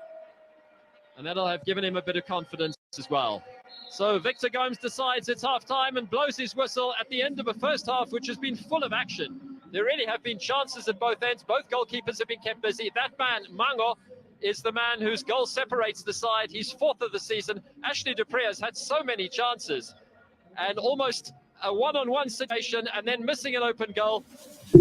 And that'll have given him a bit of confidence as well. So Victor Gomes decides it's half-time and blows his whistle at the end of a first half, which has been full of action. There really have been chances at both ends. Both goalkeepers have been kept busy. That man, Mango, is the man whose goal separates the side. He's fourth of the season. Ashley Dupree has had so many chances and almost a one-on-one situation and then missing an open goal.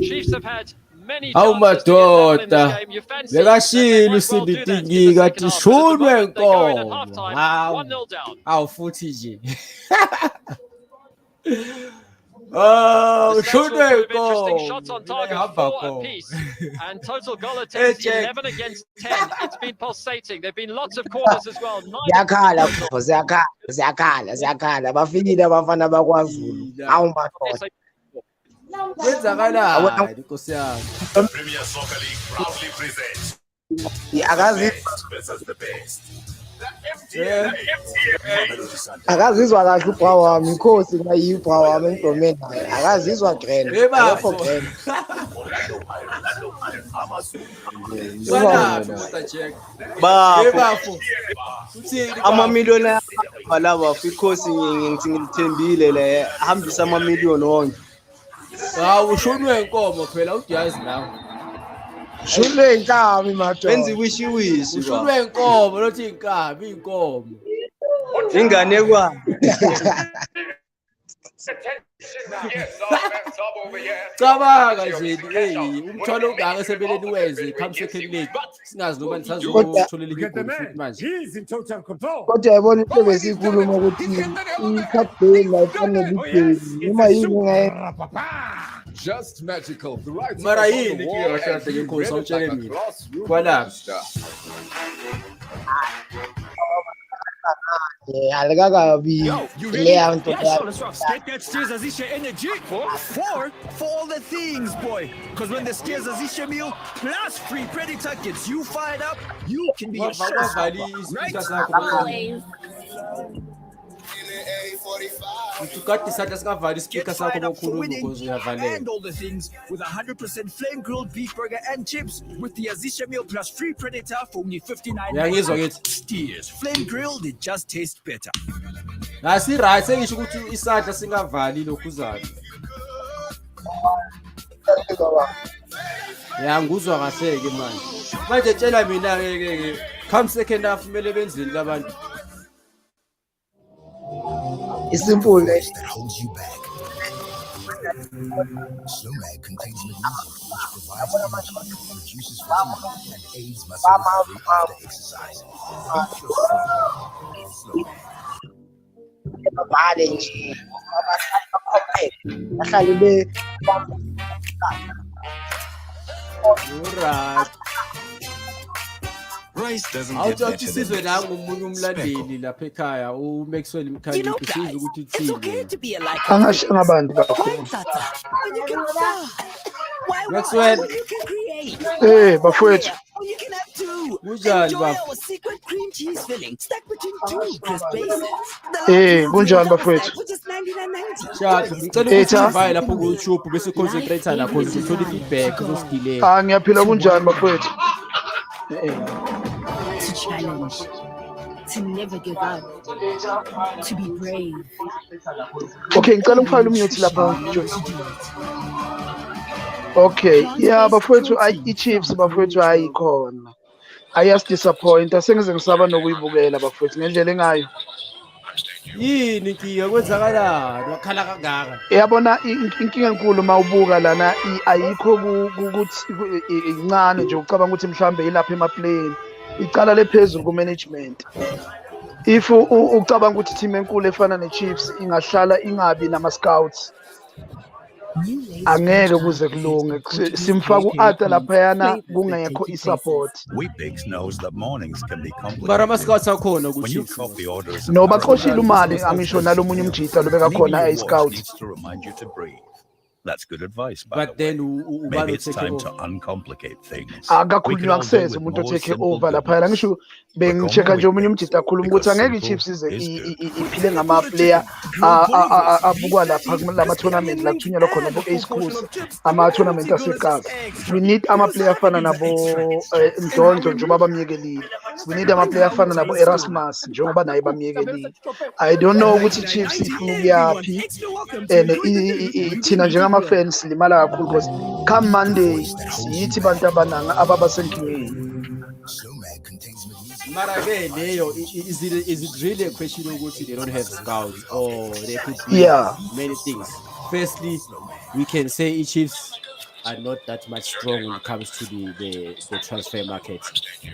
Chiefs have had many chances to get down in this game. You fancy that they might well do that in the second half, but at the moment they go in at half-time, 1-0 down. Our footage. Oh, should we go? Interesting shots on target, 4 apiece, and total goal attempts 11 against 10. It's been pulsating. There've been lots of corners as well. Ziyakhala bafikile abafana bakwaZulu awu madoda Kwenzakalani Nkosi yami? Premier Soccer League proudly presents akazi versus the best. akazizwa kahle ubra wami inkosi kunayi ubra wami entomeni akazizwa grand akho grand Bafo amamiliyoni balaba because ngithi ngilithembile le hambisa amamiliyoni wonke. Hawu ushonwe inkomo phela udiyazi nawe. shule inkabi madoda Wenza wishi Ushonwe inkomo lothi inkomo. ingane kwa Cabanga nje umthwalo ongaka sebeleni weze come second league singazi noma nisazotholela igoli futhi manje. kodwa yabona into besikhuluma ukuthi ikhapheli la ifanele igoli noma yini ngaye Just magical. The right Mara yini kiyashada ngekhosi awutshele mina. Kwala. alikakabi Yo, you ready? leya nto Yeah, sure, let's rock. Get that Steers Azisha energy for all the things, boy. Because when the Steers Azisha meal plus free Predator gets you fired up, you can be a showstopper, right? Ukati isandla singavali Get ispeaker sakho fired up for bokhuluma winning because uyavaleka. and all the things with 100% flame grilled beef burger and chips with the Azisha meal plus free Predator for only $59. Uyangizwa ngithi? Steers flame grilled, it just tastes better. Nasi right sengisho ukuthi isandla singavali lokhu uzayo. Ngizwa kahle ke manje. Manje tshela mina ke come second half kumele benzeni labantu. isimple le that holds you back. Slowmag contains magnesium, which provides energy, reduces fatigue, and aids muscle recovery after exercise. Eat your Slowmag. babhale nje bahlale be Alright. Rice doesn't get Awuthi better sizwe than nangu umunye umlandeli lapha ekhaya uMaxwell Mkhandisi sizwe ukuthi uthini. angasho ngabantu kakhulu Maxwell bafowethu kunjani bafo? kunjani bafowethu Shaka ngicela ukuthi uvaye lapho ku YouTube bese concentrate la cause uthola feedback uzosidile. ngiyaphila kunjani bafowethu To challenge, to never give up, to be brave. okay ngicela ungifake umute lapha okay yeah bafowethu i-Chiefs bafowethu ayikhona ayasdisappointa sengize ngisaba nokuyibukela bafowethu ngendlela engayo Yini inkinga kwenzakalani wakhala kangaka? yabona inkinga enkulu mawubuka lana ayikho ukuthi incane nje ucabanga ukuthi mhlambe ilapha emaplayini icala lephezulu ku-management if ucabanga ukuthi team enkulu efana ne-Chiefs ingahlala ingabi nama-scouts angeke kuze kulunge simfaka u-Arthur laphayana kungekho i-support Weet-Bix knows that mornings can be Mara ama-scouts complicated. akhona When your ku-Chiefs. coffee order is no baxoshile imali angisho nalomunye umjita lobeka maybe khona your watch ayi-scout needs to remind you to breathe. That's good advice, by But the way. then Maybe ubani it's take time to over. uncomplicate things. We can akakhulunywa all do kuseze with umuntu more otake simple over laphayana goodness. ngisho Become bengi-check-a more nje omunye Weet-Bix, umjita akhuluma because ukuthi angeke simple i-Chiefs ize is good. iphile ngama-player abukwa lapha kulama-tournament la kuthunyelwa khona bo-ace course ama-tournament asegaza we need ama-player afana nabo Mdlondlo njengoba bamyekelile we need ama-player afana nabo Erasmus njengoba naye bamyekelile I don't know ukuthi i-Chiefs ifuna ukuyaphi and thina njengama-fans silimala kakhulu because come Monday siyithi bantu abananga ababasenkingeni Slowmag contains magnesium. Mara ke leyo is it really a question ukuthi they don't have scouts or there could be Yeah. many things. Firstly, we can say Chiefs are not that much strong when it comes to the transfer market.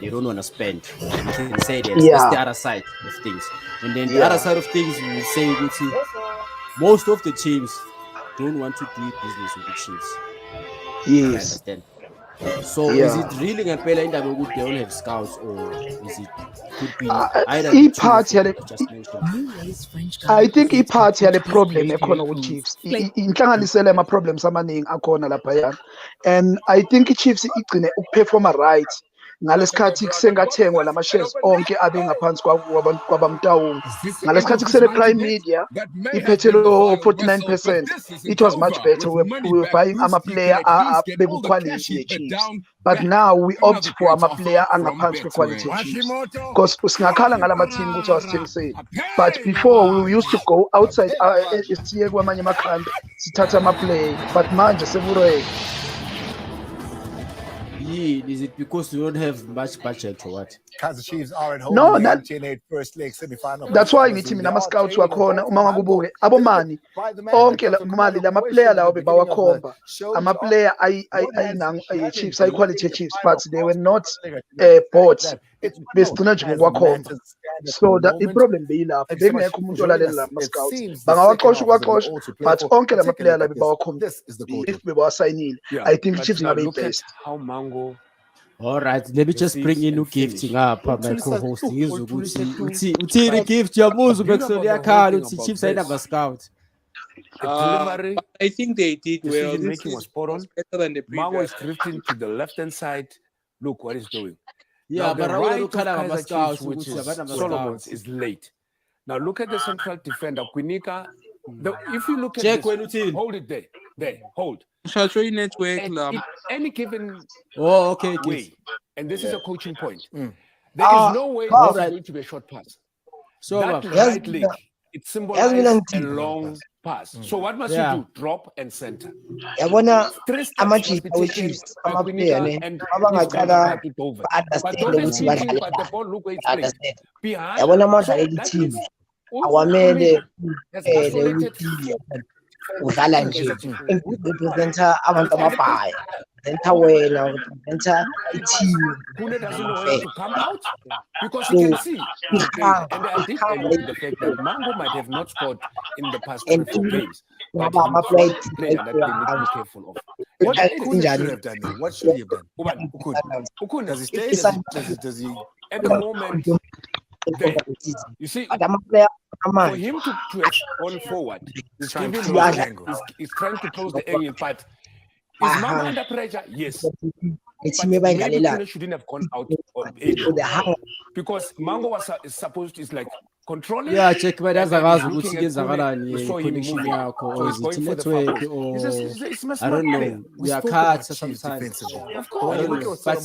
They don't want to spend. We can say that. Yeah. That's the other side of things. And then the other side of things, we will say ukuthi most of the teams don't want to do business with the Chiefs. I yes understand. So is it really ngempela indaba yokuthi they don't have scouts or is it could be either the two ipart that yale you just mentioned? I think ipart yale problem ekhona ku-Chiefs inhlanganisela ama-problems amaningi akhona laphayana and I think i-Chiefs igcine ukuperforma right ngalesikhathi kusengathengwa lama-shares onke abe ngaphansi kwabamtawungu ngalesikhathi kusele prime media iphethe lo 49%. It was much better we were buying ama-player beku-quality ye-Chiefs but now we opt for ama-player angaphansi kwe-quality ye-Chiefs because singakhala ngalama-team ukuthi awasithengiseni but before we used to go outside siye kwamanye amakhanda sithatha ama-player but manje sekureke Is it because you don't have much budget or what? Kaizer Chiefs are at home No, in the that- MTN8 first leg semi-final. that's why ngithi mina ama-scouts wakhona uma ngakubuke abomani onke mali lama-player lawo bebawakhomba ama-player ayi-Chiefs ayi-quality ye-Chiefs but they were not bought besigcina nje ngokwakhomba so i-problem beyilapho bekungekho umuntu olalela lama-scouts bangawaqosha ukwaqosha but onke lama-player la bebawakhomba if bebawasayinile I think i-Chiefs ingabe yi-best how Mango All right, let me just bring in gifting up my co-host. Uthi gift yamuzu bekusona yakhala uthi Chiefs ayinamba scout. I think they did well. Decision making was spot on. Better than the Mango previous. is drifting to the left-hand side. Look what he's doing. Yeah, now, the but right of Kaizer Kaizer Scouts, Chiefs, which which is is Solomon's, is late. Now look at the central defender, Quinika. If you look at Check this, hold it there, hold. Shall show you network. In any given way, and this is a coaching point. There is no way this is going to be a short pass. So that right leg, it symbolizes a long pass. So what must you do? Drop and center. Yabona ama-Chiefs amaplayer and abangaqala ba-understand ukuthi badlala yabona uma udlalela i-team awamele ukuthi udlala nje representa abantu ababhaya representa wena representa i-team Pune doesn't know when to come out because he can see. And I did allude to the fact that Mango might have not scored in the past 2 games. But he's a player that they need to be careful of. What should have done then? What should he have done? Ukun, does he stay? Does he? At the moment, you see, for him to have gone forward, he's trying to close the angle, but is Mango under pressure? Yes. But maybe Kune shouldn't have gone out because Mango was supposed to, is like controlling. Yeah, check my that's looking at Kune, saw him moving. So he's going for the foul. I don't know. We are cards sometimes. Of course. But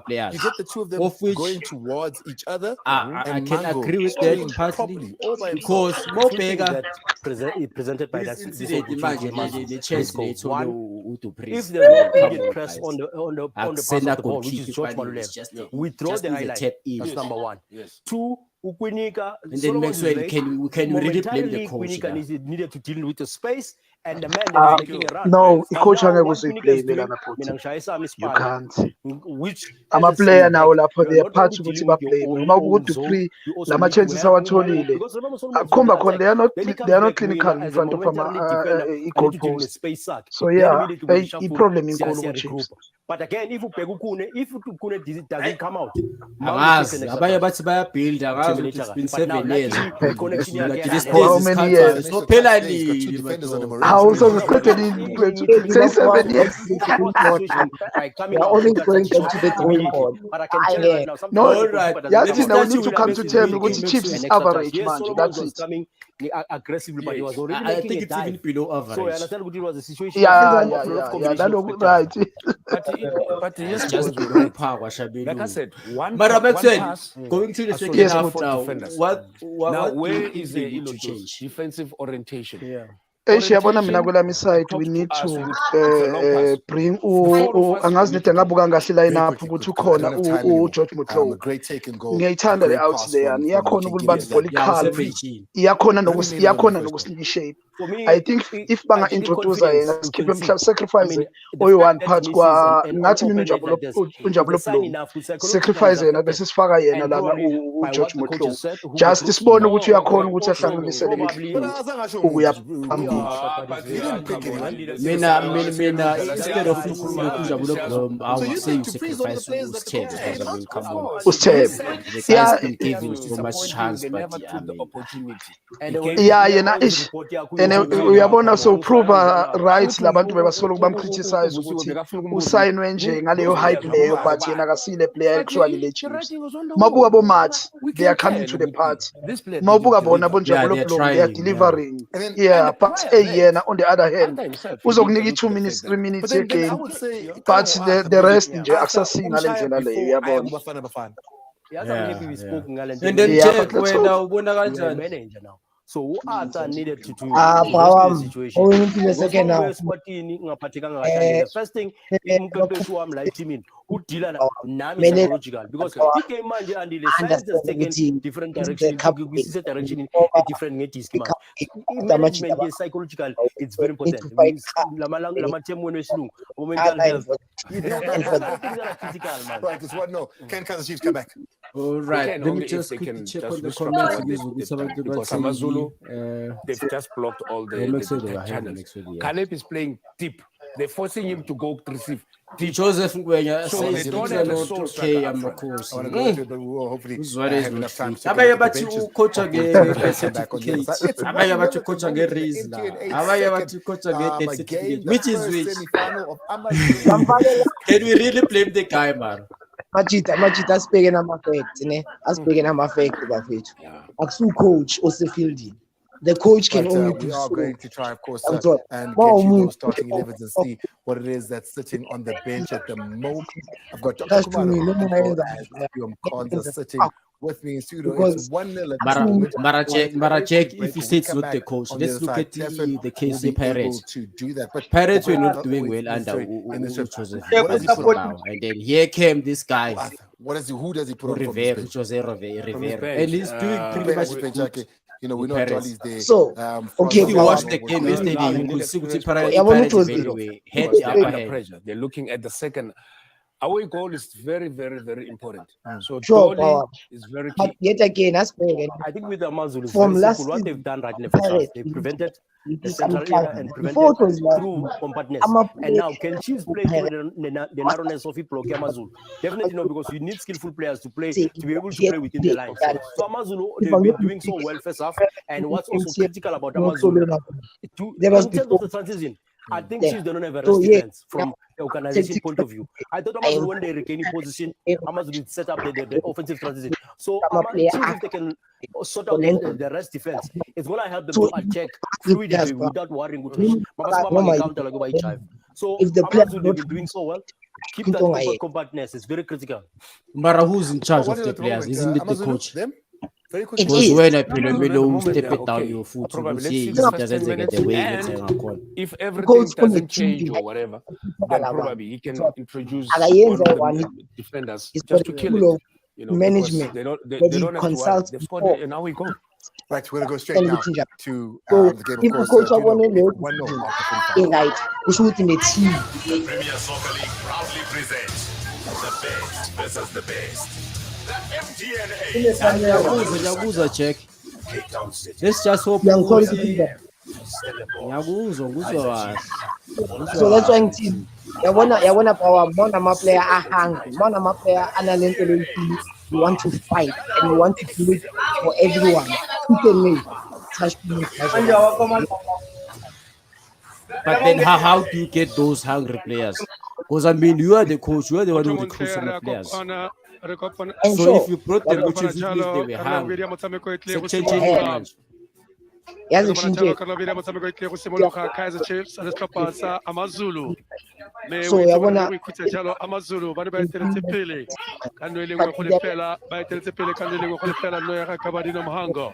players. You get the two of them going towards each other. I can agree with that partly because more bigger presented by that the chance they told if there's no immediate press on the pass of the ball, which is George Malulem, we throw the highlight. That's number one. Two, Ukwinika, and then Maxwell, can you really blame the coach? Ukwinika needed to deal with the space and the man that is making a run. No, coach was playing You can't. I'm a player now. They are part of the play. I'm to play. Lama chances are totally. They are not clinical in front of a goal post. So yeah, a problem in goal Chiefs. But again, if Ukune doesn't come out, build it's been 7 years. How many years? So how so say 7 years? They are only going to the drawing board. No, right. Now we need to come to terms with Chiefs is average, man. That's it. Aggressively, but he was already I think it's even below average. So I understand what it was a situation. Yeah, that was right. But it's just below power. Like I said, one pass going to the second half now. Now, where is the defensive orientation? Yeah. We need to bring angazi nede ngabuka ngahle line up ukuthi ukhona uGeorge Mutlow ngiyayithanda le out there iyakhona ukubamba ibhola ikhala iyakhona nokusinika shape. I think if banga introduce yena skip him sacrifice oyi-one part kwa ngathi mina unjabulo flow sacrifice yena bese sifaka yena lana uGeorge Mutlow just sibone ukuthi uyakhona ukuthi ahlanganisele ukuya mina instead of unjabulo I would say you sacrifice Usuthu because I mean come on Usuthu the guy's been given so much chance but yena ish uyabona so prove right labantu bebasolo kubamcriticize ukuthi usignwe nje ngaleyo hype leyo but yena akasile player actually le Chiefs mabuka bo match they are coming to the party mabuka bona bonjabulo they are delivering but yena on the other hand uzokunika 2 minutes 3 minutes a game but the rest nje akusasini ngale ndlela leyo uyabona and then check wena ubona kanjani manager now. So Arthur needed to do the situation. The first thing like team who deal psychological because he came and he decides the second different direction. We see direction in a different management is psychological. It's very important. Right, this one no. Can Kaizer Chiefs come back? All right, let me just quickly check on the comments because Amazulu they've just blocked all the channels. Caleb is playing deep. they're forcing him to go to receive. Joseph Ngwenya So they says don't it's have a not soul okay, striker up front. Amakhosi. I want to go into the war. Hopefully, Uzwane I is have not enough time fit. to take a Abanye look at the bathi benches ucoach of these teams that come back on the other certificate. side. It's Abanye 1-0 bathi at the ucoach moment in the Rizla. MTN8 Abanye second bathi ucoach death game, certificate. the Which is first which? semi-final of Amazulu. Can we really blame the guy, man? Majita asibheke nama-facts ne asibheke nama-facts bafethu akusu-coach osefieldini. The coach can But only we do are so. going to try, of course, I'm sorry. and Uma get you umuntu those starting 11s and see what it is that's sitting on the bench at the moment. I've got Dr. That's Kumalo true, noma and yenza Kwanzaa sitting with me in studio. It's because 1-0 at the moment. Mara check if you say it's not the coach. Let's look at the KC Pirates. To do that. But Pirates were not doing well under Joseph. And then here came this guy. Who does he put on from his bench? Jose Rivera. And he's doing pretty much good. You know, we know Dolly's there. So, okay, if you watch the game yesterday, you could see what Pirates anyway had the upper hand. Pressure. They're looking at the second. Away goal is very, very, very important. So sure, Dolly is very key. But yet again, I think with the Amazulu, from last what they've done right in the first half, they prevented the central area and prevented through compactness. And now, can Chiefs play through the narrowness of it, block Amazulu? Definitely no, because you need skillful players to play to be able to play within the lines. So Amazulu, they've been doing so well first half. And what's also critical about Amazulu, in terms of the transition, I think Chiefs don't have a rest defense from the organization point of view. I thought Amazulu, when they regain position, Amazulu would set up the offensive transition. So Chiefs, if they can sort out the rest defense, it's going to help them to attack fluidly without worrying. So if the players have been doing so well, keep that compactness. It's very critical. Mara, who's in charge of the players? Isn't it the coach? Because when I play Melo, step it down your foot, he doesn't get the way. If everything doesn't change or whatever, then probably he can introduce one of the defenders just to kill it. You know, management. They don't have to worry. They've scored, and now we go. Right, we're going to go straight now to the game, of course. 1-0. Right, we shoot in the team. The Premier Soccer League proudly presents the best versus the best. The MTN8. Yaguza check. Cape Town City. Let's just hope So that's why team. Yabona power bona ma player are hungry. Bona ma player analytical. You want to fight and you want to do it for everyone. Who can make touch me? But then how do you get those hungry players? Because I mean, you are the coach, you are the one who recruits the players. And so if you brought them, which is they were hungry. So change it. Yazi Kaizer Chiefs alesikapasa Amazulu so yabona Amazulu bani bayiteletse pele kanwele ngokole phela bayiteletse pele kanwele ngokole phela no ya kabadi no mhango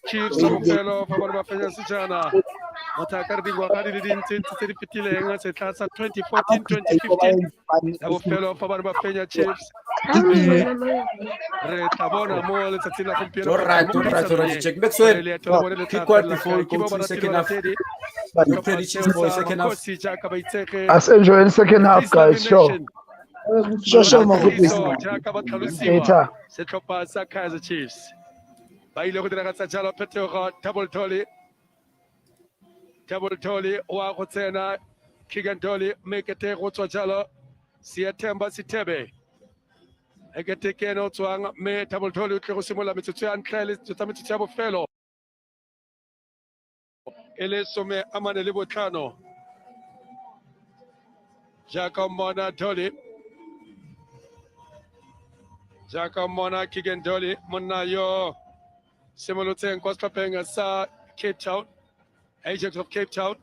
Chiefs ngopelo fa bani bafenya sejana motakar dingwa ga di dintse tse di fitileng se tlasa 2014 2015 ngopelo fa bani bafenya Chiefs re tabona mo le tsatsing la gompieno Alright, check back so quick one before we go to the second half. Your predictions for the second half. Let's enjoy the second half, guys. Sure. Sure, my good later. Setlhopha Kaizer Chiefs ba ile go diragatsa jalo phetogo double tolly wa go tsena Keegan Dolly make it go tswa jalo Siathemba Sithebe ekete keno tswang me double tolly o tle go simola metsotso ya ntlha le tsa metsotso ya bofelo ele some amane le botlhano Jaka Mona Dolly Jaka Mona Keegan Dolly monna yo simolotseng kwa setlhopheng sa Cape Town Ajax of Cape Town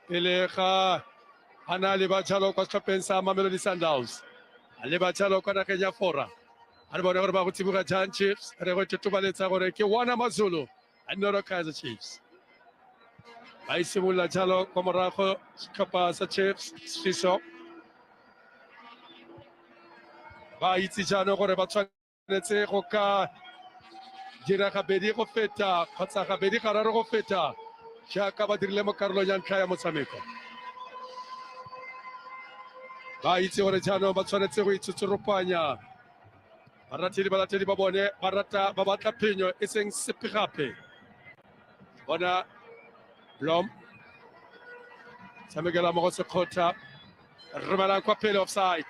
pele ga ana le ba tshalo kwa setlhopheng sa Mamelodi Sundowns le ba tshalo kwa nageng ya Fora a re bone gore ba go tsiboga jang Chiefs re go tetobaletsa gore ke one Amazulu and not Kaizer Chiefs ba isimolola jalo kwa morago setlhopha sa Chiefs Siso ba itse jano gore ba tshwanetse go ka dira gabedi go feta kgotsa gabedi gararo go feta jaaka ba dirile mo karolong ya ntlha ya motshameko ba itse gore jaanong ba tshwanetse go itsutsupanya balatedi ba bone ba batla phenyo e seng sepe gape bona Blom Samegela Mogose Kota. Romela kwa pele offside.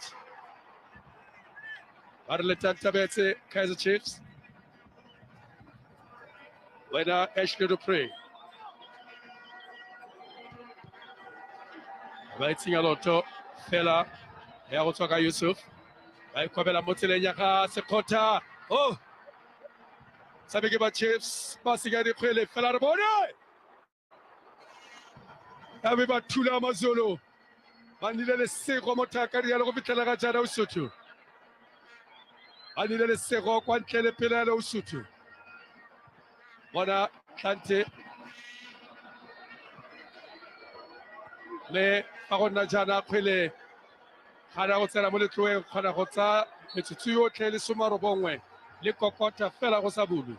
Arleta Tabete, Kaiser Chiefs. Wena Ashley Dupree. Waiting a lot Fela. Yarotoka Yusuf. Kwabela Motile Nyaka Sekota. Oh! Samegeba Chiefs. Basigari Kwele Fela Rabone. Abeba Tula Mazolo. Manile le sego motaka ya lo bitela ga jana Usuthu. Manile le sego kwa ntlele pele ya Usuthu. Bona Kante le parona jana Kwele. Khana go tsela mo letloeng khona go tsa metsutsu yotlhe le somaro bongwe le kokota fela go sa bulu.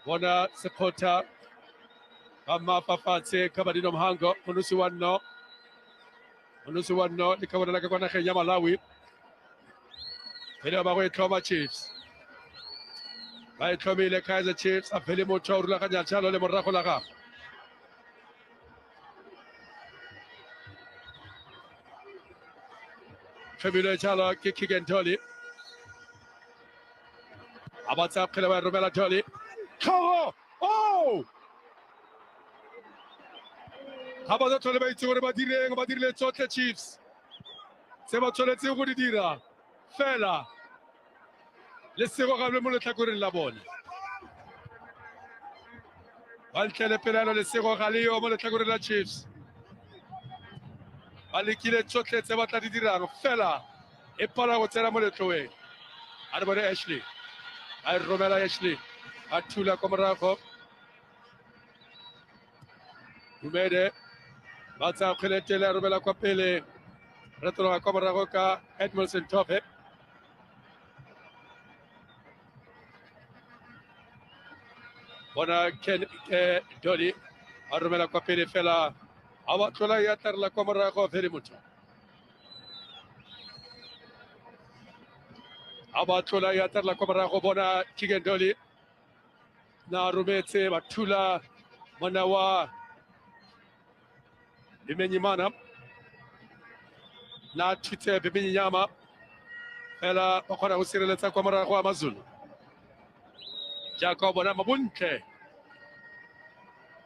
Bona Sekota Amapafatse Kabadino Mhango Unusu wano likabona la kwa Kenya Malawi. Ile ba Tlhoma Chiefs. Ba tlhomile Kaiser Chiefs a phele motho o rula ka nyatshalo le morago la gago. Femile Chala kick and Tolly. Abatsa phele ba Romela Tolly. Oh! Habaza Tolly ba itse gore ba dire tsotlhe Chiefs. Se ba tshwanetse go di dira. Fela le sego ga le mo letlakoreng la bone. Ba ntlele pelano le sego ga le yo mo letlakoreng la Chiefs. Ba lekile tsotlhe tse ba tla di dirang fela e pala go tsena mo letloeng. A re bone Ashley. A romela Ashley. A thula kwa morago. Dumede. Ba tsa kgweletele a romela kwa pele. Re tloga kwa morago ka Edmondson Tope. Bona Ken Dodi a romela kwa pele fela a ba tlola ya tla kwa morago very much. A ba tlola ya tla kwa morago bona Kigen Dodi na rometse batula mona wa Bimenyimana na Tite Bimenyama fela ba kgona go sireletsa kwa morago a Mazulu. Jacob bona mabuntle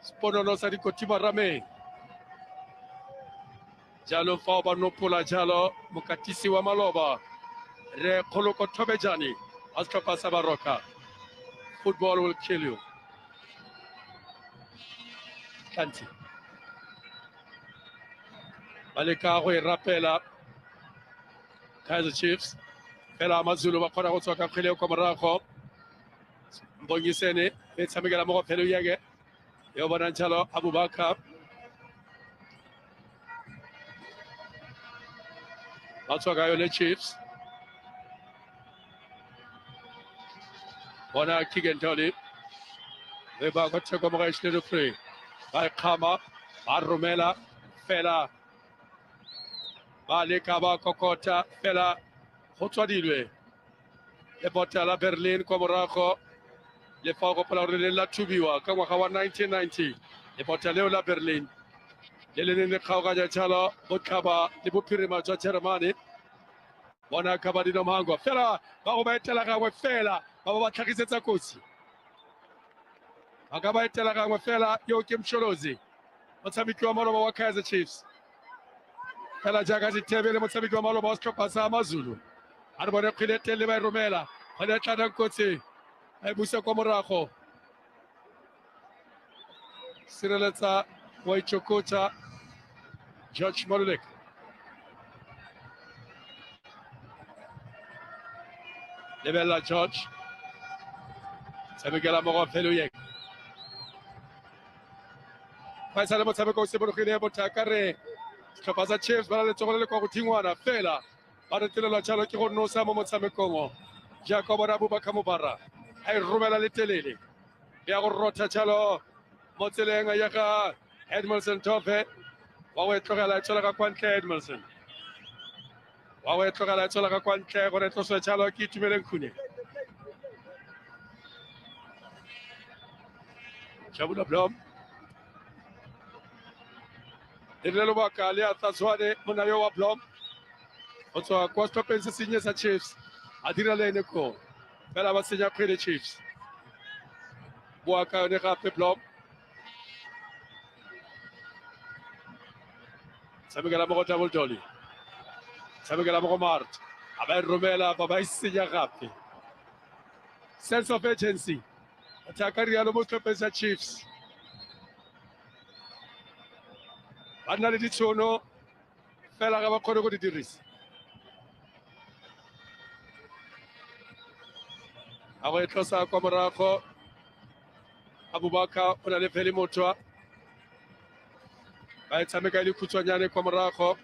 Sponono sa dikotima rame. Jalo fa ba nopola jalo mokatisi wa maloba. Re kholoko thobejani askapa sa baroka. Football will kill you. Kanti. Baleka go rapela Kaiser Chiefs. Fela Mazulu ba khona go tswa ka kgele kwa morago. Mbongisene e tshamekela mo go phelo yage. Yo bona jalo Abubakar. Batswaga yo le Chiefs. Bona Kigen Tolly. Eba go tsego mo ga Ashley Dupree. Ba khama ba romela fela. Ba le ka ba kokota fela go tswa dilwe. Le botala Berlin kwa morago. Le fa go pala re la thubiwa ka ngwaga wa 1990. Le botala la Berlin. Le ne kgaoganya tshalo go tlhaba le bophirima jwa Germany. Bona Kabadino Mhango fela ba go ba etela gangwe fela ba ba tlhagisetsa kotsi. Ba ka ba etela gangwe fela yo ke Msholozi motshameki wa maloba wa Kaiser Chiefs. Fela jaaka Sithebe le motshameki wa maloba wa setlhopha sa Mazulu. A re bone kgwele tele ba e romela go le tla kotsi a e busa kwa morago. Sireletsa wa ichokota George Molulek. Lebella George. Samegela mo go phelo yek. Fa sa le motshameko o se bologile bothaka re setlhopha sa Chiefs ba le tsogole le kwa go thingwana fela ba re telelwa jalo ke go nosa mo motshamekong. Jacob bona Abubakar Mubara a e romela le telele ya go rotha jalo mo tseleng ya ga Edmondson Tope wa go tlogela e tshola ka kwa ntle Edmondson wa go tlogela e tshola ka kwa ntle gore tloswe jalo ke Itumeleng Khune Jabula Blom. Ilelo bakali ataswane munayo wa Blom. Otso kwa stopense sinye sa Chiefs. Adira lene ko. Bela ba senya kgwele Chiefs. Boaka ne gape Blom. Samigala mo double dolly. Samigala mo Mart. Abay Romela babay senya gape. Sense of urgency. Atakari ya mo stopense Chiefs. Banna le ditšhono fela ga ba kgone go di dirisa. A go e tlosa kwa morago Abubakar o na le Veli Motwa ba e tshameka le khutshwanyane kwa morago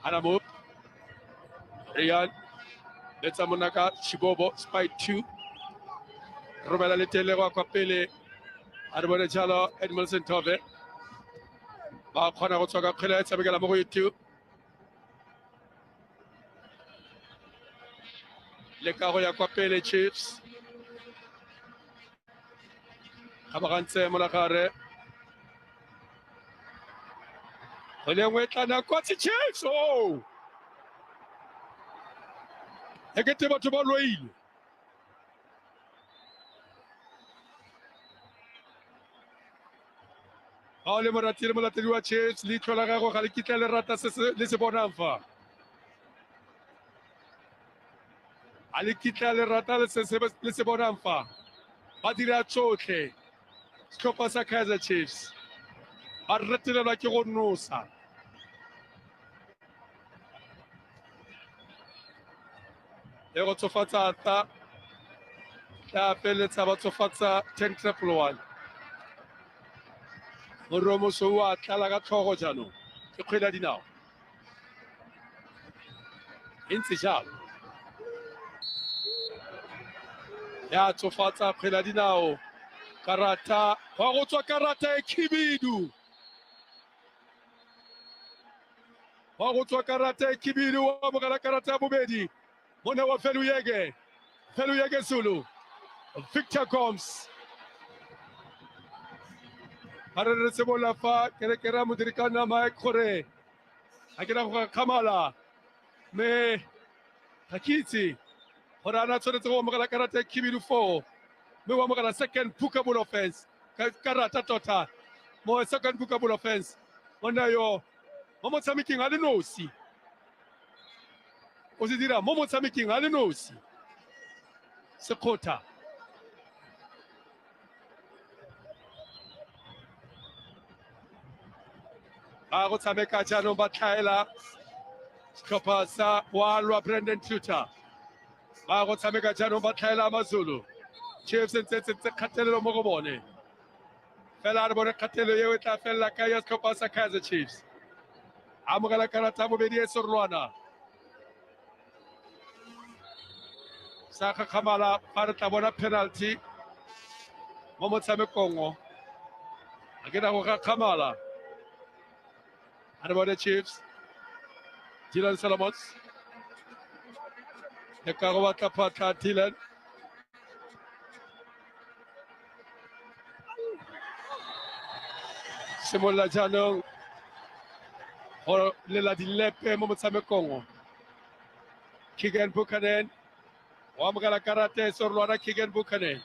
Anamo Rian letsa monaka Shibobo Spy 2 romela le tele kwa pele a re bone jalo Edmondson Tove ba kgona go tswa ka kgwele ya tshamekela mo go YouTube le ka go ya kwa pele Chiefs ga ba gantse mo la gare go le ngwe tlana kwa Chiefs oh e ke te batho ba loile a le moratile molatedi wa Chiefs le tlhola gago ga le kitla le rata le se bonang fa a le kitla le rata le se bonang fa ba dira tsotlhe setlhopha sa Kaizer Chiefs ba retelelwa ke go nosa e go tsofatsa ta peletsa ba tsofatsa 10-1 Moromoso wa tlala ka tlhogo jaanong ke kgwele ya dinao e ntse jalo ya tsofatsa kgwele ya dinao karata wa go tswa karata e khibidu wa go tswa karata e khibidu wa mogala karata ya bobedi mona wa Feluyege Zulu Victor Gomes Harare se bola fa kerekera mudirikana mai khore akira go Kamala me Hakiti horana tsone tso mo kala karata khibidu 4 me wa mo kala second bookable offense karata tota mo second bookable offense mona yo mo motshameki ga le nosi o se dira mo motshameki ga le nosi Sekota a go tshameka jaanong ba tlhaela setlhopha sa walwa Brandon Tuta ba go tshameka jaanong ba tlhaela Amazulu Chiefs ntse kgatelelo mo go bone fela re bone kgatelelo eo e tla felela ka ya setlhopha sa Kaizer Chiefs amogela karata bobedi e sorolwana sa Kamala fa re tla bona penalty mo motshamekong o a ke na go ga Kamala a re bone Chiefs Dylan Solomons le ka go batla phatla Dylan simolola jaanong go lela dilepe mo motshamekong o Keegan Buchanan wa amogela karata e sorolwana Keegan Buchanan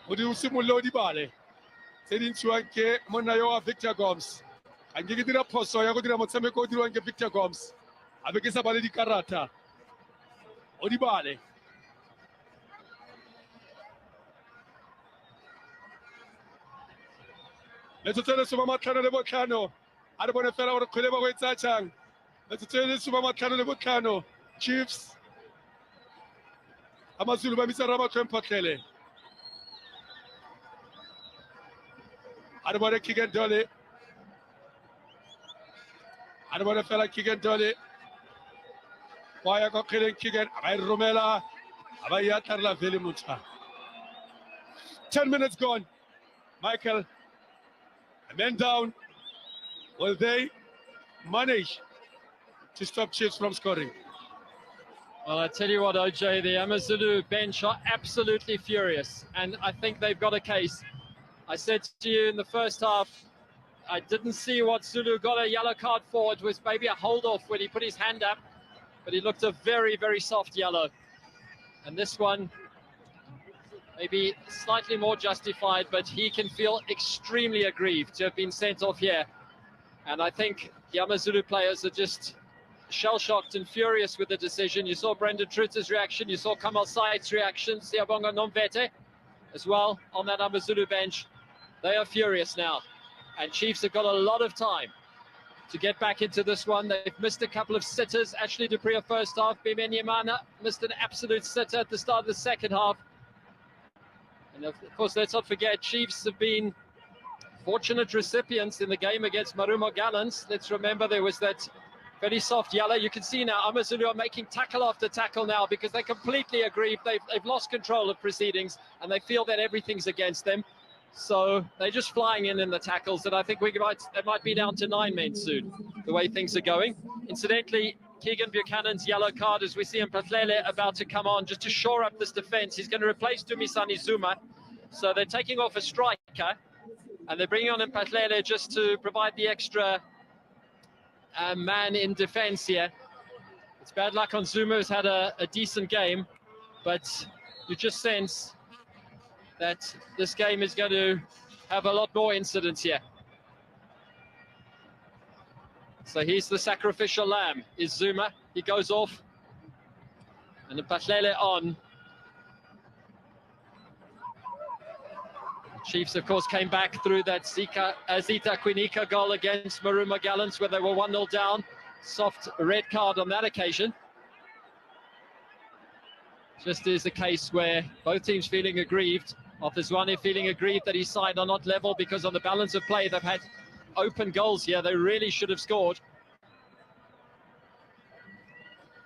o di simolola o di bale tse di ntshiwang ke monna yo wa Victor Gomes a nke ke dira phoso ya go dira motshameko o dirwang ke Victor Gomes a be ke sa bale dikarata o di bale metsotso e le 55 a re bone fela gore kgwele ba go e tsaya jang metsotso e le 55 Chiefs Amazulu ba mitsa Rabatho Mphotlele a re bone Keegan Dolly a re bone fela Keegan Dolly wa ya go kgweleng Keegan a ba e romela a ba e atlarela Veli Motwa 10 minutes gone Michael a man down will they manage to stop Chiefs from scoring Well, I tell you what, OJ, the Amazulu bench are absolutely furious, and I think they've got a case. I said to you in the first half, I didn't see what Zulu got a yellow card for. It was maybe a hold-off when he put his hand up, but he looked a very, very soft yellow. And this one, maybe slightly more justified, but he can feel extremely aggrieved to have been sent off here. And I think the Amazulu players are just shell-shocked and furious with the decision. You saw Brendan Trutter's reaction, you saw Kamal Said's reaction, Siyabonga Nomvete as well on that Amazulu bench. They are furious now, and Chiefs have got a lot of time to get back into this one. They've missed a couple of sitters. Ashley Dupree first half, Bimenyamana missed an absolute sitter at the start of the second half. And of course, let's not forget, Chiefs have been fortunate recipients in the game against Marumo Gallants. Let's remember there was that very soft yellow. You can see now Amazulu are making tackle after tackle now because they're completely aggrieved. They've lost control of proceedings and they feel that everything's against them. So they're just flying in the tackles, and I think they might be down to 9 men soon, the way things are going. Incidentally, Keegan Buchanan's yellow card, as we see Mpatlele about to come on just to shore up this defense. He's going to replace Dumisani Zuma. So they're taking off a striker, and they're bringing on Mpatlele just to provide the extra man in defense here. It's bad luck on Zuma, who's had a decent game, but you just sense that this game is going to have a lot more incidents here. So he's the sacrificial lamb, is Zuma. He goes off, and the Mpatlele on. Chiefs, of course, came back through that Zita Quinika goal against Marumo Gallants, where they were 1-0 down. Soft red card on that occasion. Just is a case where both teams feeling aggrieved. Othezwane feeling aggrieved that his side are not level because on the balance of play, they've had open goals here. They really should have scored.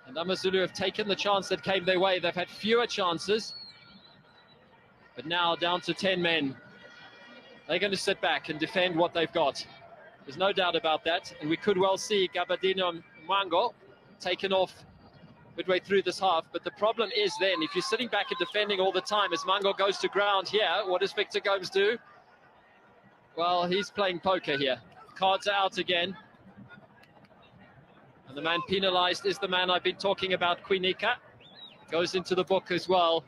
And Amazulu have taken the chance that came their way. They've had fewer chances, but now down to 10 men. They're going to sit back and defend what they've got. There's no doubt about that. And we could well see Gabadino Mango taken off midway through this half. But the problem is then, if you're sitting back and defending all the time, as Mango goes to ground here, what does Victor Gomes do? Well, he's playing poker here. Cards are out again. And the man penalized is the man I've been talking about, Quinika. Goes into the book as well.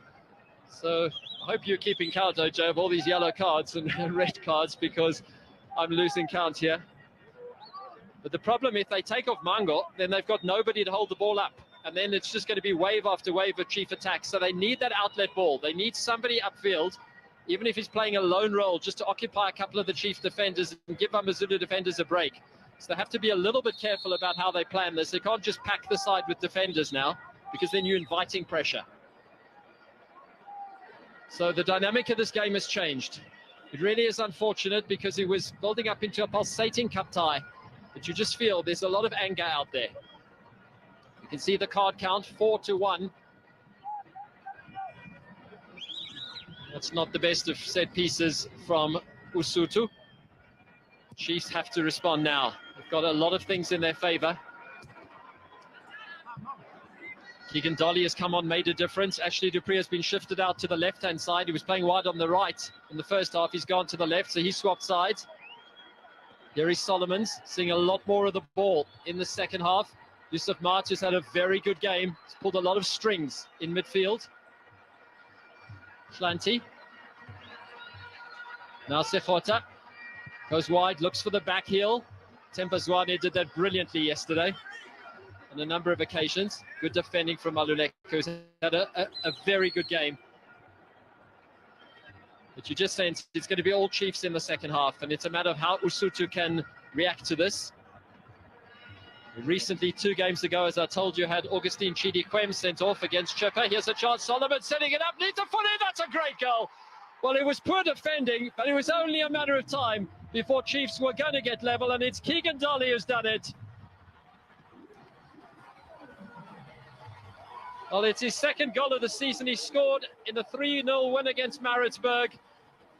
So I hope you're keeping count, OJ, of all these yellow cards and red cards, because I'm losing count here. But the problem, if they take off Mango, then they've got nobody to hold the ball up. And then it's just going to be wave after wave of Chief attacks. So they need that outlet ball. They need somebody upfield, even if he's playing a lone role, just to occupy a couple of the Chief defenders and give Amazulu defenders a break. So they have to be a little bit careful about how they plan this. They can't just pack the side with defenders now, because then you're inviting pressure. So the dynamic of this game has changed. It really is unfortunate because it was building up into a pulsating cup tie. But you just feel there's a lot of anger out there. You can see the card count, 4-1. That's not the best of set pieces from Usuthu. Chiefs have to respond now. They've got a lot of things in their favor. Keegan Dolly has come on, made a difference. Ashley Dupree has been shifted out to the left-hand side. He was playing wide on the right in the first half. He's gone to the left, so he swapped sides. Here is Solomons, seeing a lot more of the ball in the second half. Yusuf March has had a very good game. He's pulled a lot of strings in midfield. Schlanti. Now Sefota goes wide, looks for the back heel. Tempazwane did that brilliantly yesterday on a number of occasions. Good defending from Maluleke, who's had a very good game. But you just sense it's going to be all Chiefs in the second half, and it's a matter of how Usuthu can react to this. Recently, 2 games ago, as I told you, had Augustine Chidi-Quem sent off against Chipper. Here's a chance, Solomon setting it up, Nita Fune, that's a great goal. Well, it was poor defending, but it was only a matter of time before Chiefs were going to get level, and it's Keegan Dolly who's done it. Well, it's his second goal of the season. He scored in the 3-0 win against Maritzburg,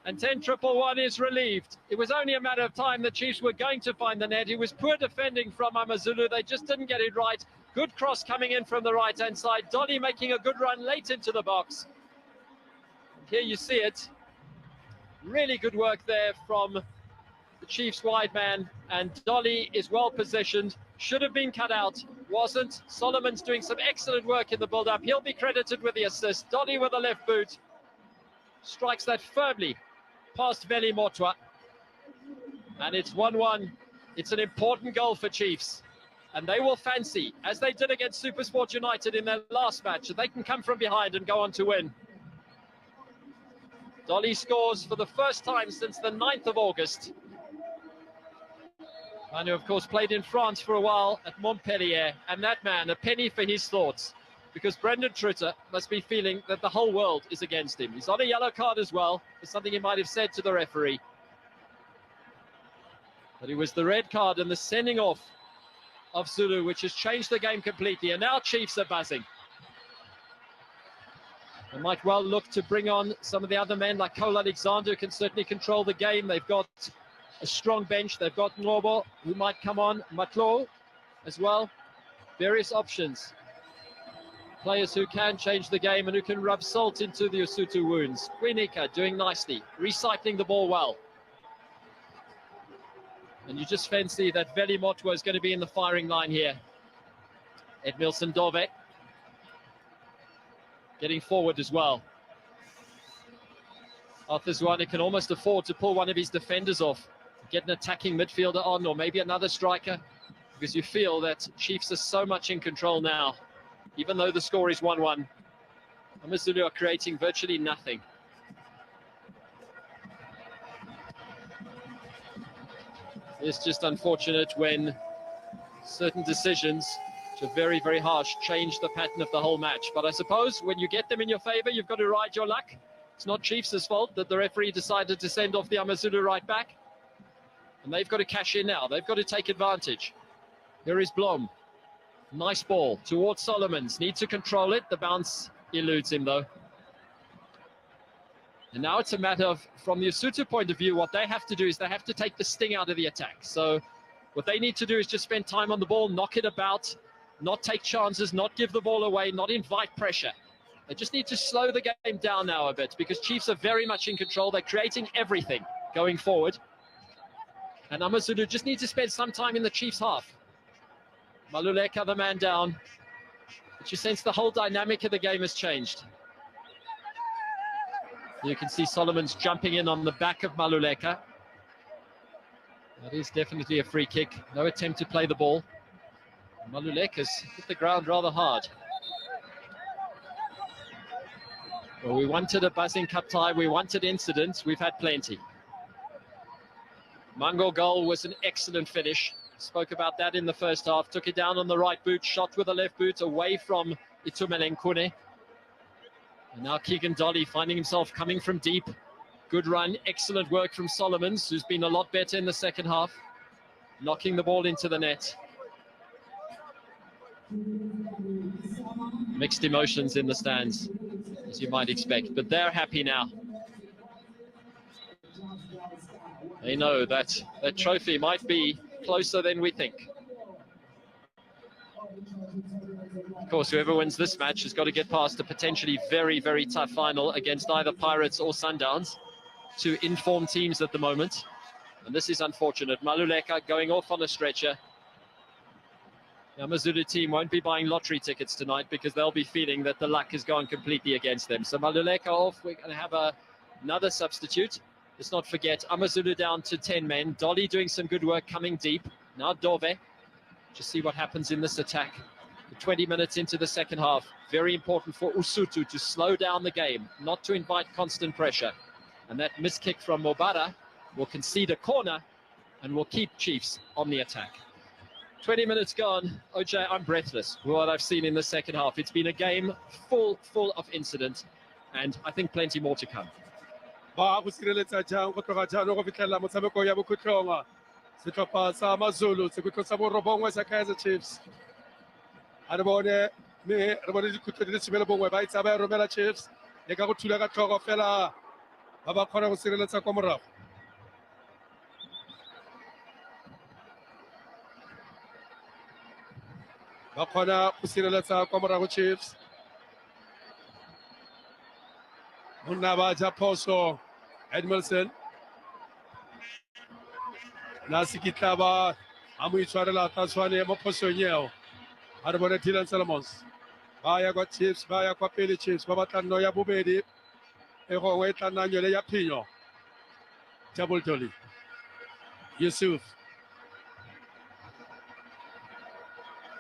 and 10-1-1 is relieved. It was only a matter of time the Chiefs were going to find the net. It was poor defending from Amazulu. They just didn't get it right. Good cross coming in from the right-hand side. Dolly making a good run late into the box. Here you see it. Really good work there from the Chiefs wide man, and Dolly is well positioned. Should have been cut out, wasn't. Solomon's doing some excellent work in the build-up. He'll be credited with the assist. Dolly with the left boot strikes that firmly past Veli Motwa, and it's 1-1. It's an important goal for Chiefs, and they will fancy, as they did against SuperSport United in their last match, that they can come from behind and go on to win. Dolly scores for the first time since the 9th of August. Manu, of course, played in France for a while at Montpellier, and that man, a penny for his thoughts, because Brendan Trutter must be feeling that the whole world is against him. He's on a yellow card as well, for something he might have said to the referee. But it was the red card and the sending off of Zulu, which has changed the game completely, and now Chiefs are buzzing. They might well look to bring on some of the other men, like Cole Alexander, who can certainly control the game. They've got a strong bench. They've got Ngobo, who might come on, Matlo as well. Various options. Players who can change the game and who can rub salt into the Usuthu wounds. Kwinika doing nicely, recycling the ball well. And you just fancy that Veli Motwa is going to be in the firing line here. Edmilson Dove getting forward as well. Arthur Zwane can almost afford to pull one of his defenders off, get an attacking midfielder on, or maybe another striker, because you feel that Chiefs are so much in control now, even though the score is 1-1. AmaZulu are creating virtually nothing. It's just unfortunate when certain decisions, which are very, very harsh, change the pattern of the whole match. But I suppose when you get them in your favor, you've got to ride your luck. It's not Chiefs' fault that the referee decided to send off the AmaZulu right back. And they've got to cash in now. They've got to take advantage. Here is Blom. Nice ball towards Solomons. Needs to control it. The bounce eludes him, though. And now it's a matter of, from the Usuthu point of view, what they have to do is they have to take the sting out of the attack. So what they need to do is just spend time on the ball, knock it about, not take chances, not give the ball away, not invite pressure. They just need to slow the game down now a bit, because Chiefs are very much in control. They're creating everything going forward. And AmaZulu just need to spend some time in the Chiefs' half. Maluleka, the man down. But you sense the whole dynamic of the game has changed. You can see Solomon's jumping in on the back of Maluleka. That is definitely a free kick. No attempt to play the ball. Maluleka's hit the ground rather hard. Well, we wanted a buzzing cup tie. We wanted incidents. We've had plenty. Mango goal was an excellent finish. Spoke about that in the first half. Took it down on the right boot, shot with the left boot away from Itumele Nkune. And now Keegan Dolly finding himself coming from deep. Good run, excellent work from Solomons, who's been a lot better in the second half. Knocking the ball into the net. Mixed emotions in the stands, as you might expect, but they're happy now. They know that that trophy might be closer than we think. Of course, whoever wins this match has got to get past a potentially very, very tough final against either Pirates or Sundowns, two informed teams at the moment. And this is unfortunate. Maluleka going off on a stretcher. The AmaZulu team won't be buying lottery tickets tonight, because they'll be feeling that the luck has gone completely against them. So Maluleka off. We're going to have another substitute. Let's not forget, AmaZulu down to 10 men. Dolly doing some good work coming deep. Now Dove. Just see what happens in this attack. 20 minutes into the second half. Very important for Usuthu to slow down the game, not to invite constant pressure. And that missed kick from Mobara will concede a corner and will keep Chiefs on the attack. 20 minutes gone. OJ, I'm breathless with what I've seen in the second half. It's been a game full of incident, and I think plenty more to come. Ba go sireletsa jang go tloga jalo go fitlhela motshameko ya bokhutlhonga setlhopha sa AmaZulu se go tlosa borobongwe sa Kaizer Chiefs. A re bone dikhutlo di le tshimele bongwe ba itsa ba e romela Chiefs le ka go thula ka tlhogo fela ba ba kgona go sireletsa kwa morago. ba kgona go sireletsa kwa morago Chiefs. Monna ba ja phoso Edmondson nasi kitlaba a mo itshwarela ta tshwane mo phosong eo a re bone Dylan Solomons ba ya kwa Chiefs ba ya kwa pele Chiefs ba batla nno ya bobedi e gongwe e tla nna nyole ya phinyo double dolly Yusuf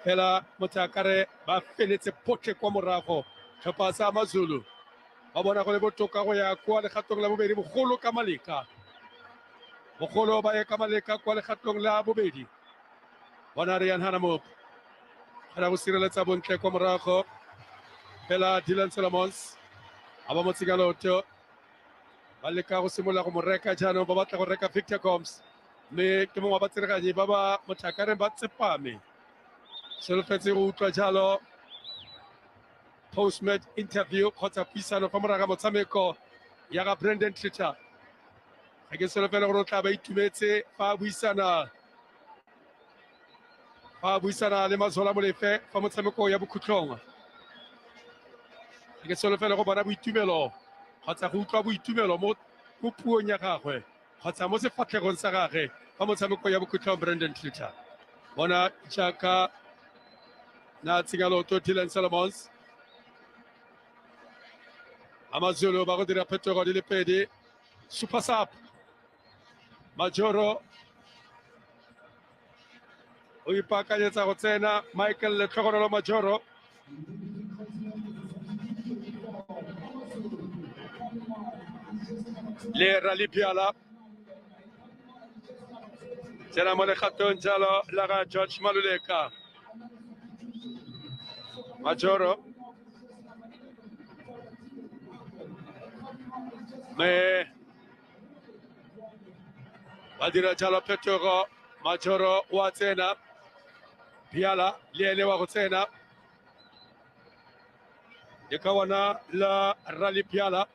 hela motakare ba feletse potlhe kwa morago tlhopha sa Amazulu ba bona go le botoka go ya kwa legatong la bobedi bogolo ka Maleka bogolo ba ya ka Maleka kwa legatong la bobedi bona Rian Hanamop ga go sireletsa bontle kwa morago hela Dylan Solomons a ba mo tsigaloto ba leka go simolla go mo reka jaanong ba batla go reka Victor Gomes mme ke mongwe wa batsereganyi ba ba motlhakareng ba tsepame solofetse go utlwa jalo post-match interview kgotsa puisano fa moraga motshameko ya ga Brandon Twitter ga ke solofela gore o tla ba itumetse fa a buisana le Mazola Molefe fa motshameko ya bokhutlong ga ke solofela go bona boitumelo kgotsa go utlwa boitumelo mo puong ya gagwe kgotsa mo sefatlhegong sa gagwe fa motshameko ya bokhutlong Brandon Twitter bona jaaka na tsigaloto Dylan Solomons Amazulu ba go dira phetogo di le pedi super sub Majoro o ipaakanyetsa go tsena Michael Letlhogonolo Majoro le Rally Piala tsena mo legatong jalo la ga George Maluleka Majoro me ba dira jalo phetogo Majoro wa tsena Piala le ene wa go tsena le ka bona la Rally Piala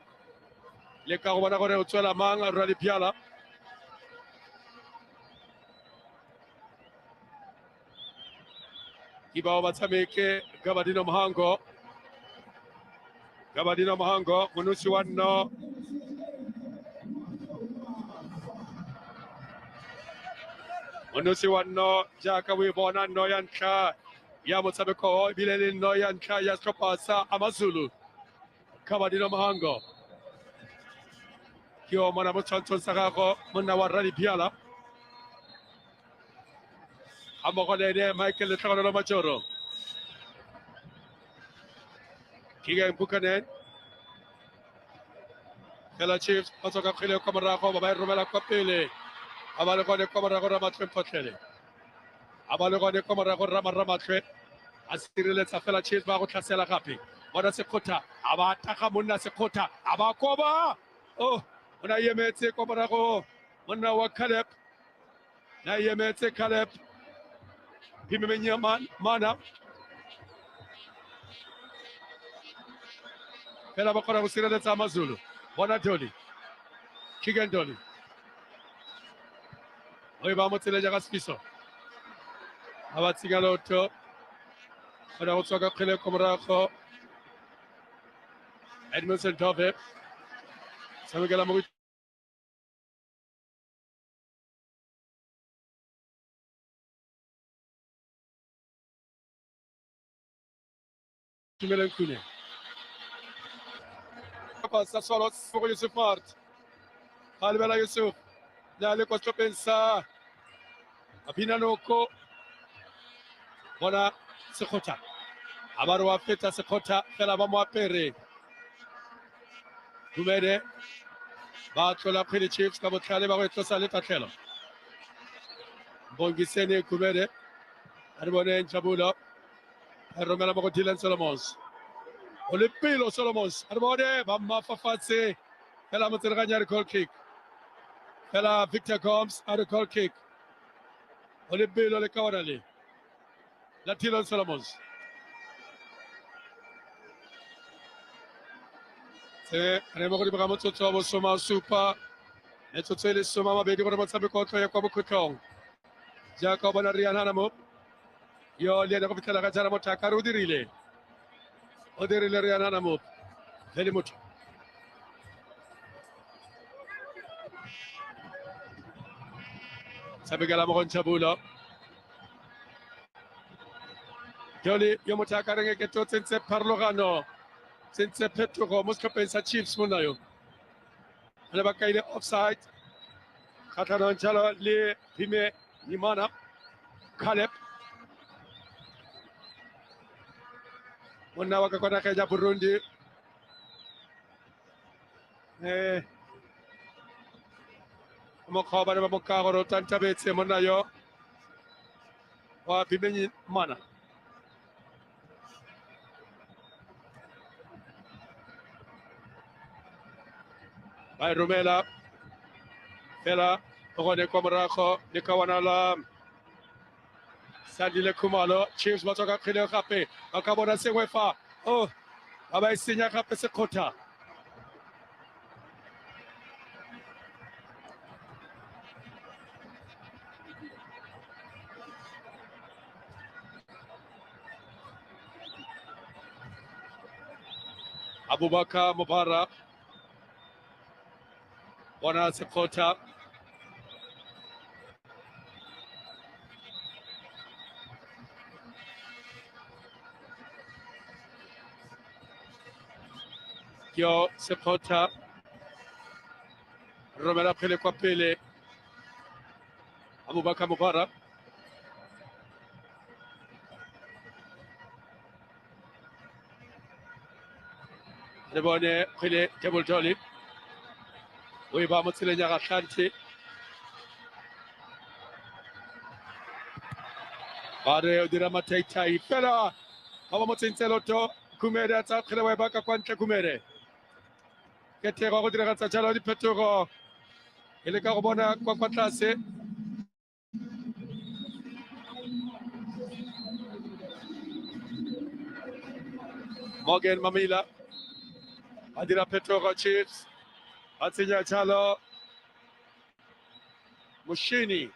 le ka go bona gore o tswela mang Rally Piala ke bao ba tshameke Gabadino Mohango monosi wa nno jaaka o e bona nno ya ntlha ya motshameko ebile le nno ya ntlha ya setlhopha sa Amazulu Gabadino Mohango ke o mona mo tshwantshong sa gago monna wa Rally Piala a mmogo le ene Michael Letlhogonolo Majoro Keegan Buchanan Kela Chiefs ba tswa ka kgwele kwa morago ba ba e romela kwa pele a ba le gone kwa morago Ramatlwe Mpotlele a ba le gone kwa morago Ramatlwe a sireletsa fela Chiefs ba go tlhasela gape bona Sekgotha a ba taga monna Sekgotha a ba koba o na emetse kwa morago monna wa Caleb na emetse Caleb Pimemenya mana fela ba kgona go sireletsa Amazulu bona Dolly Keegan Dolly o ba mo tsela jaaka Sefiso a ba tsigaloto go tswa ka kgwele kwa morago Edmondson Dove tshamekela mo Tumeleng Kune sa solo for Yusuf Mart Halbela Yusuf na le kwa tlhopheng sa Abinanoko bona Sekgotha a ba re wa feta Sekgotha fela ba mo apere Dumede ba tlola kgwele Chiefs ka botlhale ba go tlosa le tatlhelo Bongisene Kumede a re bone Njabulo a romela mo go Dylan Solomons o le pelo Solomons a re bone ba mmafafatshe fela motsereganya re goal kick fela Victor Gomes a re goal kick o le pelo le kawana le la Dylan Solomons se re mo go dibega motsotso wa bosoma supa metsotso e le soma mabedi gore motshameko o tlo ya kwa bokhutlong jaaka o bona Rian Hanamo Yo le go fitela ka jara motho ka re o dirile re yana na mo le motho sabegala mo nthabula Joli yo motho ka reng ke to tsentse pharologano tsentse phetogo mo setlhopheng sa Chiefs mo nayo le ba kaile offside khatlhanong jalo le Phime Nimana Caleb monna wa ka kona ka ja Burundi mo khoba ba mo ka go rotanta betse monna yo wa Phime Nimana ba romela fela go ne kwa morago le kawana la Sadile Kumalo Chiefs ba tswa ka kgile gape ba ka bona sengwe fa oh ba ba senya gape se khotha Abubakar Mubarak bona se khotha yo se khotha romela phele kwa pele Abubakar Mubarak le bone phele table jolly o ba mo tselenya ga hlanthi are o dira mataitai fela ba mo tsentselo to Kumere tsa khile wa ba ka kwa ntle Kumere ke tego go dira tsa jalo diphetogo ele ka go bona kwa tlase Morgan Mamila adira phetogo Chiefs a tsenya jalo Mushini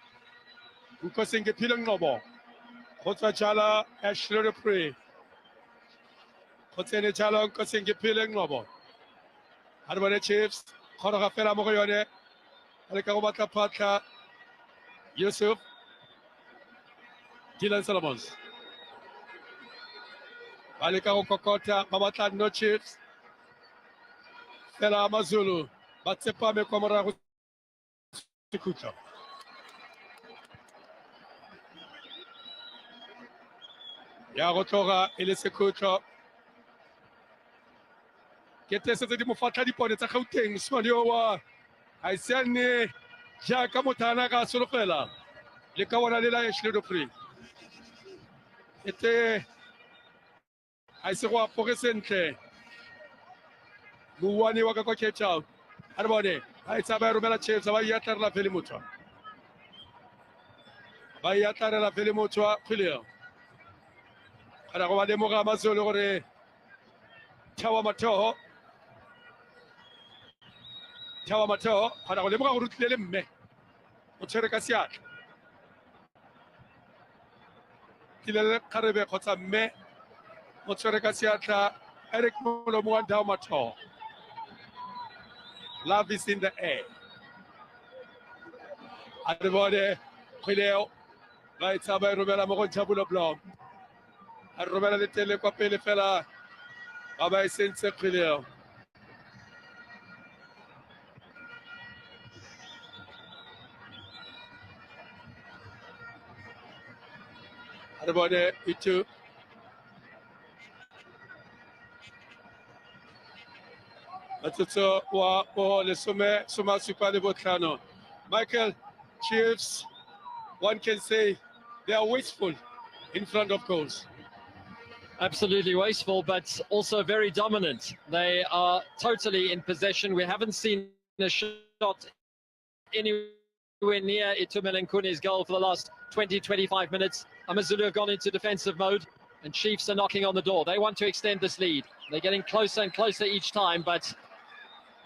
Nkosenge Philengqobo go tswa jala Ashley Pre go tsene jalo Nkosenge Philengqobo ha re bone Chiefs kgona ga fela mo go yone le ka go batla phatla Yusuf Dylan Solomons ba le ka go kokota ba batla no Chiefs fela Mazulu ba tsepame kwa morago sekutlo ya go tloga e le sekutlo ke tse di mo fatla dipone tsa Gauteng Smadi wa a isiane jaaka motana ka solofela le ka bona le la Ashley Free ete a se go apoge sentle buwane wa ka kwa Cape Town a re bone a itsa ba romela Chiefs ba ya tlarela pele motho ba ya tlarela pele motho a khuleo kana go ba lemoga Mazolo gore Thawa Mathoho kana go lemoga go rutlile le mme o tshwere ka seatla kilele kgarebe kgotsa mme o tshwere ka seatla Eric Molomo wa Thawa Mathoho. Love is in the air. A re bone khweleo ba itsa ba romela mo go Nthabula Blom a re romela le tele kwa pele fela ba ba sentse khweleo a re bone itu Atutso wa po le soma super le botlano Michael Chiefs one can say they are wasteful in front of goals. Absolutely wasteful, but also very dominant. They are totally in possession. We haven't seen a shot anywhere near Itumeleng Nkuni's goal for the last 20-25 minutes. Amazulu have gone into defensive mode, and Chiefs are knocking on the door. They want to extend this lead. They're getting closer and closer each time, but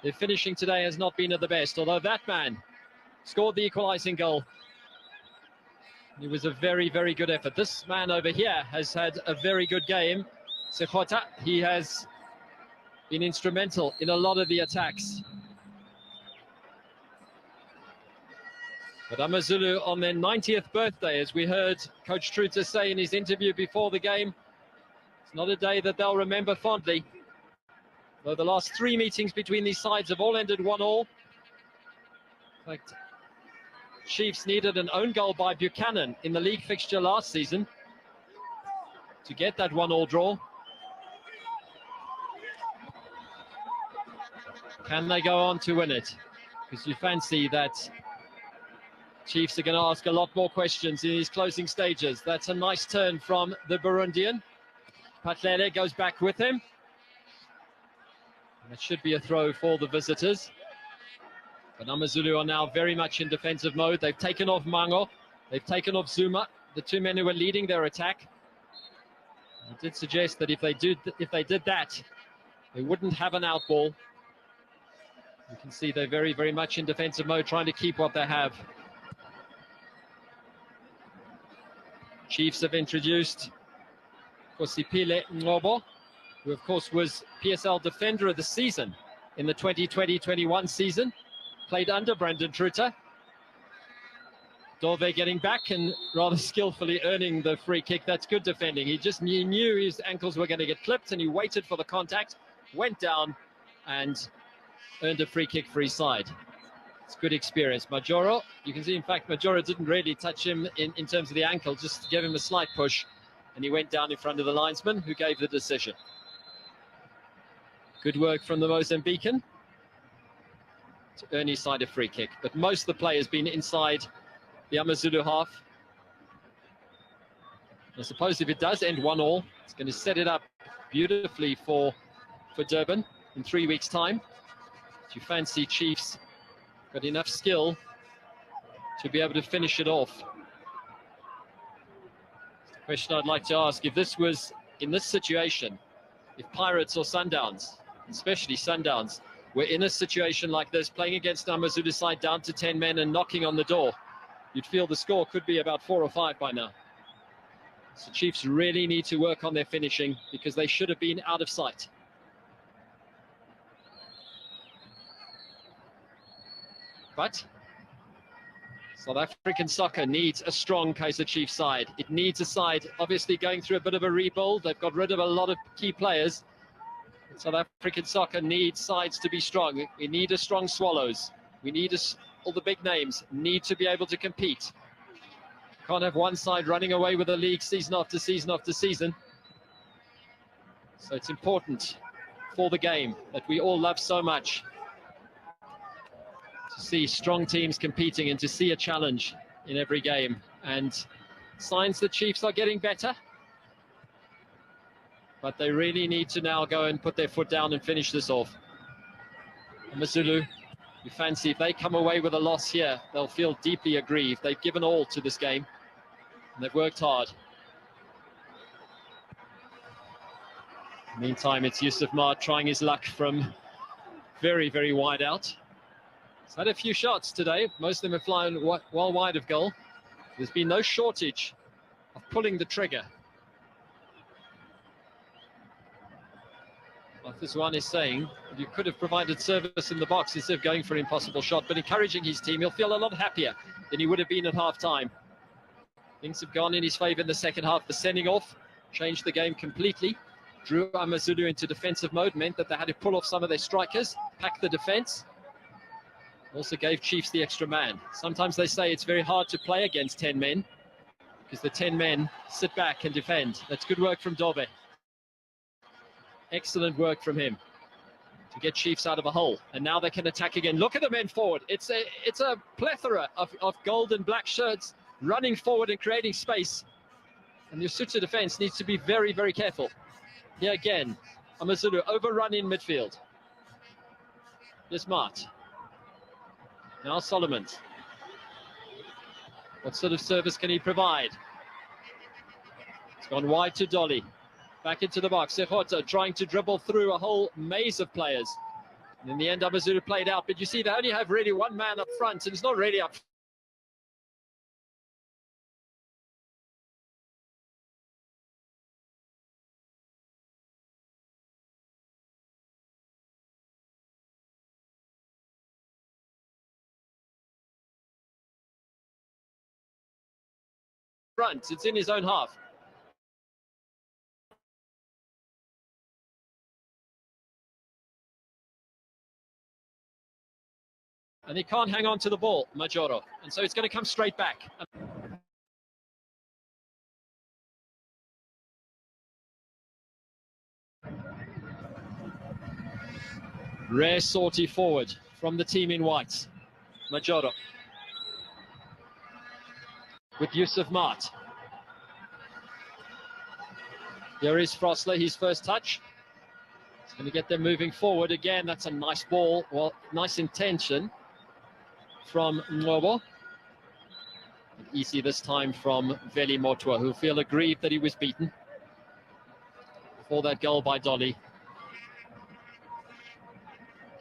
their finishing today has not been at the best, although that man scored the equalising goal. It was a very, very good effort. This man over here has had a very good game. Sekota, he has been instrumental in a lot of the attacks. But AmaZulu on their 90th birthday, as we heard Coach Truter say in his interview before the game, it's not a day that they'll remember fondly. Though the last 3 meetings between these sides have all ended 1-1. In fact, Chiefs needed an own goal by Buchanan in the league fixture last season to get that 1-1 draw. Can they go on to win it? Because you fancy that Chiefs are going to ask a lot more questions in these closing stages. That's a nice turn from the Burundian. Patlele goes back with him. That should be a throw for the visitors. But AmaZulu are now very much in defensive mode. They've taken off Mango. They've taken off Zuma, the two men who were leading their attack. I did suggest that if they did that, they wouldn't have an out ball. You can see they're very, very much in defensive mode, trying to keep what they have. Chiefs have introduced Kosipile Ngobo, who of course was PSL Defender of the Season in the 2020-21 season. Played under Brandon Truter. Dove getting back and rather skillfully earning the free kick. That's good defending. He knew his ankles were going to get clipped and he waited for the contact, went down and earned a free kick for his side. It's good experience. Majoro, you can see in fact Majoro didn't really touch him in terms of the ankle, just gave him a slight push and he went down in front of the linesman who gave the decision. Good work from the Mozambican to earn his side a free kick, but most of the play has been inside the AmaZulu half. I suppose if it does end 1-1, it's going to set it up beautifully for Durban in 3 weeks' time. Do you fancy Chiefs got enough skill to be able to finish it off? The question I'd like to ask, if this was in this situation, if Pirates or Sundowns, especially Sundowns, were in a situation like this, playing against AmaZulu side down to 10 men and knocking on the door, you'd feel the score could be about 4 or 5 by now. So Chiefs really need to work on their finishing because they should have been out of sight. But South African soccer needs a strong Kaizer Chiefs side. It needs a side obviously going through a bit of a rebuild. They've got rid of a lot of key players. South African soccer needs sides to be strong. We need a strong Swallows. We need all the big names need to be able to compete. Can't have one side running away with the league season after season after season. So it's important for the game that we all love so much to see strong teams competing and to see a challenge in every game. And signs the Chiefs are getting better. But they really need to now go and put their foot down and finish this off. AmaZulu, you fancy if they come away with a loss here, they'll feel deeply aggrieved. They've given all to this game, and they've worked hard. Meantime, it's Yusuf Maat trying his luck from very, very wide out. He's had a few shots today. Most of them have flown well wide of goal. There's been no shortage of pulling the trigger. Like this one is saying, you could have provided service in the box instead of going for an impossible shot, but encouraging his team, he'll feel a lot happier than he would have been at half-time. Things have gone in his favour in the second half. The sending off changed the game completely. Drew AmaZulu into defensive mode, meant that they had to pull off some of their strikers, pack the defence. Also gave Chiefs the extra man. Sometimes they say it's very hard to play against 10 men because the 10 men sit back and defend. That's good work from Dove. Excellent work from him to get Chiefs out of a hole. And now they can attack again. Look at the men forward. It's a plethora of gold and black shirts running forward and creating space. And the Usuthu defense needs to be very, very careful. Here again, AmaZulu overrun in midfield. Here's Mart. Now Solomon. What sort of service can he provide? It's gone wide to Dolly. Back into the box. Sekota trying to dribble through a whole maze of players. And in the end, AmaZulu played out. But you see, they only have really one man up front, and it's not really up front. It's in his own half. And he can't hang on to the ball, Majoro. And so it's going to come straight back. Rare sortie forward from the team in white. Majoro. With Yusuf Mart. Here is Frosler, his first touch. He's going to get them moving forward again. That's a nice ball. Well, nice intention from Ngobo. Easy this time from Veli Motwa, who feel aggrieved that he was beaten for that goal by Dolly.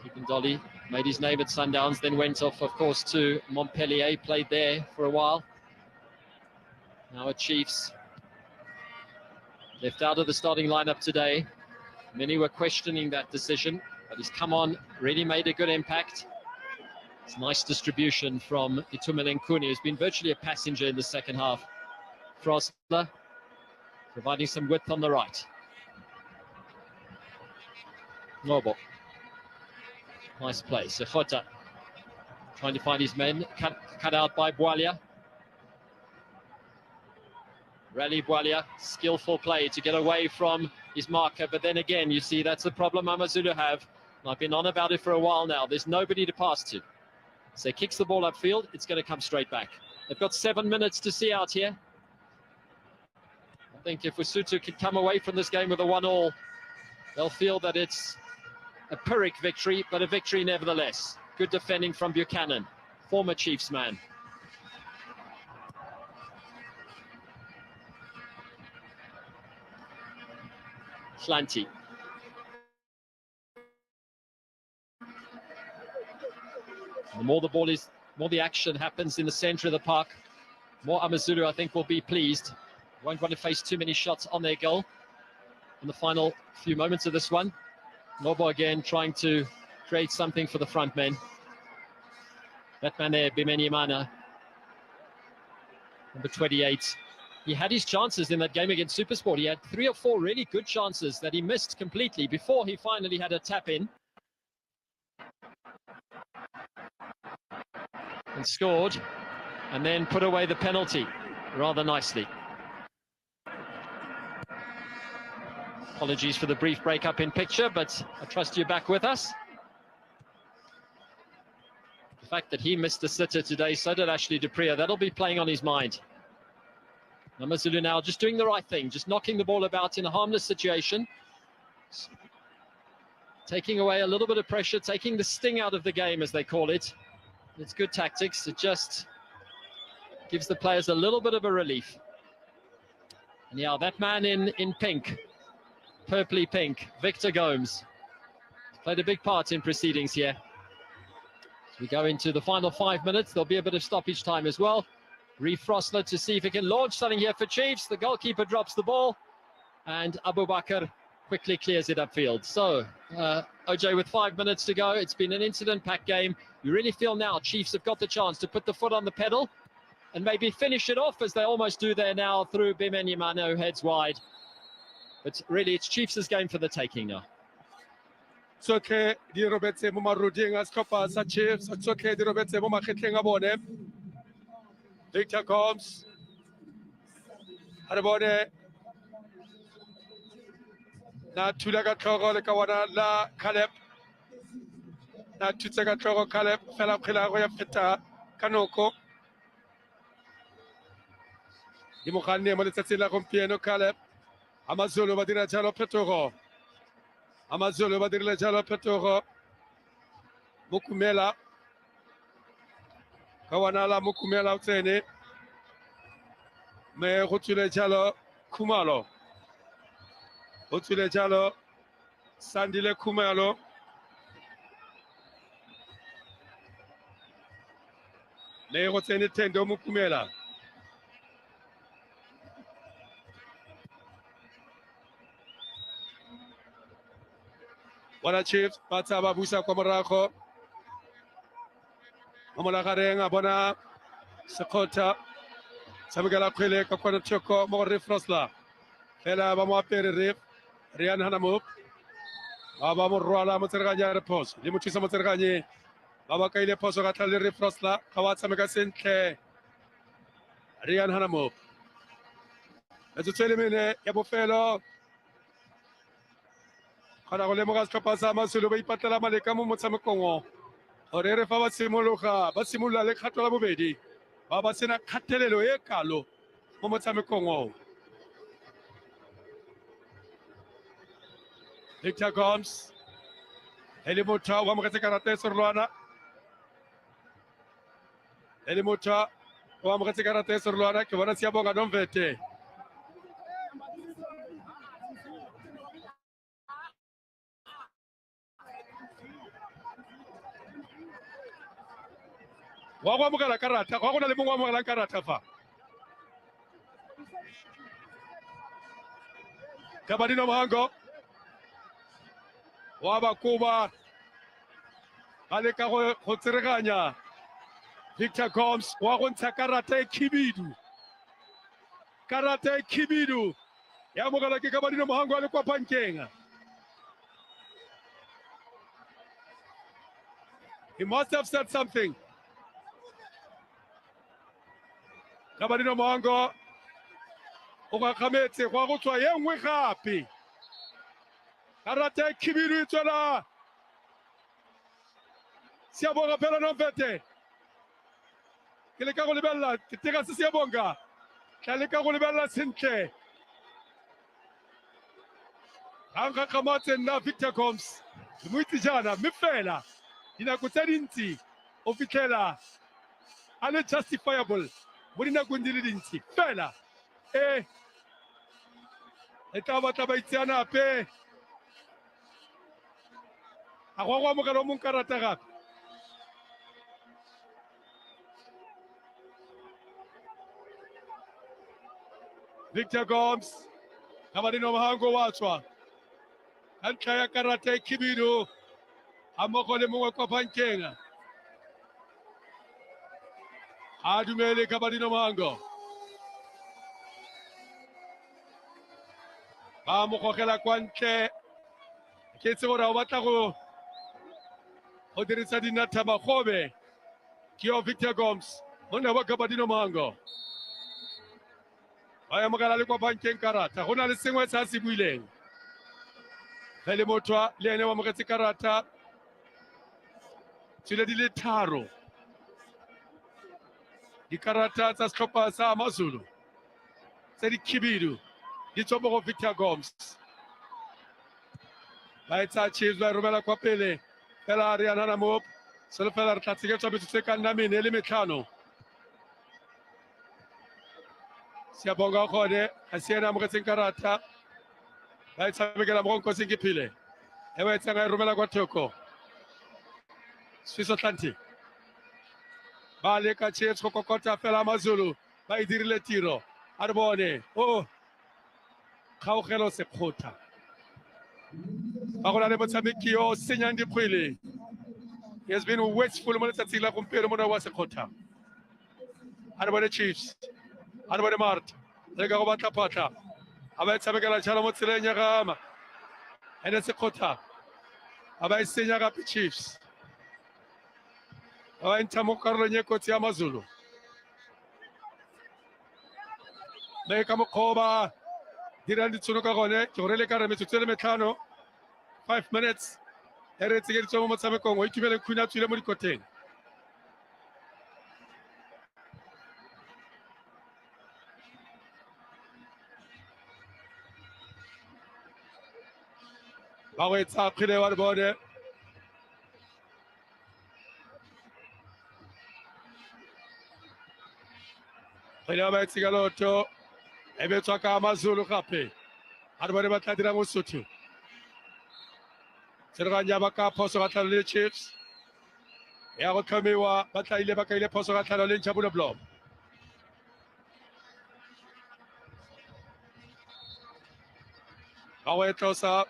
Keeping Dolly, made his name at Sundowns, then went off, of course, to Montpellier, played there for a while. Now at Chiefs. Left out of the starting lineup today. Many were questioning that decision, but he's come on, really made a good impact. It's nice distribution from Itumeleng Kuni, who's been virtually a passenger in the second half. Frosler providing some width on the right. Ngobo. Nice play. Sefota trying to find his men, cut out by Bwalia. Rally Bwalia, skillful play to get away from his marker, but then again, you see that's the problem Amazulu have. I've been on about it for a while now. There's nobody to pass to. So he kicks the ball upfield, it's going to come straight back. They've got 7 minutes to see out here. I think if Usuthu can come away from this game with a 1-1, they'll feel that it's a Pyrrhic victory, but a victory nevertheless. Good defending from Buchanan, former Chiefs man. Slanty. The more the ball is, more the action happens in the center of the park, more Amazulu, I think, will be pleased. Won't want to face too many shots on their goal in the final few moments of this one. Ngobo again trying to create something for the front men. That man there, Bimenyimana, number 28. He had his chances in that game against SuperSport. He had 3 or 4 really good chances that he missed completely before he finally had a tap in. And scored, and then put away the penalty rather nicely. Apologies for the brief break-up in picture, but I trust you're back with us. The fact that he missed the sitter today, so did Ashley Dupria, that'll be playing on his mind. Amazulu now just doing the right thing, just knocking the ball about in a harmless situation. Taking away a little bit of pressure, taking the sting out of the game, as they call it. It's good tactics. It just gives the players a little bit of a relief. And yeah, that man in pink, purpley pink, Victor Gomes, played a big part in proceedings here. As we go into the final 5 minutes, there'll be a bit of stoppage time as well. Reef Frosler to see if he can launch something here for Chiefs. The goalkeeper drops the ball, and Abu Bakr quickly clears it upfield. So, OJ, with 5 minutes to go, it's been an incident-packed game. You really feel now Chiefs have got the chance to put the foot on the pedal and maybe finish it off, as they almost do there now through Bimenyimana, who heads wide. But really, it's Chiefs' game for the taking now. It's okay, di robetse mo maruding as Copa sa Chiefs. It's okay, di robetse mo makhitleng a bone. Victor Gomes. Arbone. Na tula ka tlhogo le ka wana la Caleb. Na tutse ka tlhogo Caleb fela khila go ya feta kanoko. Di mo ganne mo letsatsi la gompieno Caleb. Amazulu ba dira jalo phetogo. Amazulu ba dira jalo phetogo. Mukumela. Kawana la Mukumela utsene. Me go tsile jalo Khumalo. Go tsile jalo Sandile Khumalo. Le go tsene Tendo Mukumela. Wana Chiefs ba tsa ba busa kwa morago. Mo la gareng a bona Sekota Samigala Pele Kakwana Choko More Frosla. Fela Bama Pere Rip. Rian Hanamup. Baba Murala Materganya Repos. Limuchisa Matergani. Baba Kaile Poso Gatali Frosla. Kawat Samiga Sente. Rian Hanamup. As a telemine, Yabofelo. Kana ole mo gaska pasa masulu be patala maleka mo motsame kongo ore re fa ba simologa ba simolla le kgato la bobedi ba ba sena kgatelelo e kalo mo motsame kongo Victor Gomes Elimota wa mo ka karate sorlwana Elimota wa mo ka karate sorlwana ke bona sia bonga don vete wa go amogela karata go na le mongwe wa amogela karata fa Kabadino Mahango wa ba kuba ale ka go tsereganya Victor Gomes wa go ntsha karata khibidu ya mogala ke Kabadino Mahango ale kwa pankeng he must have said something Kabadino Mahango o ga khametse go go tswa ye nngwe gape karata khibidu tswela Siabonga phela nomfete ke le ka go lebella ke tega se Siabonga tla le ka go lebella sentle Anga kamate na Victor Gomes mo itse jana mme fela dinako tse dintsi o fitlhela a le justifiable mo dinakong di le dintsi fela e tla batla ba itseana ape a go amogela mo karata gape Victor Gomes Kabadino Mahango watswa ntlha ya karata khibidu a mmogo le mongwe kwa bankeng a dumele Kabadino Mahango ba mo gogela kwa ntle ke tse gore o batla go dirisa dinatha magobe ke yo Victor Gomes monna wa Kabadino Mahango ba ya mogala le kwa bankeng karata go na le sengwe sa se buileng le motho le ene wa mogetse karata tsile di le tharo dikarata tsa setlhopha sa Amazulu tse di khibidu di tswa mo go Victor Gomes ba etsa Chiefs ba romela kwa pele fela re yana mo selo fela re tla tseketswa metsotso ka nna mene le metlhano Siabonga gone a siena amogetseng karata ba e tshamekela mo go ke phile e ba e tsanga e romela kwa thoko Swiss Atlantic ba le ka Chiefs go kokota fela Amazulu ba e dirile tiro a re bone o kgaogelo sekgotha ba go na le motshameki yo senyang dikgwele he has been wasteful mo letsatsing la gompieno mo wa sekgotha a re bone Chiefs a re bone Mart le ka go batla phatla a ba e tshamekela jalo mo tseleng ya gama ene sekgotha a ba e senya gape Chiefs a ba e ntsha mo karolong e kotsi ya Amazulu le ka mokgoba dirang ditšhono ka gone ke gore le ka re metsotso le metlhano 5 minutes e re tsekeditswe mo motshamekong o itumele khuna tswile mo dikoteng ba go etsa kgile wa le bone kgile ba e tsika loto e be tswa ka Amazulu gape a re bone ba tla dirang Usuthu tsereganya ba ka phoso ga tlhalo le Chiefs ya go tlhomiwa ba tlaile ba kaile phoso ga tlhalo le Ntshabulo Blom ba go e tlosa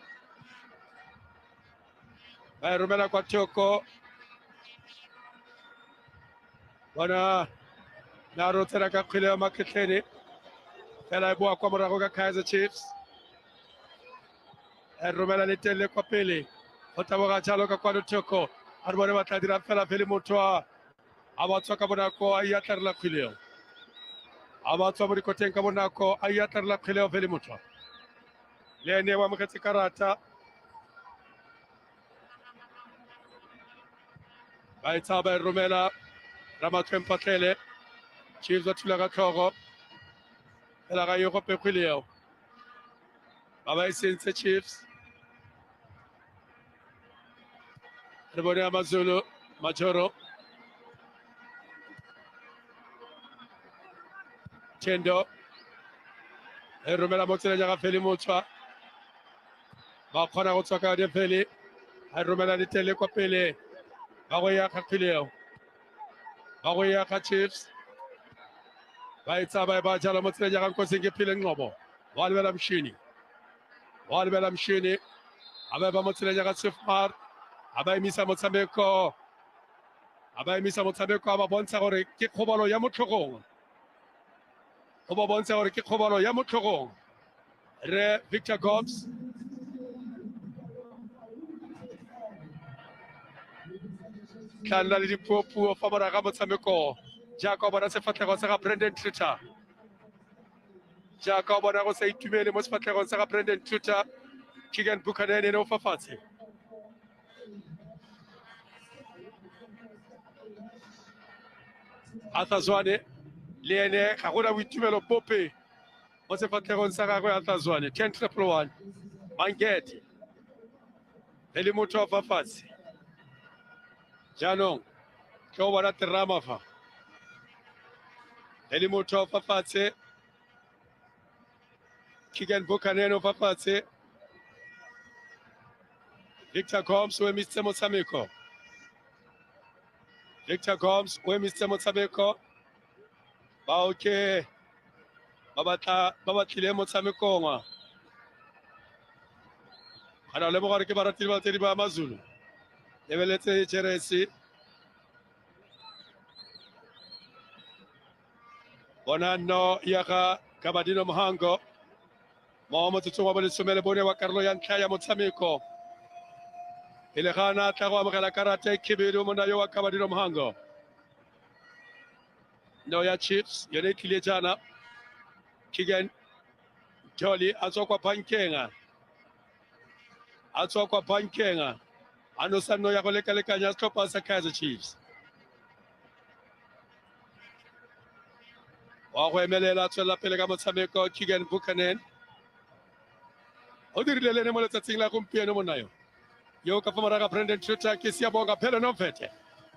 ba e romela kwa thoko bona na rotela ka kgwele ya maketlene fela e boa kwa morago ka Kaizer Chiefs e romela le telle kwa pele go taboga jalo ka kwano thoko a re bone ba tla dira fela fele motho a ba tswa ka bonako a iatlarela kgweleo a ba tswa mo dikoteng ka bonako a iatlarela kgweleo fele motho le ene wa amogetse karata ba e tsaya ba e romela Ramatleng Patlele Chiefs ba thula ka tlhogo fela ga ye gope kgweleo ba ba e sentse Chiefs re bone Amazulu Majoro Tendo e romela mo tseleng ya ga Feli Motshwa ba kgona go tswa ka Feli a romela le tele kwa pele ba go ya ka kgweleo ba go ya ka Chiefs ba e tsaya ba jala mo tseleng ya ga Nkosing ke phile Ngcobo wa lebela mshini a ba mo tseleng ya ga Sefmar a ba emisa motshameko a ba bontsha gore ke kgobalo ya motlhogong go ba bontsha gore ke kgobalo ya motlhogong re Victor Gomes tla nna le dipuo fa morago ga motshameko jaaka o bona sefatlhego sa ga Brandon Tuta jaaka o bona go sa itumele mo sefatlhegong sa ga Brandon Tuta Keegan Buchanan ene o fa fatshe Arthur Zwane le ene ga gona boitumelo bope mo sefatlhegong sa gagwe Arthur Zwane 10-1 Mangete e le motho a fa fatshe jaanong ke o bona terama fa e le motho a fa fatshe Keegan Buchanan o fa fatshe Victor Gomes o emisitse motshameko ba oke ba batlile motshamekong ga na le mogare ke baratile ba tse di ba Amazulu lebeletse Jeresi bona no ya ga Kabadino Mohango mo motsotsong wa bolesome le bone wa karolo ya ntlha ya motshameko pele ga na tla go amogela karata e khibidu monna yo wa Kabadino Mohango no ya Chiefs yone e tlile jaana Keegan Dolly a tswa kwa bankeng a no sa no ya go lekalekanya setlhopha sa Kaizer Chiefs wa go emelela tswela pele ka motshameko Keegan Buchanan o dirile lene mo letsatsing la gompieno monna yo ka fa moraga Brandon Tuta ke sia bonga phela no mfete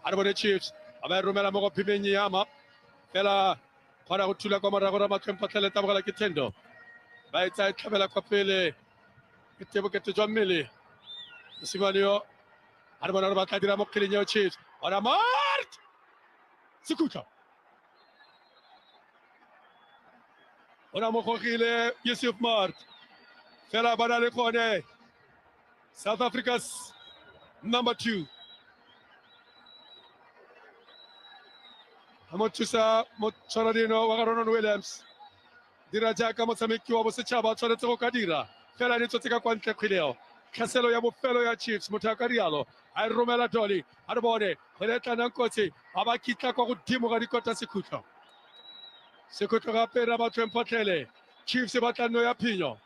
a re bone Chiefs a ba romela mo go phimeng yama fela kgona go thula kwa morago ra Ramatleng Patlele tabogela ke Tendo ba e tsaya tlhabela kwa pele ke tebokete jwa mmele mosimane yo a re bona gore ba tla dira mo kgweleng ya Chiefs ona Mart Sekhutlha ona mo gogile Yusuf Mart fela ba na le gone South Africa's number 2 mo thusa mo tshwaradino wa Ronon Williams dira jaaka motshameki wa bosetšhaba tshwanetse go ka dira fela di tsotse ka kwa ntle kgweleo tlhaselo ya bofelo ya Chiefs motho a ka rialo a e romela Dolly a re bone go letlanang kotsi a ba kitla kwa godimo ga dikota Sekhutlho gape Ramatleng Patlele Chiefs e batla nno ya phinyo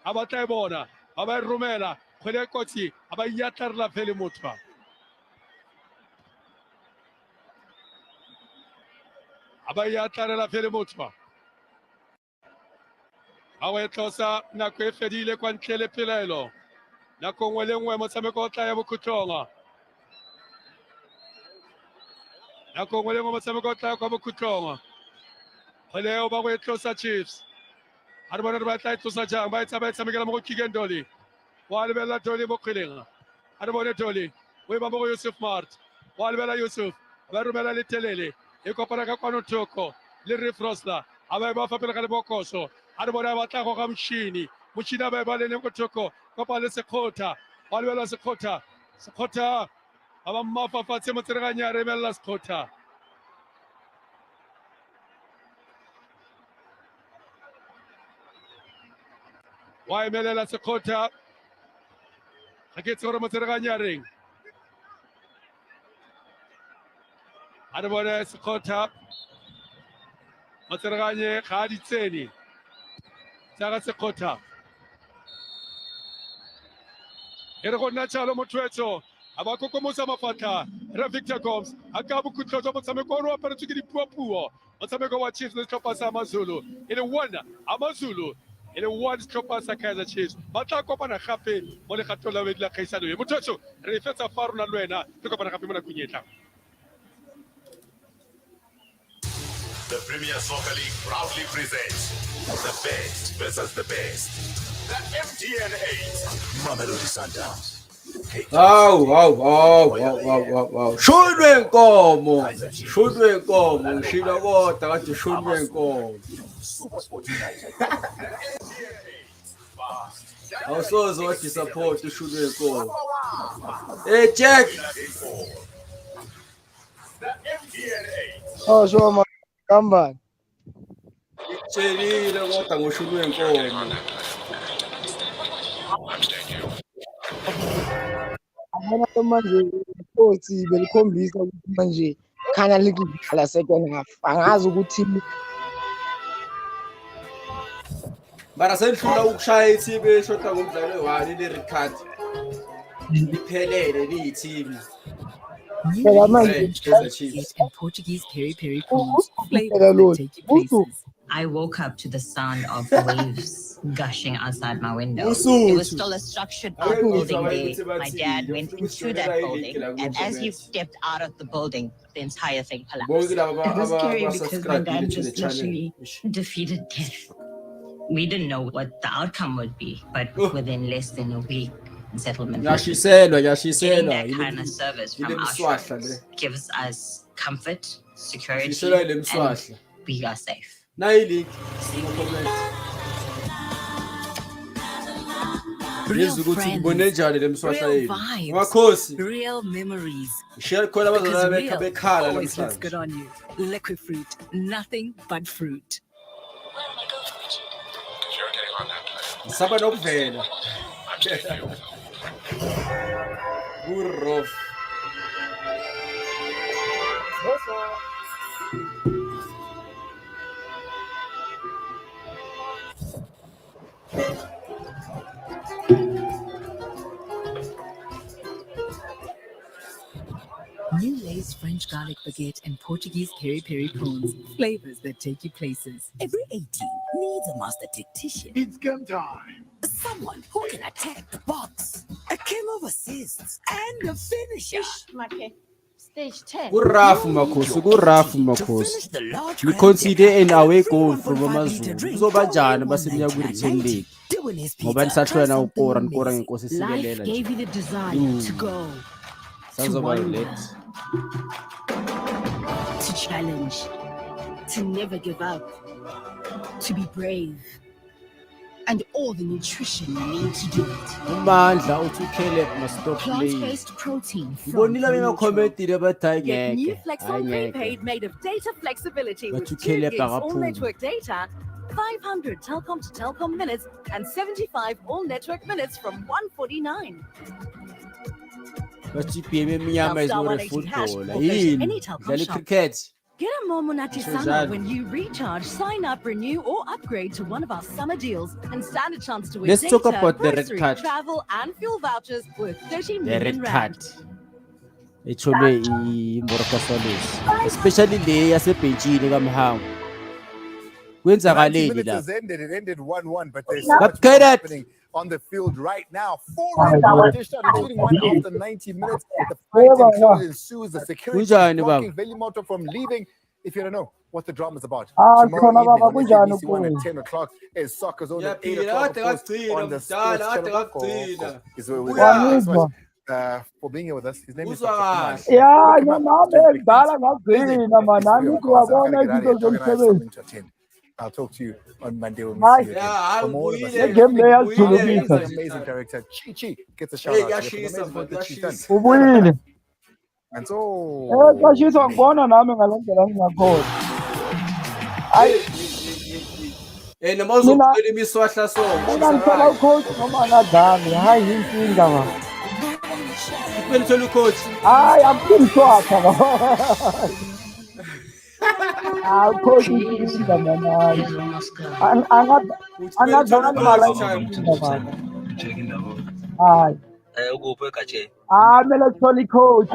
a batla e bona a ba e romela kgwele kotsi a ba iatlarela fele motho a ba iatlarela fele motho a o e tlosa nako e fedile kwa ntle le pelaelo nako nngwe le nngwe motshameko o tla ya bokhutlhong kwa bokhutlhong kgwele o ba go e tlosa Chiefs a re bona re ba tla e tlosa jang ba e tshamekela mo go Keegan Dolly wa lebelela Dolly mo kgweleng a re bone Dolly o e ba mo go Yusuf Mart wa lebelela Yusuf ba romela le telele e kopana ka kwano thoko le Riff Rosler a ba e ba fa pele ka lebokoso a re bona ba tla go ga motšhini a ba e ba lene go thoko kopa le Sekgotha wa lebelela Sekgotha abammafa fatshe motsereganyare emella Sekgotha. Wa emelela Sekgotha ga ke tsore motsereganyareng a re bone Sekgotha motsereganye ga a di tsene tsa ga Sekgotha e re go nna jalo motho a ba kokomosa mafatla re Victor Gomes a ka bokhutlho motshameko o re aparetswe ke dipuapuo motshameko wa Chiefs le setlhopha sa Amazulu e le one Amazulu e le one setlhopha sa Kaizer Chiefs ba tla kopana gape mo legatong la bobedi la kgaisano e motho re e fetsa fa rona le wena re kopana gape mo nakong e tlang. The Premier Soccer League proudly presents the best versus the best. The MTN8 Mamelodi Sundowns. Shudwe nkomo shila kodwa kade shudwe nkomo awusoze wadisupport ushudwe nkomo Jack Oh sure man kambani itshelile kodwa ngoshudwe nkomo manje Inkosi belikhombisa ukuthi manje khanya likudlala second half angazi ukuthi mara senhlula ukushaya i-team eshoda ngomdlalo we-1 ile-record liphelele liyi-team and Portuguese peri prawns, flavors that take you places. I woke up to the sound of waves gushing outside my window. It was still a structured building there. My dad went into that building, and as he stepped out of the building, the entire thing collapsed. It was scary because my dad just literally defeated death. We didn't know what the outcome would be, but within less than a week, settlement. Getting that kind of service from our shores gives us comfort, security, and we are safe. Real friends, real vibes, real memories. Because real always looks good on you. Liquid fruit, nothing but fruit. Saba nokuvela. Burrof. New Lay's French garlic baguette and Portuguese peri prawns, flavors that take you places. Every 18 needs a master tactician. It's game time. Someone who can attack the box, a king of assists, and a finisher. Stage 10. Good rough, Makhosi. We consider an away goal from Amazulu. Uzobajana basemiya ku-return leg. Ngoba nisahlwena ukora ngenkosi Life gave you the desire to go. To wonder, to challenge, to never give up, to be brave, and all the nutrition you need to do it. Umandla uthi uCaleb must stop playing. Plant-based protein from Ngibonile bema-comment abathi hayi Get new ngeke. Flex on prepaid made of data flexibility But with you 2 Caleb gigs all akaphumi. network data, 500 Telkom to Telkom minutes, and 75 all network minutes from $149. Bathi ibheme emnyama is Star not a 180 hash footballer. or go to Yini? any Telkom Dlala shop. cricket. Get a more Monati So summer sad. when you recharge, sign up, renew, or upgrade to one of our summer deals and stand a chance to win Let's data, talk about the red grocery, card. travel, and fuel vouchers worth 30 The million red rand. card. Echolwe iMoroka Swallows. Especially le yasebhentshini kaMhango. 90 Kwenzakaleni minutes la? has ended. It ended 1-1, but there's so much more Upgrade it. happening on the field right now. 4 red cards dished out, including one after 90 minutes. The fight ensues. The security is Kunjani blocking baba? Velimoto from leaving. If you don't know what the drama is about, Ah, tomorrow khona evening baba, on kunjani SABC 1 at kuwe? 10 o'clock is Soccer Zone at 8 Ngiyaphila, o'clock, of kade course, ngagcina on the mdala, Sports kade Channel. ngagcina. Is with Wanizwa? for being here with us. His name is Uzwa Dr. Kumar. kahle. Ya, Look him up. nami He's doing big things. ngidala ngagcina man, He's free, nami of course. I've got ngiyabona to get out of izinto here. Dog and I have zomsebenzi. something to attend. I'll talk to you on Monday when we Hayi, see you again. Yeah, From all of us, le game le yasithulukisa. amazing director. Chi Chi gets a shout Hey, out here for the yashisa amazing work man, that she's done. yashisa. Ubuyile. And xa shisa ngibona nami ngalendlela ngingakhona. Hayi noma uzophulela imiswahla so mina ngicela ucoach noma angadlali, hayi yinkinga ba. Kumele uthole ucoach. Hayi akusimshwatha ba. Hayi ucoach inkinga mana hayi. Angadlali mala inkinga bana. Hayi. Ukuphi egatsheni? Kumele kuthole i-coach.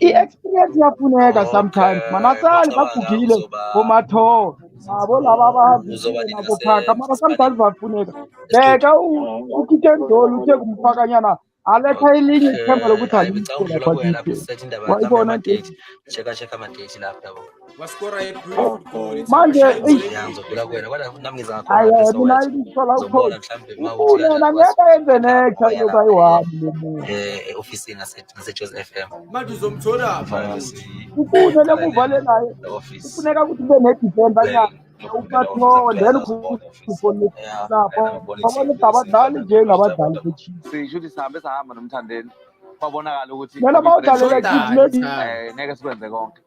I-experience iyafuneka sometimes. Mana asali bagugile bomatho. Yabo laba abahambisile nabo phaka. Mara sometimes bafuneka. Bheka uKitchen Dole uthe kumfakanyana. Aletha elinye ithemba lokuthi alikho lapha kithi. Wayibona nje. Check ama-date lapha yabo. Waskora a goal. Manje ngizodlula kuwena kodwa nami ngiza hayi mina ngithola ucoach. Ufuna ngeke enze next ayoba ayi-1 lo muntu. e-ofisini nase-Joseph FM. Manje uzomthola Ufune lemuvale naye. Kufuneka ukuthi ube ne-defender nyana. Umatho then ufone lapho. Babona abadlali njengabadlali be-Chiefs. Sisho ukuthi sihambe sahamba nomthandeni. Kwabonakala ukuthi Mina mawudlalela Chiefs maybe ngeke sikwenze konke.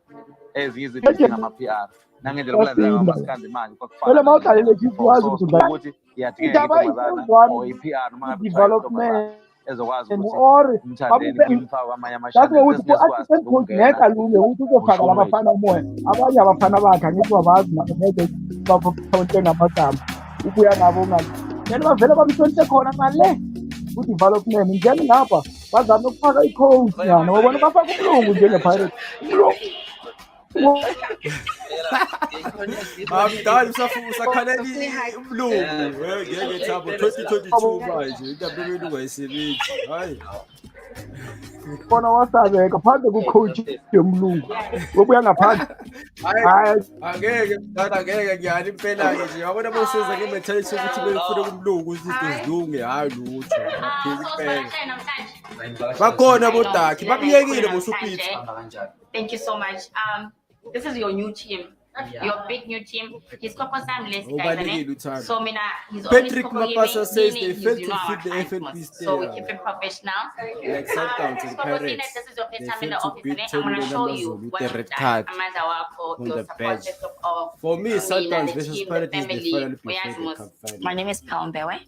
Ezinye izinto ngama-PR. Nangendlela kulandela amaskandi manje kwakufana. Mawudlalela Chiefs wazi ukuthi udlala. ukuthi iyadingeka intombazana or i-PR noma development ezokwazi ukuthi or umthandeni kwimfaka kwamanye that's amashane what assistant coach ngeke alunge ukuthi uzofaka labafana umoya. Abanye abafana bakhe angithi babazi nabo ngeke baphonte ngamagama. Ubuya nabo ngani. Then bavele bamhloniphe khona ngale ku-development. Njani ngapha bazame ukufaka i-coach yana. Wabona bafaka umlungu njenge-Pirates. Amdala usakhalela umlungu ngeke thabo 2022 manje indaba yenu ungayisebenzi hayi bona wasabeka phandle ku-coach yomlungu wobuya ngaphandle hayi angeke mdala angeke ngiyani impela-ke nje wabona boseza nge-mentality yokuthi befune kumlungu izinto zilunge hayi lutho baphila impela bakhona bodakhi babiyekile bosupitha. Thank you so much. This is your new team. Your big new team. He's less guys. So he's Patrick Mapasa says they failed to feed the FNB so we keep it professional. Like Sundowns and Pirates. This is your first time in the to office. beat I'm gonna show you with what the red card on the bench. For me, Sundowns versus Pirates is the final before the cup final. My name is Kaumbewe.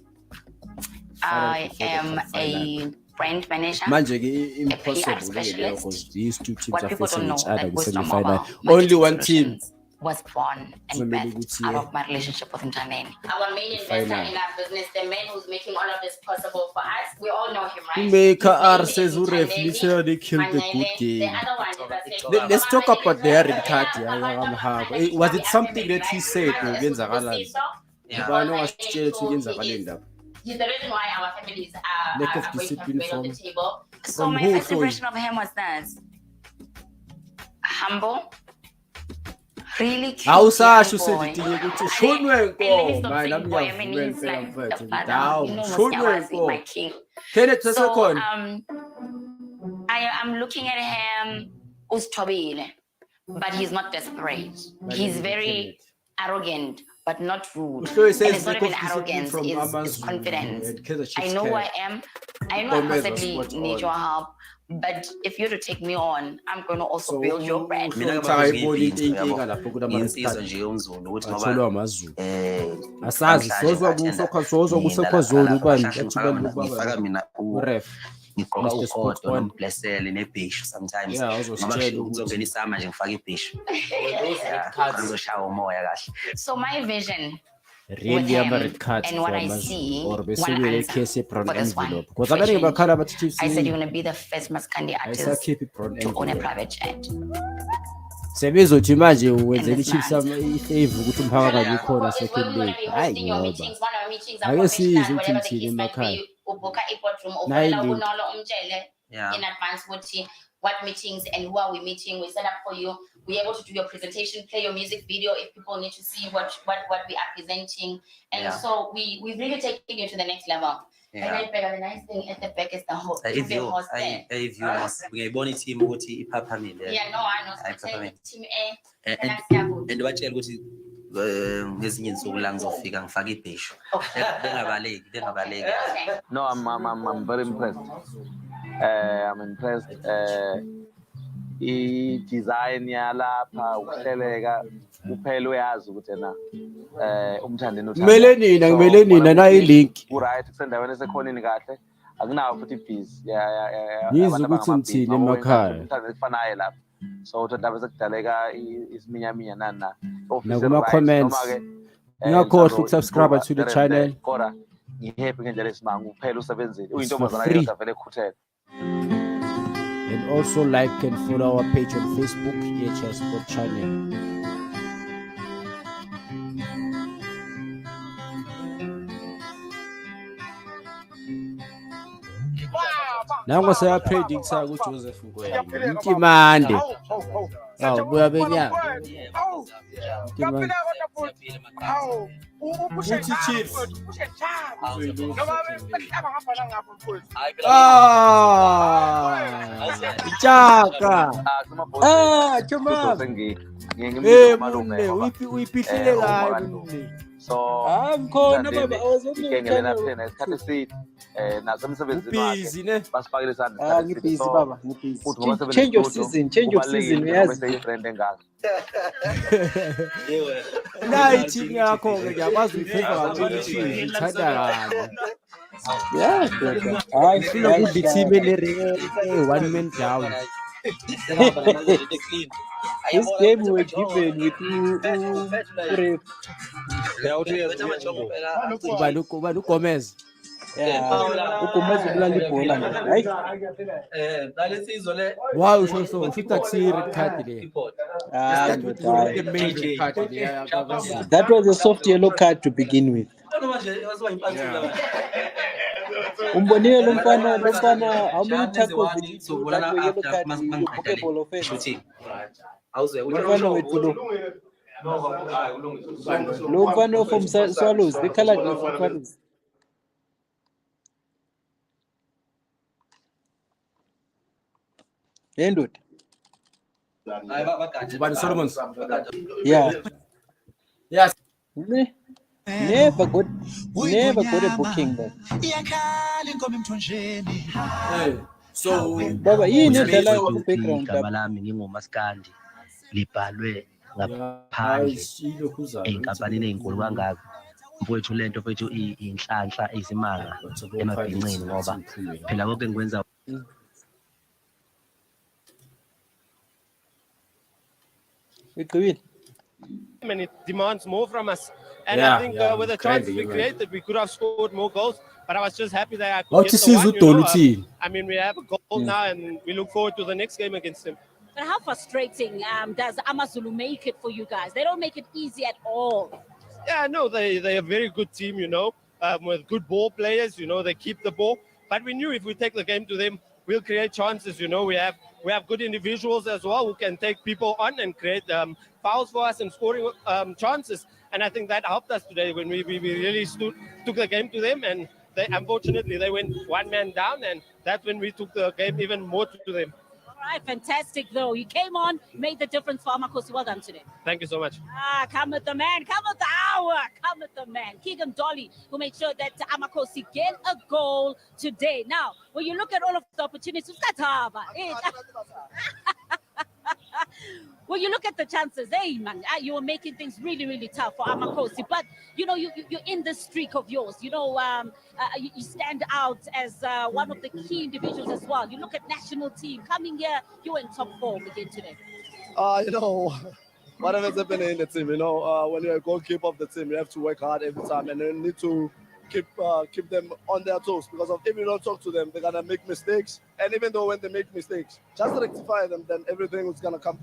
I am a brand manager. Manje impossible because these two teams are facing each other in the semi-final. Only one team was born and birthed out of my relationship with Mthandeni. Our main investor in our business, the man who's making all of this possible for us, we all know him, right? Maker R says who literally killed the good game. Let's talk about the red card. Was it something that he said? He's the reason why our families are lack of going to discipline have from the table. So from my who, first impression of him was that humble, really cute awusasho young boy. usedidinge ukuthi shonwe inkomo manje nami ngiyavumela impela mfethu ndawo shonwe inkomo Kenneth So sesekhona I am looking at him, Usthobile, but he's not desperate. He's very arrogant, but not rude. Uhlwe And says it's not lack even of discipline arrogance, from it's Amazulu confidence. and Kaizer I Chiefs know who I camp. am. I know I Gomez was possibly spot need on. your help, but if you're to take me on, I'm going to also build your brand. Mina ayibona inkinga lapho nginsizwa nje yomzulu ukuthi atholwa amazulu asazi sozwa kusokho kusekhwazulu ubani ngifaka mina ngigqoka Mr. Sport ugodo on. nomblesele nebhishu sometimes Yeah, uzositshela ngoba ukuthi- kuzongena isama nje ngifaka ibhishu ngizoshaya umoya kahle. So my vision really with him ama-red cards and for what I amazulu see, or one besukele answer ekhesi ye-brown for this one. envelope because For abaningi change. bakhala bathi Chiefs I said win. you're going to be the first Maskandi artist Ayisakhiphi i-brown to own a envelope. private jet. Sebezothi manje wenzela this i-Chiefs ifavor ukuthi umphaka kabi ukhona second leg hayi Hosting your ngoba meetings, one of our meetings are ake sizwe professional, ukuthi whatever the ngithini case might emakhaya be, uboka i-boardroom, Nayi ufonela link. unolo umtshele Yeah. in advance what meetings and who are we meeting, we set up for you. We're able to do your presentation, play your music video if people need to see what we are presenting. And Yeah. so we've really taken you to the next level. Yeah. And the nice thing at the back is the host. If you ngiyayibona i-team ukuthi iphaphamile. Yeah, no, I know. Hayi, So iphaphamile. team A, And batshela ukuthi ngezinye insuku la ngizofika ngifaka ibhishu bengabaleki No, I'm very impressed. I'm impressed i-design yalapha ukuhleleka kuphela uyazi ukuthi na umthandeni kumele nina nayi link right kusendaweni esekhonini kahle akunawo futhi ibhizi yize ukuthi nithini emakhaya umthandeni kufanayo lapha so uthandaba sekudaleka isiminyaminya nani na nakuma comments ngakhohlwa ukusubscribe to the channel kodwa ngihappy ngendlela esimanga uphela usebenzile uyintombazana yodwa vele ekhuthele. And also like and follow our page on Facebook, EHS Sport Channel. Nango saya predicta uJoseph Ngwenya Mtimande. Awu buya benyaka. Mtimande. Uthi Chiefs. Chaka. Chuma. Uyipihlele kayo. So khona baba nasemsebenzini basifakile isandla ngibhizi baba ngibhizi change of season uyazi friend engaka nayi team yakho ke ngiyakwazi uyifavor kakhulu ithanda kabi hayi funa ukuthi team ene one man down. This game we're given with Ubani Gomez. uGomez ubulala ibhola hayi Wow, so ushuta red card le. That was a soft yellow card to begin with. Umbonile lo mfana how many tackles did he do that were yellow card bookable offense. Umfana wethu lo mfana from Swallows, the color from Swallows. Ended. Solomons. Yeah. Yes. Never got a booking though. So baba yini edlala ku background igama lami ngingumaskandi libhalwe ngaphandle enkampanini ezinkulu kangaka mfowethu lento mfowethu inhlanhla izimanga emabhincini ngoba phela konke ngikwenza and it demands more from us. And Yeah, I think yeah, with the crazy, chances we right. created, we could have scored more goals. But I was just happy that I How could to get see the one. Udolu I mean, we have a goal now, and we look forward to the next game against them. But how frustrating does AmaZulu make it for you guys? They don't make it easy at all. Yeah, no, they're a very good team, with good ball players. They keep the ball. But we knew if we take the game to them, we'll create chances. We have good individuals as well who can take people on and create fouls for us and scoring chances. And I think that helped us today when we really took the game to them. And unfortunately, they went one man down. And that's when we took the game even more to them. All right, fantastic though. You came on, made the difference for Amakhosi. Well done today. Thank you so much. Come with the man, come with the hour, come with the man. Keegan Dolly, who made sure that Amakhosi get a goal today. Now, when you look at all of the opportunities, when you look at the chances, hey man, you were making things really, really tough for Amakhosi. But you're in this streak of yours. You stand out as one of the key individuals as well. You look at national team coming here, you were in top form again today. Whatever's happening in the team, when you're a goalkeeper of the team, you have to work hard every time, and you need to keep them on their toes, because if you don't talk to them, they're gonna make mistakes. And even though when they make mistakes, just rectify them, then everything is gonna come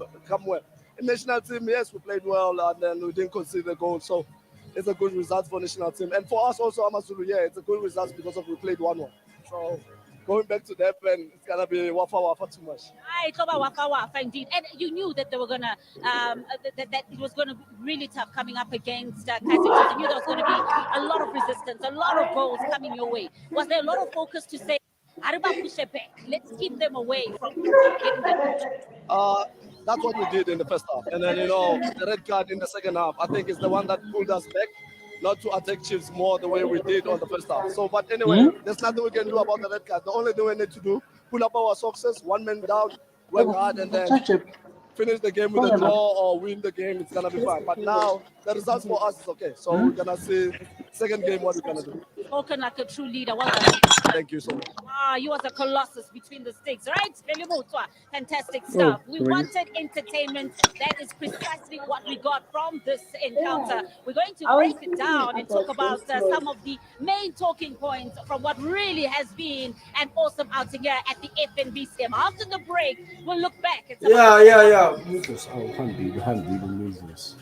well. In national team, yes, we played well, and then we didn't concede the goal, so it's a good result for national team. And for us also, AmaZulu, it's a good result because we played 1-1. So going back to that, and it's gonna be wafa too much. It's about waka indeed, and you knew that they were gonna that it was gonna be really tough coming up against Kaizer Chiefs. You knew there was gonna be a lot of resistance, a lot of goals coming your way. Was there a lot of focus to say, Ariba push it back, let's keep them away from getting the goal? That's what we did in the first half, and then the red card in the second half, I think is the one that pulled us back, not to attack Chiefs more the way we did on the first half. So, but anyway, there's nothing we can do about the red card. The only thing we need to do, pull up our success, one man down, work hard, and then finish the game with a draw or win the game, it's gonna be fine. But now the results for us is okay. So we're gonna see second game what we're gonna do. Spoken like a true leader. Well done. Thank you so much. You was a colossus between the sticks, right? Fantastic stuff. We wanted entertainment. That is precisely what we got from this encounter. We're going to break it down and talk about some of the main talking points from what really has been an awesome outing here at the FNBCM. After the break, we'll look back at some Yeah. Moses. Oh, can't be Moses.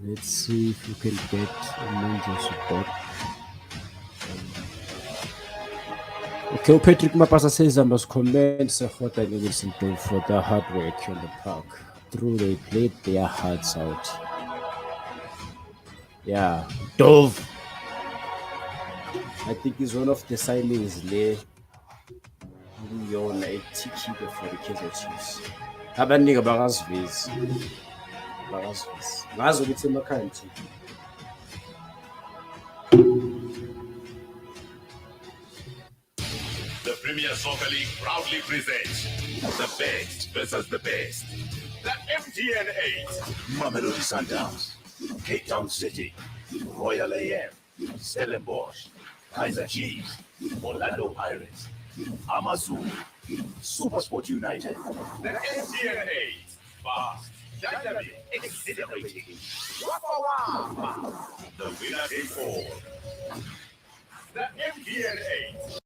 Let's see if we can get Moses support. Okay, Patrick Mapasa says I must commend Sefota Nelson for the hard work on the park. Through they played their hearts out. Yeah, Dove. I think he's one of the signings there. Yona eTiki for the Kaizer Chiefs. Abaningi abakazivezi. Ngazi ukuthi emakhaya nje. The Premier Soccer League proudly presents the best versus the best. The MTN8. Mamelodi Sundowns, Cape Town City, Royal AM, Stellenbosch, Kaizer Chiefs, Orlando Pirates, Amazulu, Supersport United. The MTN8. Fast, dynamic, exhilarating. Wow. The winner takes all. The MTN8.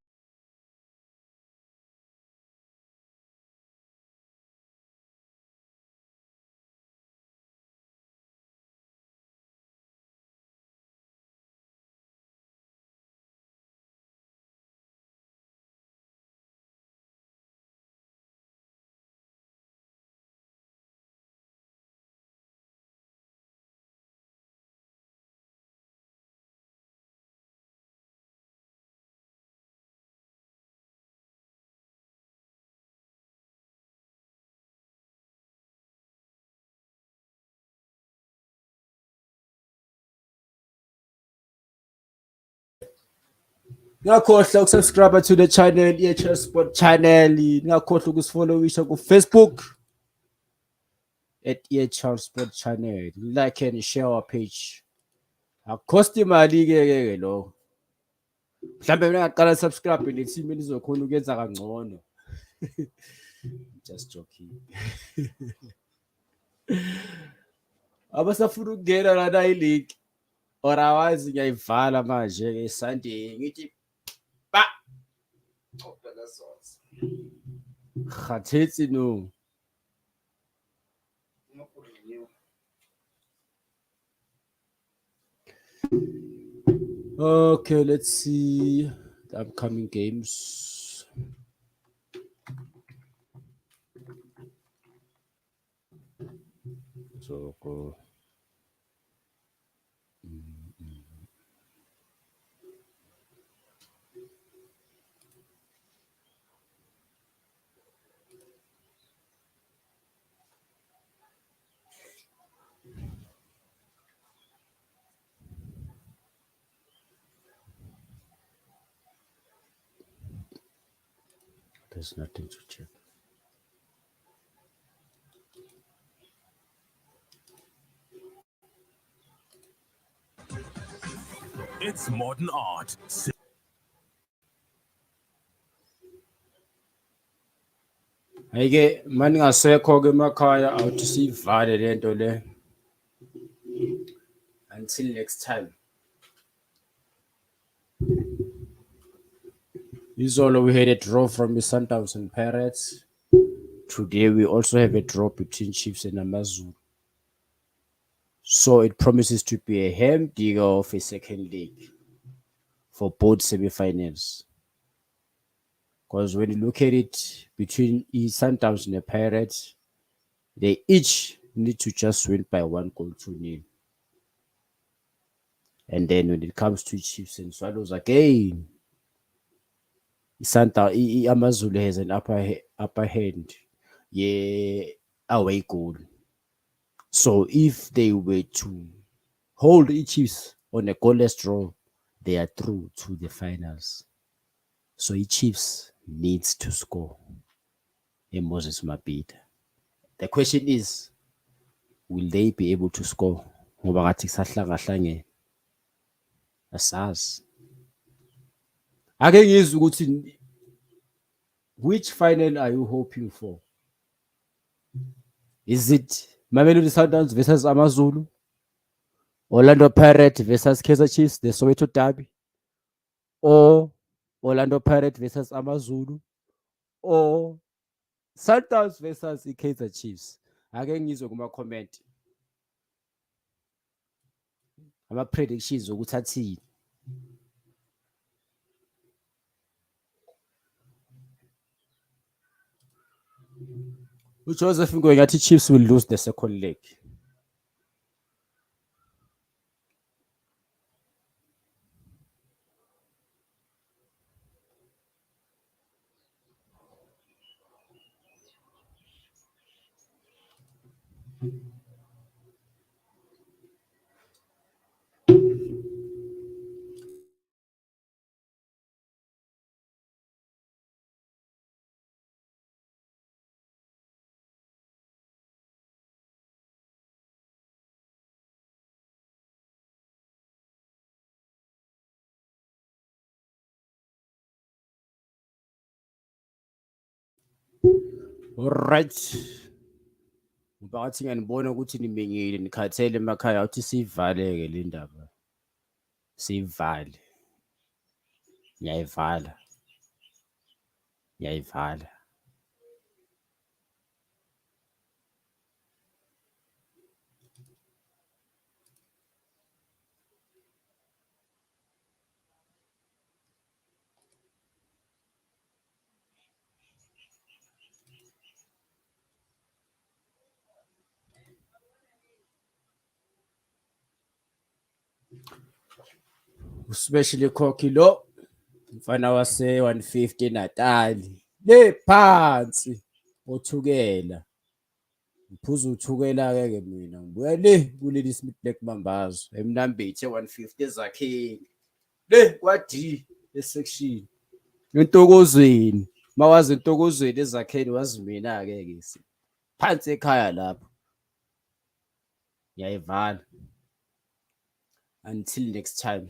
Ngakhohlwa ukusubscribe to the channel EHL Sport channel. Ngakhohlwa ukusifollowisha ku Facebook at EHL Sport channel. Like and share our page. Acosti imali ke lo. Mhlambe ngaqala subscribe le team lizokhona ukwenza kangcono. Just joking. Abasafuna ukungena lana ileague. Or awazi ngiyayivala manje ke Sunday ngithi ba Khathetse no. Okay, let's see the upcoming games. So go. There's nothing to check. It's modern art. Ayike mani ngasekho ke emakhaya awuthi sivale lento le. Until next time. Usually we had a draw from the Sundowns and Pirates. Today we also have a draw between Chiefs and Amazulu. So it promises to be a hamdigger of a second leg for both semi-finals. Because when you look at it between Sundowns and the Pirates, they each need to just win by 1-0. And then when it comes to Chiefs and Swallows again, Amazulu has an upper hand. Yeah, away goal. So if they were to hold the Chiefs on a goalless draw, they are through to the finals. So Chiefs needs to score in Moses Mabhida. The question is, will they be able to score? Ngoba ngathi kusahlangahlange asazi. Ake ngizwe ukuthi which final are you hoping for? Is it Mamelodi Sundowns versus Amazulu? Orlando Pirates versus Kaizer Chiefs, the Soweto Derby? Or Orlando Pirates versus Amazulu? Or Sundowns versus Kaizer Chiefs? Ake ngizwe kuma-comment ama-predictions ukuthi athini. uJoseph Ngoyi ngathi Chiefs will lose the second leg. Alright. Mphakathi ngiyanibona ukuthi nimengile nikhathele emakhaya uthi siyivaleke le ndaba. Siyivale. Ngiyayivala. Ngiyayivala. Especially Khokhi lo mfana wase 150 Natali le phansi othukela ngiphuza uthukela ke mina ngibuya le kuleli Smith Black Mambazo emnambethi 150 ezakheni le kwadi esection entokozweni mawazi entokozweni ezakheni wazimina ke phansi ekhaya lapho ngiyayivala until next time.